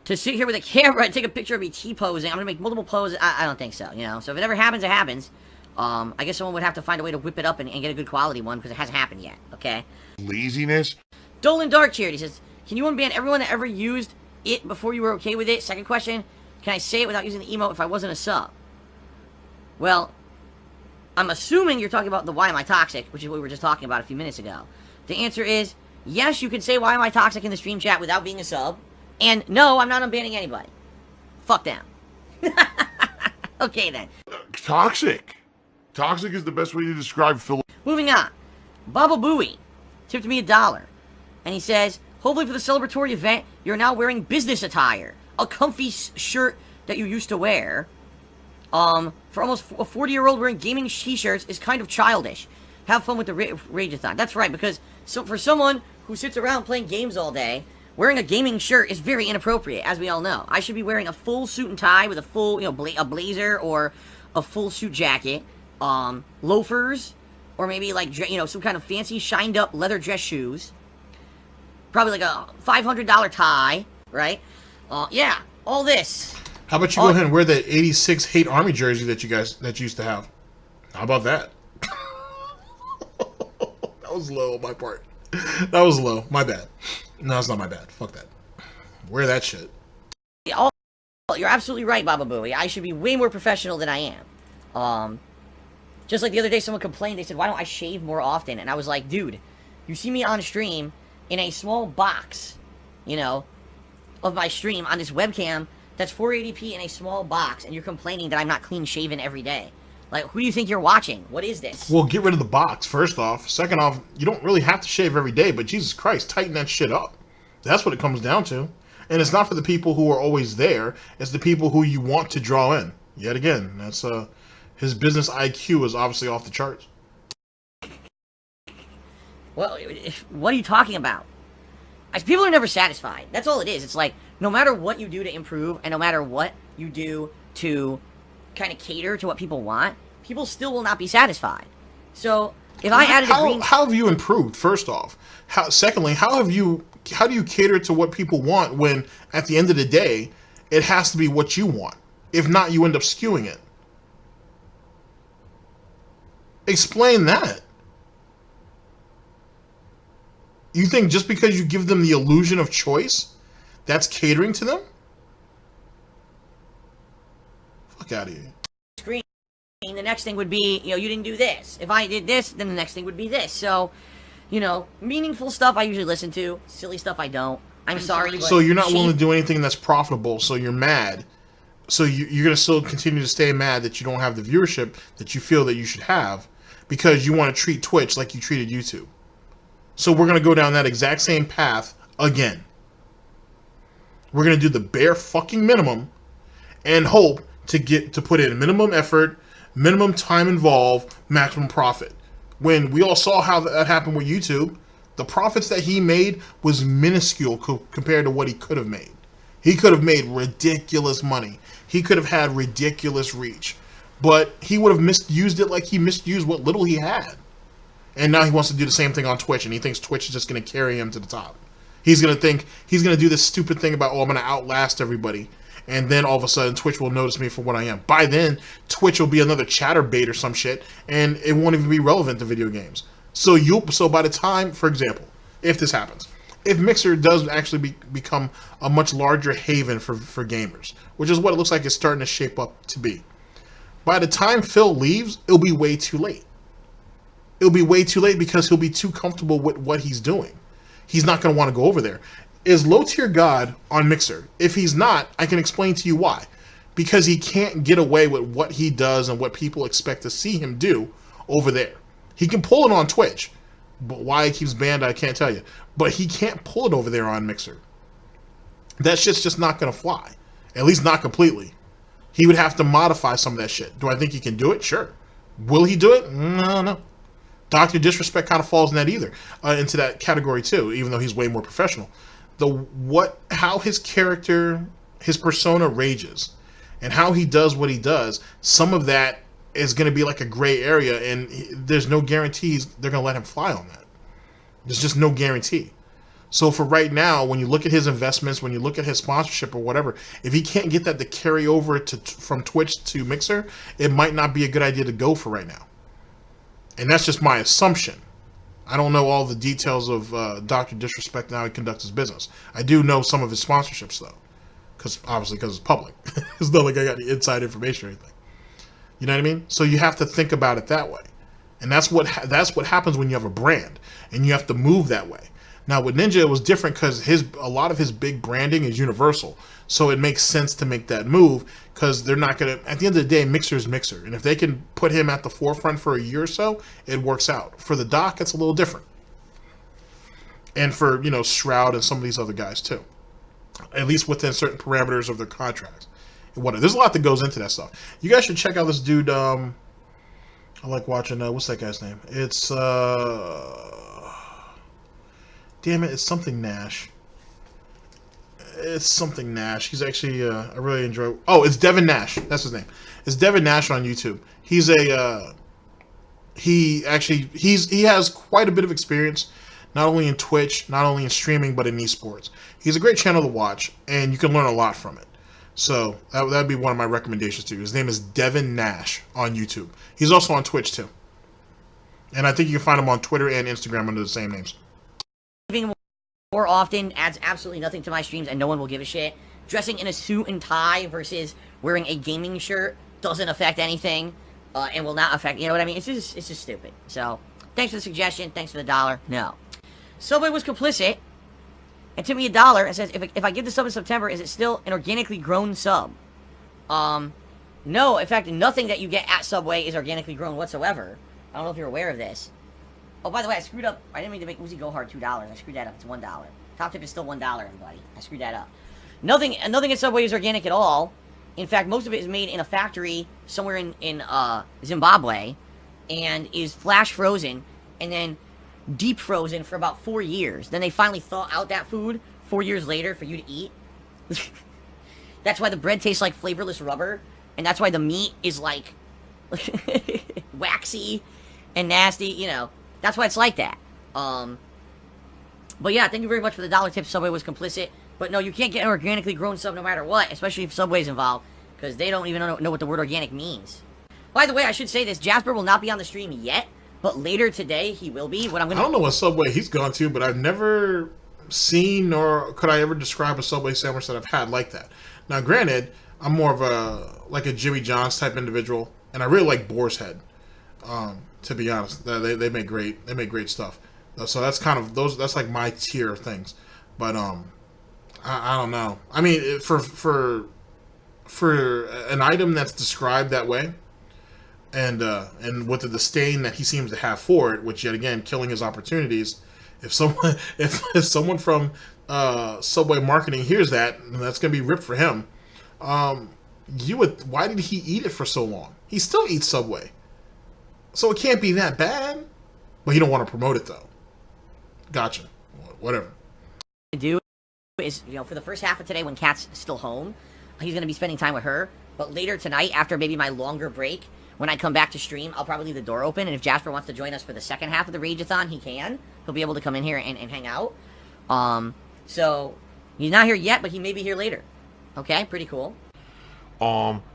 to sit here with a camera and take a picture of me T-posing. I'm going to make multiple poses. I don't think so, you know. So if it ever happens, it happens. I guess someone would have to find a way to whip it up and get a good quality one, because it hasn't happened yet, okay? Laziness. Dolan Dark Charity says, can you unban everyone that ever used it before you were okay with it? Second question, can I say it without using the emote if I wasn't a sub? Well, I'm assuming you're talking about the why am I toxic, which is what we were just talking about a few minutes ago. The answer is, yes, you can say why am I toxic in the stream chat without being a sub. And no, I'm not unbanning anybody. Fuck them. Okay then. Toxic. Toxic is the best way to describe Phil. Moving on. Baba Booey tipped me $1. And he says, hopefully for the celebratory event, you're now wearing business attire. A comfy shirt that you used to wear. For almost a 40-year-old wearing gaming t-shirts is kind of childish. Have fun with the Rageathon. That's right, because for someone who sits around playing games all day, wearing a gaming shirt is very inappropriate, as we all know. I should be wearing a full suit and tie with a full, you know, a blazer or a full suit jacket, loafers, or maybe like, you know, some kind of fancy shined up leather dress shoes. Probably like a $500 tie, right? Yeah, all this. How about you go ahead and wear that 86 Hate Army jersey that you used to have? How about that? That was low on my part. That was low. My bad. No, it's not my bad. Fuck that. Wear that shit. You're absolutely right, Baba Booey. I should be way more professional than I am. Just like the other day, someone complained. They said, why don't I shave more often? And I was like, dude, you see me on stream in a small box, you know, of my stream on this webcam that's 480p in a small box, and you're complaining that I'm not clean shaven every day. Like, who do you think you're watching? What is this? Well, get rid of the box, first off. Second off, you don't really have to shave every day, but Jesus Christ, tighten that shit up. That's what it comes down to. And it's not for the people who are always there. It's the people who you want to draw in. Yet again, that's his business IQ is obviously off the charts. Well, what are you talking about? People are never satisfied. That's all it is. It's like, no matter what you do to improve, and no matter what you do to kind of cater to what people want, people still will not be satisfied. So, if I added a green... How have you improved, first off? Secondly, how do you cater to what people want when, at the end of the day, it has to be what you want? If not, you end up skewing it. Explain that. You think just because you give them the illusion of choice, that's catering to them? Fuck out of here. Screen. The next thing would be, you know, you didn't do this. If I did this, then the next thing would be this. So, you know, meaningful stuff I usually listen to. Silly stuff I don't. I'm sorry. But so you're not willing to do anything that's profitable, so you're mad. So you're going to still continue to stay mad that you don't have the viewership that you feel that you should have because you want to treat Twitch like you treated YouTube. So we're going to go down that exact same path again. We're going to do the bare fucking minimum and hope to put in minimum effort, minimum time involved, maximum profit. When we all saw how that happened with YouTube, the profits that he made was minuscule compared to what he could have made. He could have made ridiculous money. He could have had ridiculous reach. But he would have misused it like he misused what little he had. And now he wants to do the same thing on Twitch, and he thinks Twitch is just going to carry him to the top. He's going to do this stupid thing about, oh, I'm going to outlast everybody. And then all of a sudden, Twitch will notice me for what I am. By then, Twitch will be another chatterbait or some shit, and it won't even be relevant to video games. So by the time, for example, if this happens, if Mixer does actually become a much larger haven for gamers, which is what it looks like it's starting to shape up to be, by the time Phil leaves, it'll be way too late. It'll be way too late because he'll be too comfortable with what he's doing. He's not going to want to go over there. Is Low Tier God on Mixer? If he's not, I can explain to you why. Because he can't get away with what he does and what people expect to see him do over there. He can pull it on Twitch, but why he keeps banned, I can't tell you. But he can't pull it over there on Mixer. That shit's just not going to fly. At least not completely. He would have to modify some of that shit. Do I think he can do it? Sure. Will he do it? No. Dr. Disrespect kind of falls in that into that category too, even though he's way more professional. How his character, his persona rages, and how he does what he does, some of that is going to be like a gray area, and there's no guarantees they're going to let him fly on that. There's just no guarantee. So for right now, when you look at his investments, when you look at his sponsorship or whatever, if he can't get that to carry over from Twitch to Mixer, it might not be a good idea to go for right now. And that's just my assumption. I don't know all the details of Dr. Disrespect and how he conducts his business. I do know some of his sponsorships, though. Obviously, because it's public. It's not like I got any inside information or anything. You know what I mean? So you have to think about it that way. And that's what happens when you have a brand. And you have to move that way. Now, with Ninja, it was different because a lot of his big branding is universal. So it makes sense to make that move because they're not going to... At the end of the day, Mixer is Mixer. And if they can put him at the forefront for a year or so, it works out. For the Doc, it's a little different. And for, Shroud and some of these other guys, too. At least within certain parameters of their contracts. There's a lot that goes into that stuff. You guys should check out this dude. I like watching... what's that guy's name? It's... Damn it, it's something Nash. It's something Nash. He's actually, I really enjoy... Oh, it's Devin Nash. That's his name. It's Devin Nash on YouTube. He's he has quite a bit of experience, not only in Twitch, not only in streaming, but in esports. He's a great channel to watch, and you can learn a lot from it. So, that'd be one of my recommendations to you. His name is Devin Nash on YouTube. He's also on Twitch, too. And I think you can find him on Twitter and Instagram under the same names. More often adds absolutely nothing to my streams and no one will give a shit. Dressing in a suit and tie versus wearing a gaming shirt doesn't affect anything and will not affect, you know what I mean? It's just stupid. So, thanks for the suggestion. Thanks for the $1. No. Subway was complicit and tipped me $1 and says, if I give the sub in Sub-Tember, is it still an organically grown sub? No. In fact, nothing that you get at Subway is organically grown whatsoever. I don't know if you're aware of this. Oh, by the way, I screwed up. I didn't mean to make Uzi go hard $2. I screwed that up. It's $1. Top tip is still $1, everybody. I screwed that up. Nothing at Subway is organic at all. In fact, most of it is made in a factory somewhere in Zimbabwe and is flash frozen and then deep frozen for about 4 years. Then they finally thaw out that food 4 years later for you to eat. That's why the bread tastes like flavorless rubber, and that's why the meat is like waxy and nasty, That's why it's like that. But yeah, thank you very much for the $1 tip. Subway was complicit. But no, you can't get an organically grown sub no matter what, especially if Subway's involved, because they don't even know what the word organic means. By the way, I should say this. Jasper will not be on the stream yet, but later today he will be. I don't know what Subway he's gone to, but I've never seen nor could I ever describe a Subway sandwich that I've had like that. Now, granted, I'm more of a Jimmy John's type individual, and I really like Boar's Head. To be honest, they make great stuff. So that's kind of that's like my tier of things. But I don't know. I mean, for an item that's described that way, and with the disdain that he seems to have for it, which yet again killing his opportunities. If someone from Subway marketing hears that, that's gonna be ripped for him. Why did he eat it for so long? He still eats Subway. So it can't be that bad. But you don't want to promote it, though. Gotcha. Whatever. Do is, for the first half of today when Kat's still home, he's going to be spending time with her. But later tonight, after maybe my longer break, when I come back to stream, I'll probably leave the door open. And if Jasper wants to join us for the second half of the Rageathon, he can. He'll be able to come in here and hang out. So, he's not here yet, but he may be here later. Okay, pretty cool.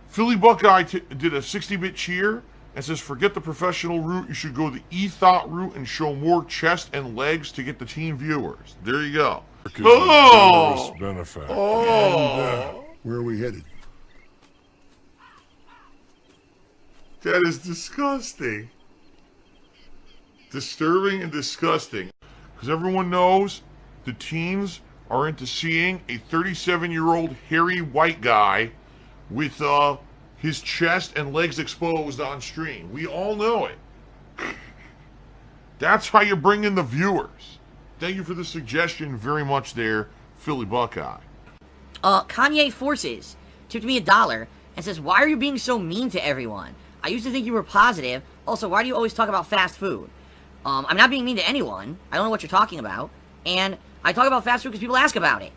Philly Buckeye did a 60-bit cheer and says, forget the professional route, you should go the e-thought route and show more chest and legs to get the teen viewers. There you go. Oh! Benefit. Oh! And, where are we headed? That is disgusting. Disturbing and disgusting. Because everyone knows the teens are into seeing a 37-year-old hairy white guy with his chest and legs exposed on stream. We all know it. That's how you bring in the viewers. Thank you for the suggestion very much there, Philly Buckeye. Kanye Forces tipped me $1 and says, "Why are you being so mean to everyone? I used to think you were positive. Also, why do you always talk about fast food?" I'm not being mean to anyone. I don't know what you're talking about. And I talk about fast food because people ask about it.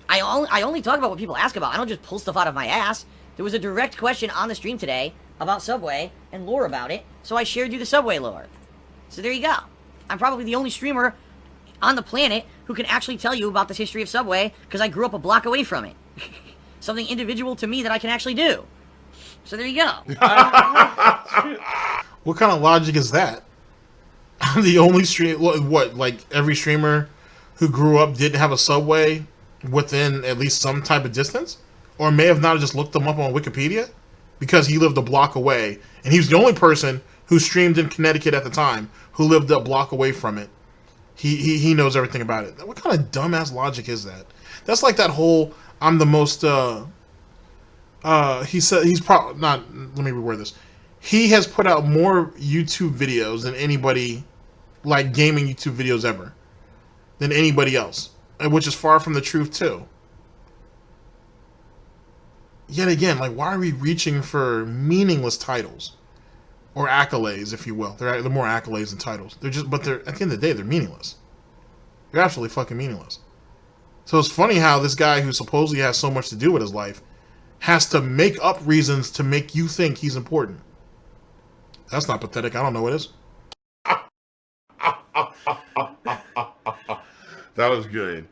I only talk about what people ask about. I don't just pull stuff out of my ass. There was a direct question on the stream today about Subway and lore about it, so I shared you the Subway lore. So there you go. I'm probably the only streamer on the planet who can actually tell you about the history of Subway because I grew up a block away from it. Something individual to me that I can actually do. So there you go. What kind of logic is that? I'm the only what, like every streamer who grew up didn't have a Subway within at least some type of distance? Or may have not just looked them up on Wikipedia? Because he lived a block away. And he was the only person who streamed in Connecticut at the time who lived a block away from it. He knows everything about it. What kind of dumbass logic is that? That's like that whole, I'm the most, he said, he's probably, not, let me reword this. He has put out more YouTube videos than anybody, like gaming YouTube videos ever, than anybody else, which is far from the truth too. Yet again, like, why are we reaching for meaningless titles or accolades, if you will? They're more accolades than titles. But they're at the end of the day, they're meaningless. They're absolutely fucking meaningless. So it's funny how this guy who supposedly has so much to do with his life has to make up reasons to make you think he's important. That's not pathetic. I don't know what is. That was good.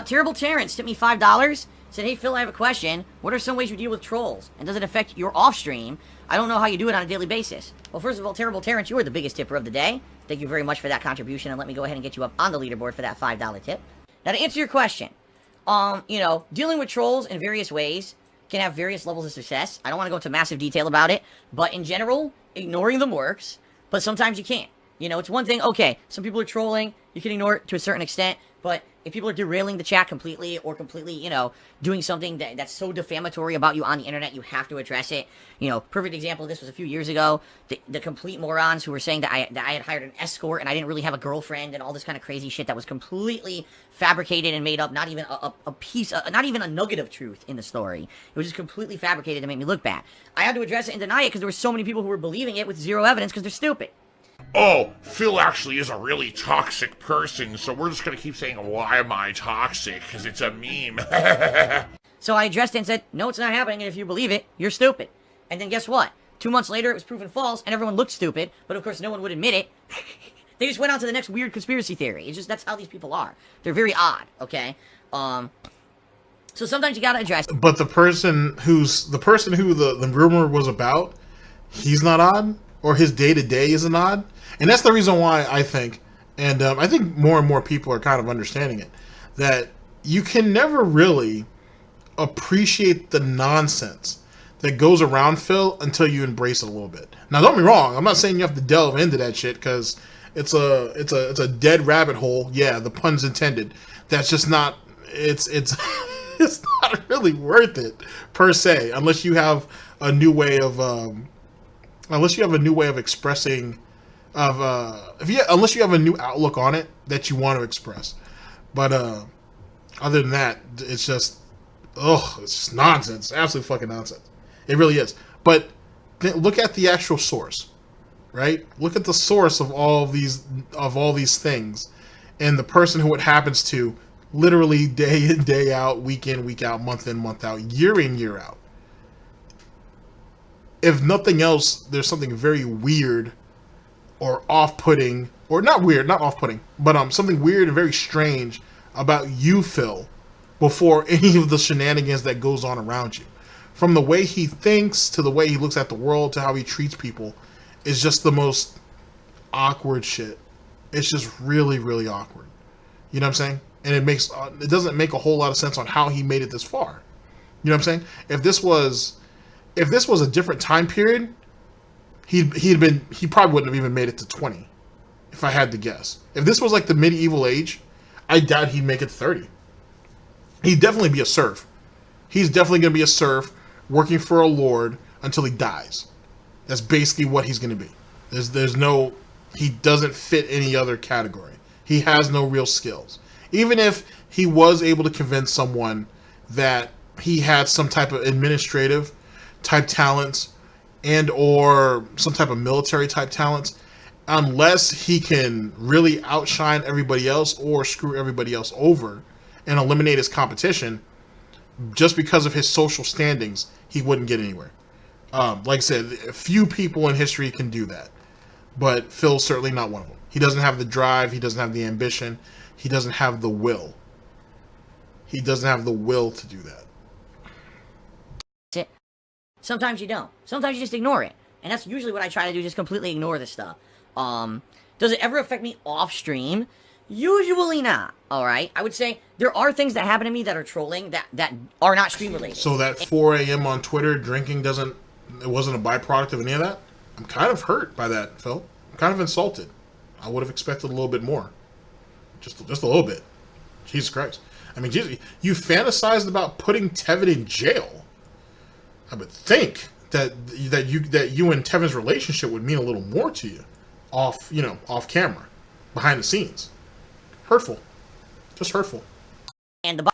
Terrible Terrence tipped me $5. Said, "Hey Phil, I have a question. What are some ways you deal with trolls? And does it affect your off stream? I don't know how you do it on a daily basis." Well, first of all, Terrible Terrence, you are the biggest tipper of the day. Thank you very much for that contribution, and let me go ahead and get you up on the leaderboard for that $5 tip. Now, to answer your question, dealing with trolls in various ways can have various levels of success. I don't want to go into massive detail about it, but in general, ignoring them works, but sometimes you can't. It's one thing, okay, some people are trolling, you can ignore it to a certain extent, but if people are derailing the chat completely or completely, doing something that's so defamatory about you on the internet, you have to address it. Perfect example of this was a few years ago. The complete morons who were saying that I had hired an escort and I didn't really have a girlfriend and all this kind of crazy shit that was completely fabricated and made up, not even a piece, not even a nugget of truth in the story. It was just completely fabricated to make me look bad. I had to address it and deny it because there were so many people who were believing it with zero evidence because they're stupid. Oh, Phil actually is a really toxic person, so we're just gonna keep saying, "Why am I toxic?" Because it's a meme. So I addressed it and said, "No, it's not happening, and if you believe it, you're stupid." And then guess what? 2 months later, it was proven false, and everyone looked stupid, but of course no one would admit it. They just went on to the next weird conspiracy theory. It's just, that's how these people are. They're very odd, okay? So sometimes you gotta address it. But the person who the rumor was about, he's not odd? Or his day-to-day isn't odd? And that's the reason why I think, and I think more and more people are kind of understanding it, that you can never really appreciate the nonsense that goes around Phil until you embrace it a little bit. Now, don't be wrong. I'm not saying you have to delve into that shit because it's a dead rabbit hole. Yeah, the pun's intended. That's just not. It's it's not really worth it per se, unless you have a new way of expressing, unless you have a new outlook on it that you want to express. But other than that, it's just, it's just nonsense. Absolute fucking nonsense. It really is. But look at the actual source, right? Look at the source of all these things, and the person who it happens to, literally day in, day out, week in, week out, month in, month out, year in, year out. If nothing else, there's something very weird or off-putting, or not weird, not off-putting, but something weird and very strange about you, Phil, before any of the shenanigans that goes on around you. From the way he thinks, to the way he looks at the world, to how he treats people, is just the most awkward shit. It's just really, really awkward. You know what I'm saying? And it doesn't make a whole lot of sense on how he made it this far. You know what I'm saying? If this was a different time period, he probably wouldn't have even made it to 20, if I had to guess. If this was like the medieval age, I doubt he'd make it to 30. He'd definitely be a serf. He's definitely going to be a serf working for a lord until he dies. That's basically what he's going to be. He doesn't fit any other category. He has no real skills. Even if he was able to convince someone that he had some type of administrative type talents and or some type of military type talents, unless he can really outshine everybody else or screw everybody else over and eliminate his competition, just because of his social standings, he wouldn't get anywhere. Like I said, few people in history can do that, but Phil's certainly not one of them. He doesn't have the drive. He doesn't have the ambition. He doesn't have the will. He doesn't have the will to do that. That's it. Sometimes you don't. Sometimes you just ignore it. And that's usually what I try to do, just completely ignore this stuff. Does it ever affect me off stream? Usually not, alright? I would say there are things that happen to me that are trolling that are not stream related. So that 4 a.m. on Twitter drinking it wasn't a byproduct of any of that? I'm kind of hurt by that, Phil. I'm kind of insulted. I would have expected a little bit more. Just a little bit. Jesus Christ. I mean, Jesus, you fantasized about putting Tevin in jail. I would think that you and Tevin's relationship would mean a little more to you off camera, behind the scenes. Hurtful. Just hurtful. And the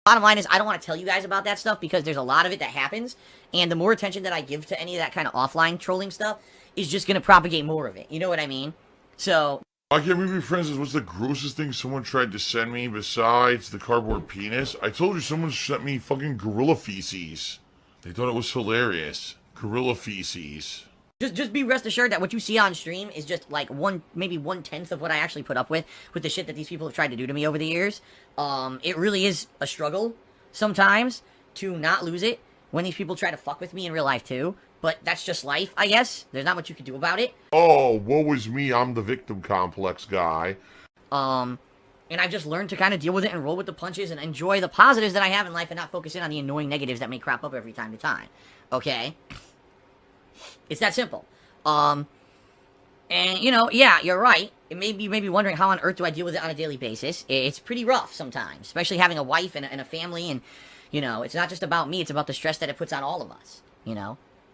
bottom line is, I don't want to tell you guys about that stuff because there's a lot of it that happens, and the more attention that I give to any of that kind of offline trolling stuff is just going to propagate more of it. You know what I mean? So... I can't be friends. What's the grossest thing someone tried to send me besides the cardboard penis? I told you someone sent me fucking gorilla feces. They thought it was hilarious. Gorilla feces. Just be rest assured that what you see on stream is just like maybe 1/10 of what I actually put up with the shit that these people have tried to do to me over the years. It really is a struggle sometimes to not lose it when these people try to fuck with me in real life too. But that's just life, I guess. There's not much you can do about it. Oh, woe is me, I'm the victim complex guy. And I've just learned to kind of deal with it and roll with the punches and enjoy the positives that I have in life and not focus in on the annoying negatives that may crop up every time to time. Okay? It's that simple. And, yeah, you're right. You may be wondering how on earth do I deal with it on a daily basis. It's pretty rough sometimes, especially having a wife and a family. And, it's not just about me. It's about the stress that it puts on all of us,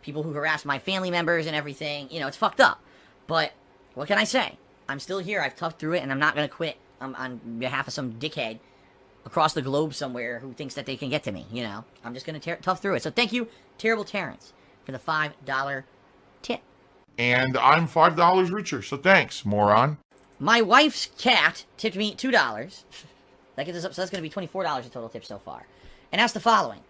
People who harass my family members and everything, it's fucked up. But what can I say? I'm still here. I've toughed through it, and I'm not going to quit on behalf of some dickhead across the globe somewhere who thinks that they can get to me, I'm just going to tough through it. So thank you, Terrible Terrence, for the $5 tip. And I'm $5 richer, so thanks, moron. My wife's cat tipped me $2. That gets us up, so that's going to be $24 in total tip so far. And asked the following.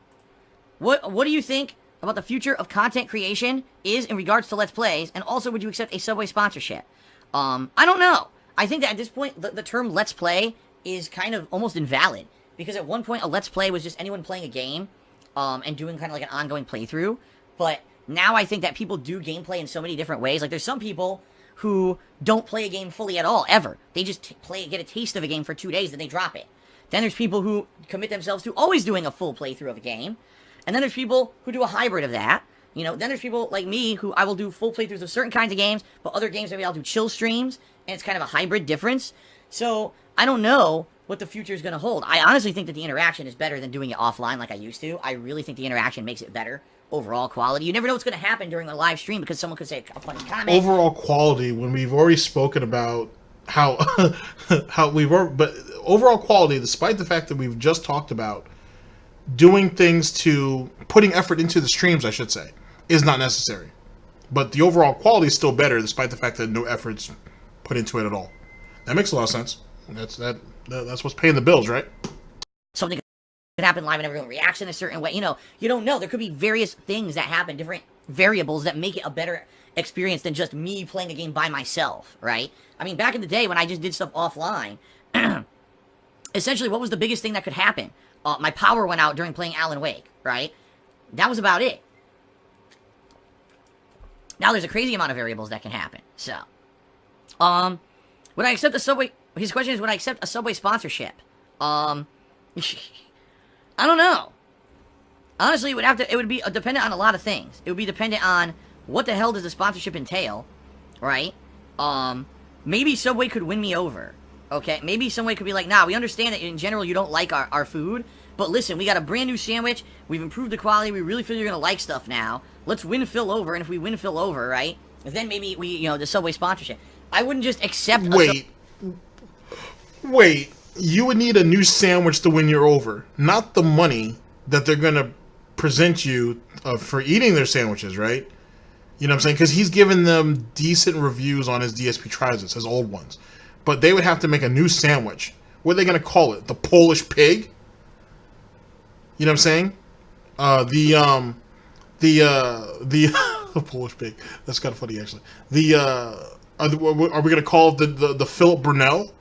What do you think about the future of content creation is in regards to Let's Plays, and also would you accept a Subway sponsorship? I don't know. I think that at this point, the term Let's Play is kind of almost invalid, because at one point a Let's Play was just anyone playing a game, and doing kind of like an ongoing playthrough, but now I think that people do gameplay in so many different ways. Like, there's some people who don't play a game fully at all, ever. They just get a taste of a game for 2 days, then they drop it. Then there's people who commit themselves to always doing a full playthrough of a game. And then there's people who do a hybrid of that. Then there's people like me who I will do full playthroughs of certain kinds of games, but other games maybe I'll do chill streams, and it's kind of a hybrid difference. So, I don't know what the future is going to hold. I honestly think that the interaction is better than doing it offline like I used to. I really think the interaction makes it better. Overall quality. You never know what's going to happen during a live stream because someone could say a funny comment. Overall quality, when we've already spoken about how but overall quality, despite the fact that we've just talked about doing things to putting effort into the streams, I should say, is not necessary. But the overall quality is still better despite the fact that no effort's put into it at all. That makes a lot of sense. That's what's paying the bills, right? Something could happen live and everyone reacts in a certain way. You don't know. There could be various things that happen, different variables that make it a better experience than just me playing a game by myself, right? I mean, back in the day when I just did stuff offline, essentially what was the biggest thing that could happen? My power went out during playing Alan Wake, right? That was about it. Now there's a crazy amount of variables that can happen. So, would I accept a Subway? His question is, would I accept a Subway sponsorship? I don't know. Honestly, it would be dependent on a lot of things. It would be dependent on what the hell does the sponsorship entail, right? Maybe Subway could win me over. Okay, maybe Subway could be like, nah, we understand that in general you don't like our food, but listen, we got a brand new sandwich, we've improved the quality, we really feel you're gonna like stuff now, let's win Phil over, and if we win Phil over, right, then maybe we, the Subway sponsorship. I wouldn't just accept Wait, you would need a new sandwich to win you over, not the money that they're going to present you for eating their sandwiches, right? You know what I'm saying? Because he's given them decent reviews on his DSP Tries This, his old ones. But they would have to make a new sandwich. What are they going to call it? The Polish pig? You know what I'm saying? The the Polish pig. That's kind of funny, actually. Are we going to call it the Philip Burnell?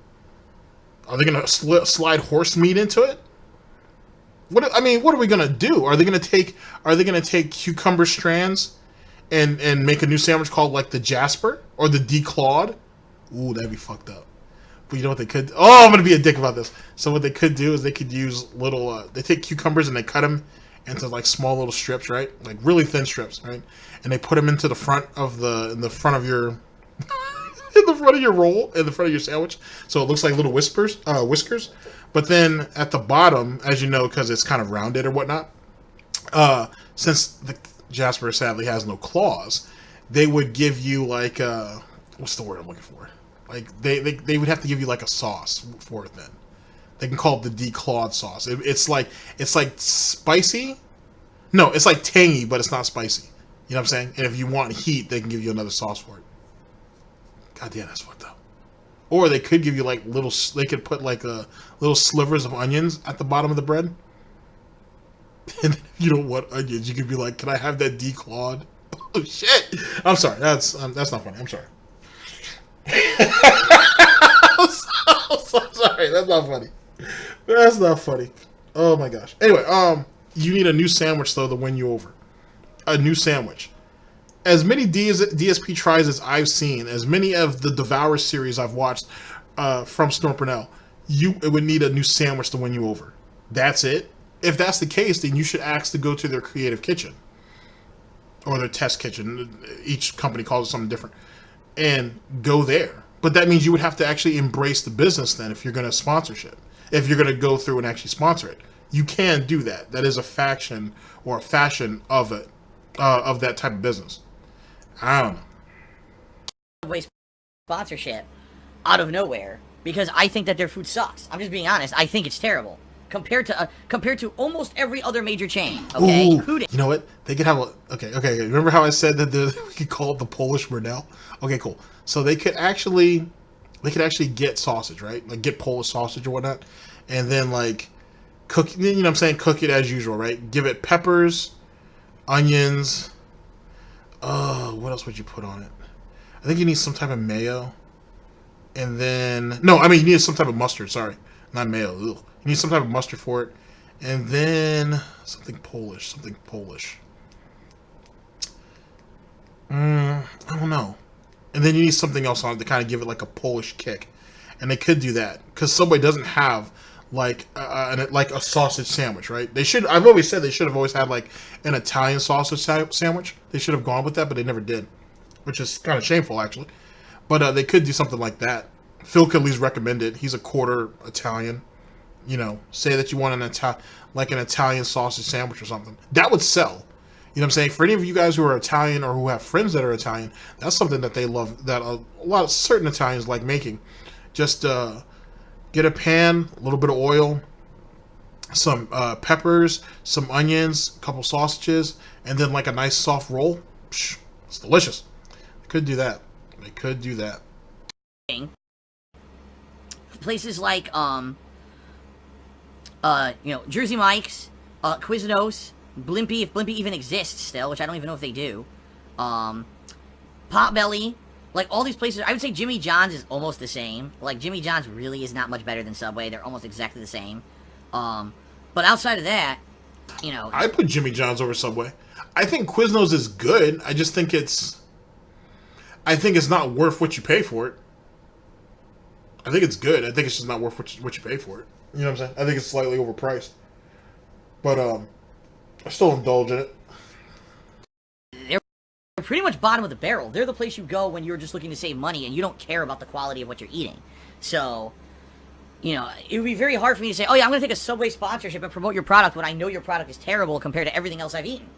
Are they going to slide horse meat into it? What are we going to do? Are they going to take cucumber strands and make a new sandwich called like the Jasper or the Declawed? Ooh, that'd be fucked up. But you know what they could? Oh, I'm going to be a dick about this. So what they could do is they could use little. They take cucumbers and they cut them into like small little strips, right? Like really thin strips, right? And they put them into the front of in the front of your roll, in the front of your sandwich, so it looks like little whiskers. But then at the bottom, as you know, because it's kind of rounded or whatnot, since the Jasper sadly has no claws, they would give you like what's the word I'm looking for? Like they would have to give you like a sauce for it then. They can call it the declawed sauce. It's like spicy. No, it's like tangy, but it's not spicy. You know what I'm saying? And if you want heat, they can give you another sauce for it. God damn, that's fucked up. Or they could give you like little. They could put like little slivers of onions at the bottom of the bread. And if you don't want onions, you could be like, "Can I have that declawed?" Oh shit! I'm sorry. That's not funny. I'm sorry. I'm so sorry. That's not funny. That's not funny. Oh my gosh. Anyway, you need a new sandwich though to win you over. A new sandwich. As many DSP tries as I've seen, as many of the Devour series I've watched from Snort Burnell, it would need a new sandwich to win you over. That's it. If that's the case, then you should ask to go to their creative kitchen or their test kitchen. Each company calls it something different, and go there. But that means you would have to actually embrace the business then if you're going to sponsorship. If you're going to go through and actually sponsor it, you can do that. That is a faction or a fashion of it, of that type of business. I don't know. Sponsorship out of nowhere because I think that their food sucks. I'm just being honest. I think it's terrible compared to almost every other major chain. Okay, Ooh, you know what? They could have a okay. Remember how I said that we could call it the Polish Burnell? Okay, cool. So they could actually get sausage, right? Like get Polish sausage or whatnot, and then like cook. You know what I'm saying? Cook it as usual, right? Give it peppers, onions. What else would you put on it? I think you need some type of mayo. And then... No, I mean, you need some type of mustard. Sorry. Not mayo. Ugh. You need some type of mustard for it. And then... Something Polish. I don't know. And then you need something else on it to kind of give it like a Polish kick. And they could do that. Because Subway doesn't have... like a sausage sandwich, right? They should. I've always said they should have always had like an Italian sausage sandwich. They should have gone with that, but they never did, which is kind of shameful actually. But they could do something like that. Phil could at least recommend it. He's a quarter Italian. You know, say that you want an Italian sausage sandwich or something. That would sell. You know what I'm saying? For any of you guys who are Italian or who have friends that are Italian, that's something that they love. That a lot of certain Italians like making. Just get a pan, a little bit of oil, some peppers, some onions, a couple sausages, and then like a nice soft roll. Psh, it's delicious. They could do that. Places like Jersey Mike's, Quiznos, Blimpie, if Blimpie even exists still, which I don't even know if they do. Potbelly. Like, all these places, I would say Jimmy John's is almost the same. Like, Jimmy John's really is not much better than Subway. They're almost exactly the same. But outside of that, you know... I put Jimmy John's over Subway. I think Quiznos is good. I just think it's... I think it's not worth what you pay for it. I think it's good. I think it's just not worth what you pay for it. You know what I'm saying? I think it's slightly overpriced. But, I still indulge in it. Pretty much bottom of the barrel. They're the place you go when you're just looking to save money and you don't care about the quality of what you're eating. So, you know, it would be very hard for me to say, oh yeah, I'm going to take a Subway sponsorship and promote your product when I know your product is terrible compared to everything else I've eaten.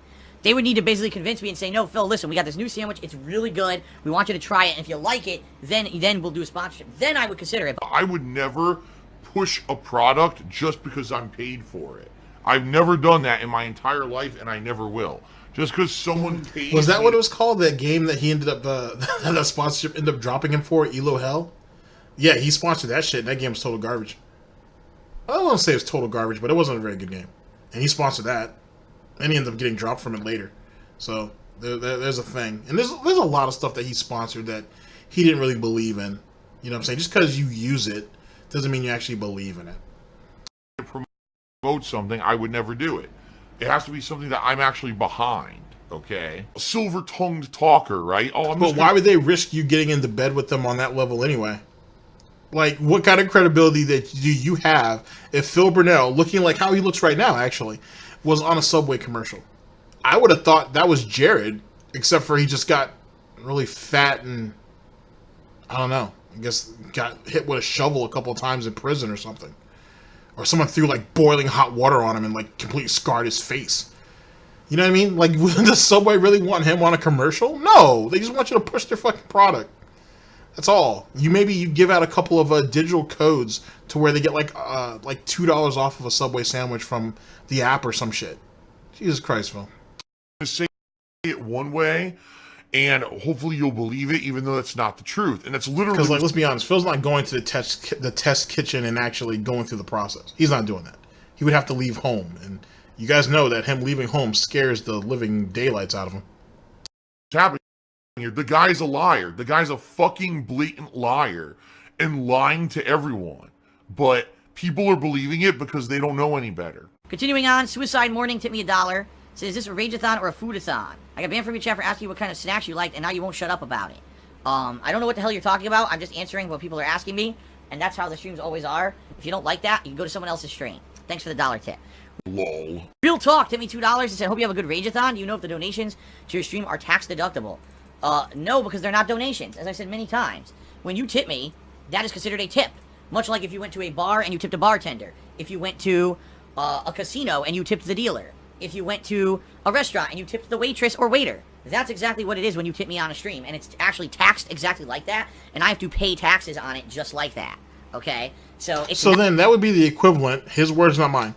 They would need to basically convince me and say, no, Phil, listen, we got this new sandwich. It's really good. We want you to try it. And if you like it, then we'll do a sponsorship. Then I would consider it. I would never push a product just because I'm paid for it. I've never done that in my entire life, and I never will. Just because someone pays Was that me- what it was called? That game that he ended up, that sponsorship ended up dropping him for, Elo Hell? Yeah, he sponsored that shit. That game was total garbage. I don't want to say it was total garbage, but it wasn't a very good game. And he sponsored that. And he ended up getting dropped from it later. So, there's a thing. And there's a lot of stuff that he sponsored that he didn't really believe in. You know what I'm saying? Just because you use it doesn't mean you actually believe in it. promote something, I would never do it. It has to be something that I'm actually behind, okay? A silver-tongued talker, right? Oh, I'm But just why would they risk you getting into bed with them on that level anyway? Like, what kind of credibility that do you have if Phil Burnell, looking like how he looks right now, actually, was on a Subway commercial? I would have thought that was Jared, except for he just got really fat and, I don't know, I guess got hit with a shovel a couple of times in prison or something. Or someone threw, like, boiling hot water on him and, like, completely scarred his face. You know what I mean? Like, does Subway really want him on a commercial? No! They just want you to push their fucking product. That's all. You give out a couple of digital codes to where they get like $2 off of a Subway sandwich from the app or some shit. Jesus Christ, Phil. to say it one way, and hopefully you'll believe it, even though that's not the truth. And that's literally Because like, let's be honest, Phil's not going to the test kitchen and actually going through the process. He's not doing that. He would have to leave home, and you guys know that him leaving home scares the living daylights out of him. what's happening here. The guy's a liar. The guy's a fucking blatant liar and lying to everyone. But people are believing it because they don't know any better. Continuing on, Suicide Morning tipped me $1. Says, is this a rageathon or a foodathon? I got banned from your chat for asking you what kind of snacks you liked, and now you won't shut up about it. I don't know what the hell you're talking about. I'm just answering what people are asking me, and that's how the streams always are. If you don't like that, you can go to someone else's stream. Thanks for the $1 tip. Lol. Real Talk tipped me $2 and said, hope you have a good rageathon. Do you know if the donations to your stream are tax deductible? No, because they're not donations. As I said many times, when you tip me, that is considered a tip. Much like if you went to a bar and you tipped a bartender. If you went to a casino and you tipped the dealer. If you went to a restaurant and you tipped the waitress or waiter. That's exactly what it is when you tip me on a stream. And it's actually taxed exactly like that. And I have to pay taxes on it just like that. Okay? So it's then that would be the equivalent, his words, not mine,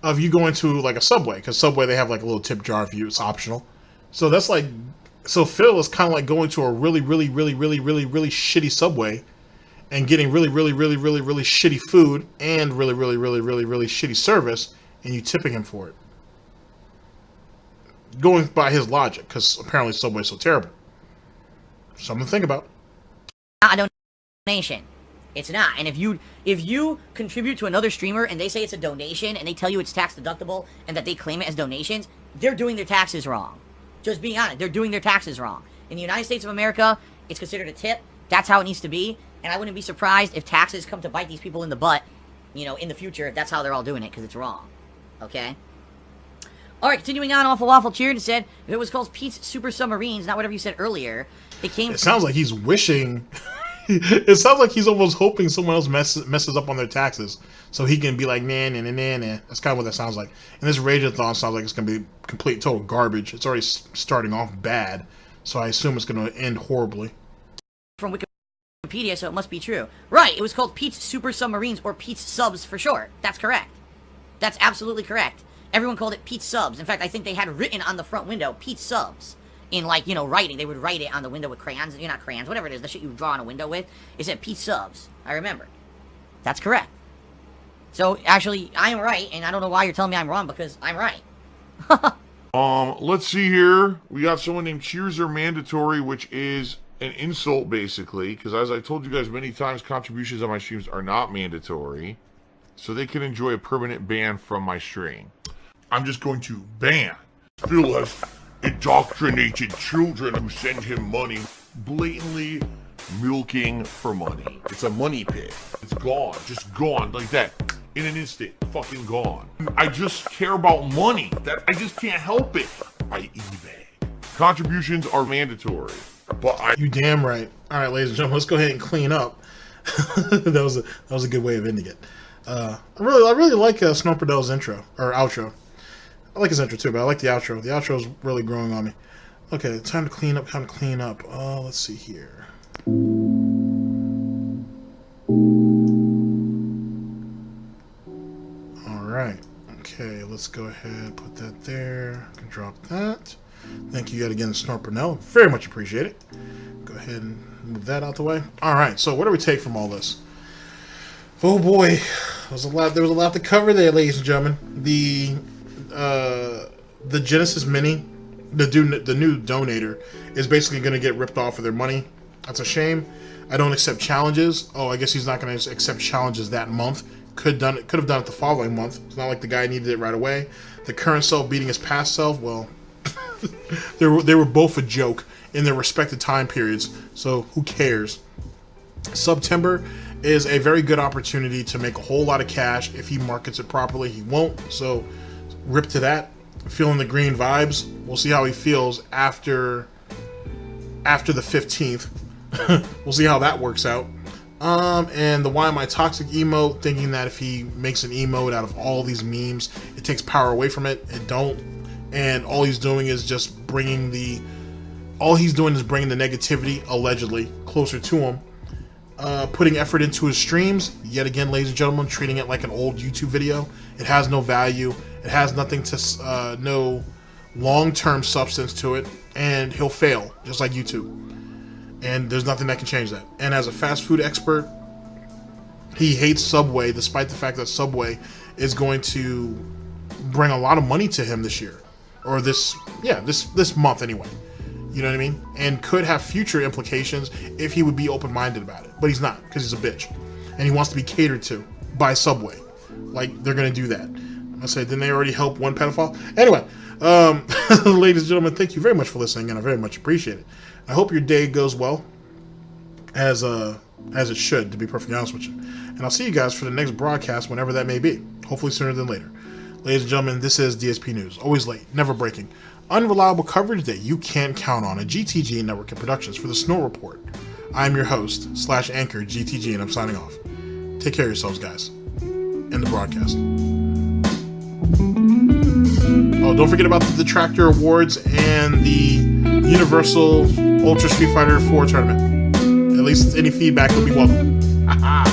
of you going to like a Subway. Because Subway, they have like a little tip jar for you. It's optional. So that's like... So Phil is kind of like going to a really shitty Subway and getting really shitty food and really shitty service, and you tipping him for it. Going by his logic, because apparently Subway's so terrible. Something to think about. not a donation. It's not. And if you contribute to another streamer and they say it's a donation and they tell you it's tax deductible and that they claim it as donations, they're doing their taxes wrong. Just being honest, they're doing their taxes wrong. In the United States of America, it's considered a tip. That's how it needs to be. And I wouldn't be surprised if taxes come to bite these people in the butt, you know, in the future, if that's how they're all doing it, because it's wrong. Okay? Alright, continuing on, Awful Waffle cheered and said, if it was called Pete's Super Submarines, not whatever you said earlier, it came... It sounds like he's wishing... It sounds like he's almost hoping someone else messes up on their taxes so he can be like, nah. That's kind of what that sounds like. And this Rageathon sounds like it's going to be complete total garbage. It's already starting off bad, so I assume it's going to end horribly. From Wikipedia, so it must be true. Right, it was called Pete's Super Submarines, or Pete's Subs for short. That's correct. That's absolutely correct. Everyone called it Pete's Subs. In fact, I think they had written on the front window, Pete's Subs. In, like, you know, writing. They would write it on the window with crayons. You're not crayons, whatever it is, the shit you draw on a window with. It said Pete's Subs. I remember. That's correct. So, actually, I am right, and I don't know why you're telling me I'm wrong, because I'm right. Let's see here. We got someone named Cheers Are Mandatory, which is an insult, basically, because as I told you guys many times, contributions on my streams are not mandatory, so they can enjoy a permanent ban from my stream. I'm just going to ban Phil has indoctrinated children who send him money, blatantly milking for money. It's a money pit. It's gone, just gone like that. In an instant, fucking gone. I just care about money. That I just can't help it. I eBay. Contributions are mandatory, but You damn right. All right, ladies and gentlemen, let's go ahead and clean up. that was a good way of ending it. I really like Snort Burnell's intro or outro. I like his intro too, but I like the outro. The outro is really growing on me. Okay, time to clean up. Let's see here. All right. Okay, let's go ahead, put that there. I can drop that. Thank you yet again, Snort Burnell. Very much appreciate it. Go ahead and move that out the way. All right, so what do we take from all this? Oh boy, there was a lot to cover there, ladies and gentlemen. The Genesis Mini, the new donator, is basically going to get ripped off of their money. That's a shame. I don't accept challenges. Oh, I guess he's not going to accept challenges that month. Could have done it the following month. It's not like the guy needed it right away. The current self beating his past self. Well, they were both a joke in their respective time periods. So who cares? Sub-Tember is a very good opportunity to make a whole lot of cash if he markets it properly. He won't. So rip to that. Feeling the green vibes. We'll see how he feels after the 15th. We'll see how that works out. And the Why Am I Toxic emote, thinking that if he makes an emote out of all these memes, it takes power away from it. It don't. And all he's doing is just bringing the negativity, allegedly, closer to him. Putting effort into his streams, yet again, ladies and gentlemen, treating it like an old YouTube video. It has no value. It has nothing to, no long-term substance to it, and he'll fail, just like YouTube. And there's nothing that can change that. And as a fast food expert, he hates Subway, despite the fact that Subway is going to bring a lot of money to him this year, or this month anyway. You know what I mean? And could have future implications if he would be open-minded about it. But he's not, because he's a bitch. And he wants to be catered to by Subway. Like, they're going to do that. I say, didn't they already help one pedophile? Anyway, ladies and gentlemen, thank you very much for listening, and I very much appreciate it. I hope your day goes well, as it should, to be perfectly honest with you. And I'll see you guys for the next broadcast, whenever that may be. Hopefully sooner than later. Ladies and gentlemen, this is DSP News. Always late, never breaking. Unreliable coverage that you can't count on. A GTG Network of Productions for the Snort Report. I'm your host, /anchor, GTG, and I'm signing off. Take care of yourselves, guys. End the broadcast. Oh, don't forget about the Detractor Awards and the Universal Ultra Street Fighter 4 tournament. At least any feedback will be welcome. Haha.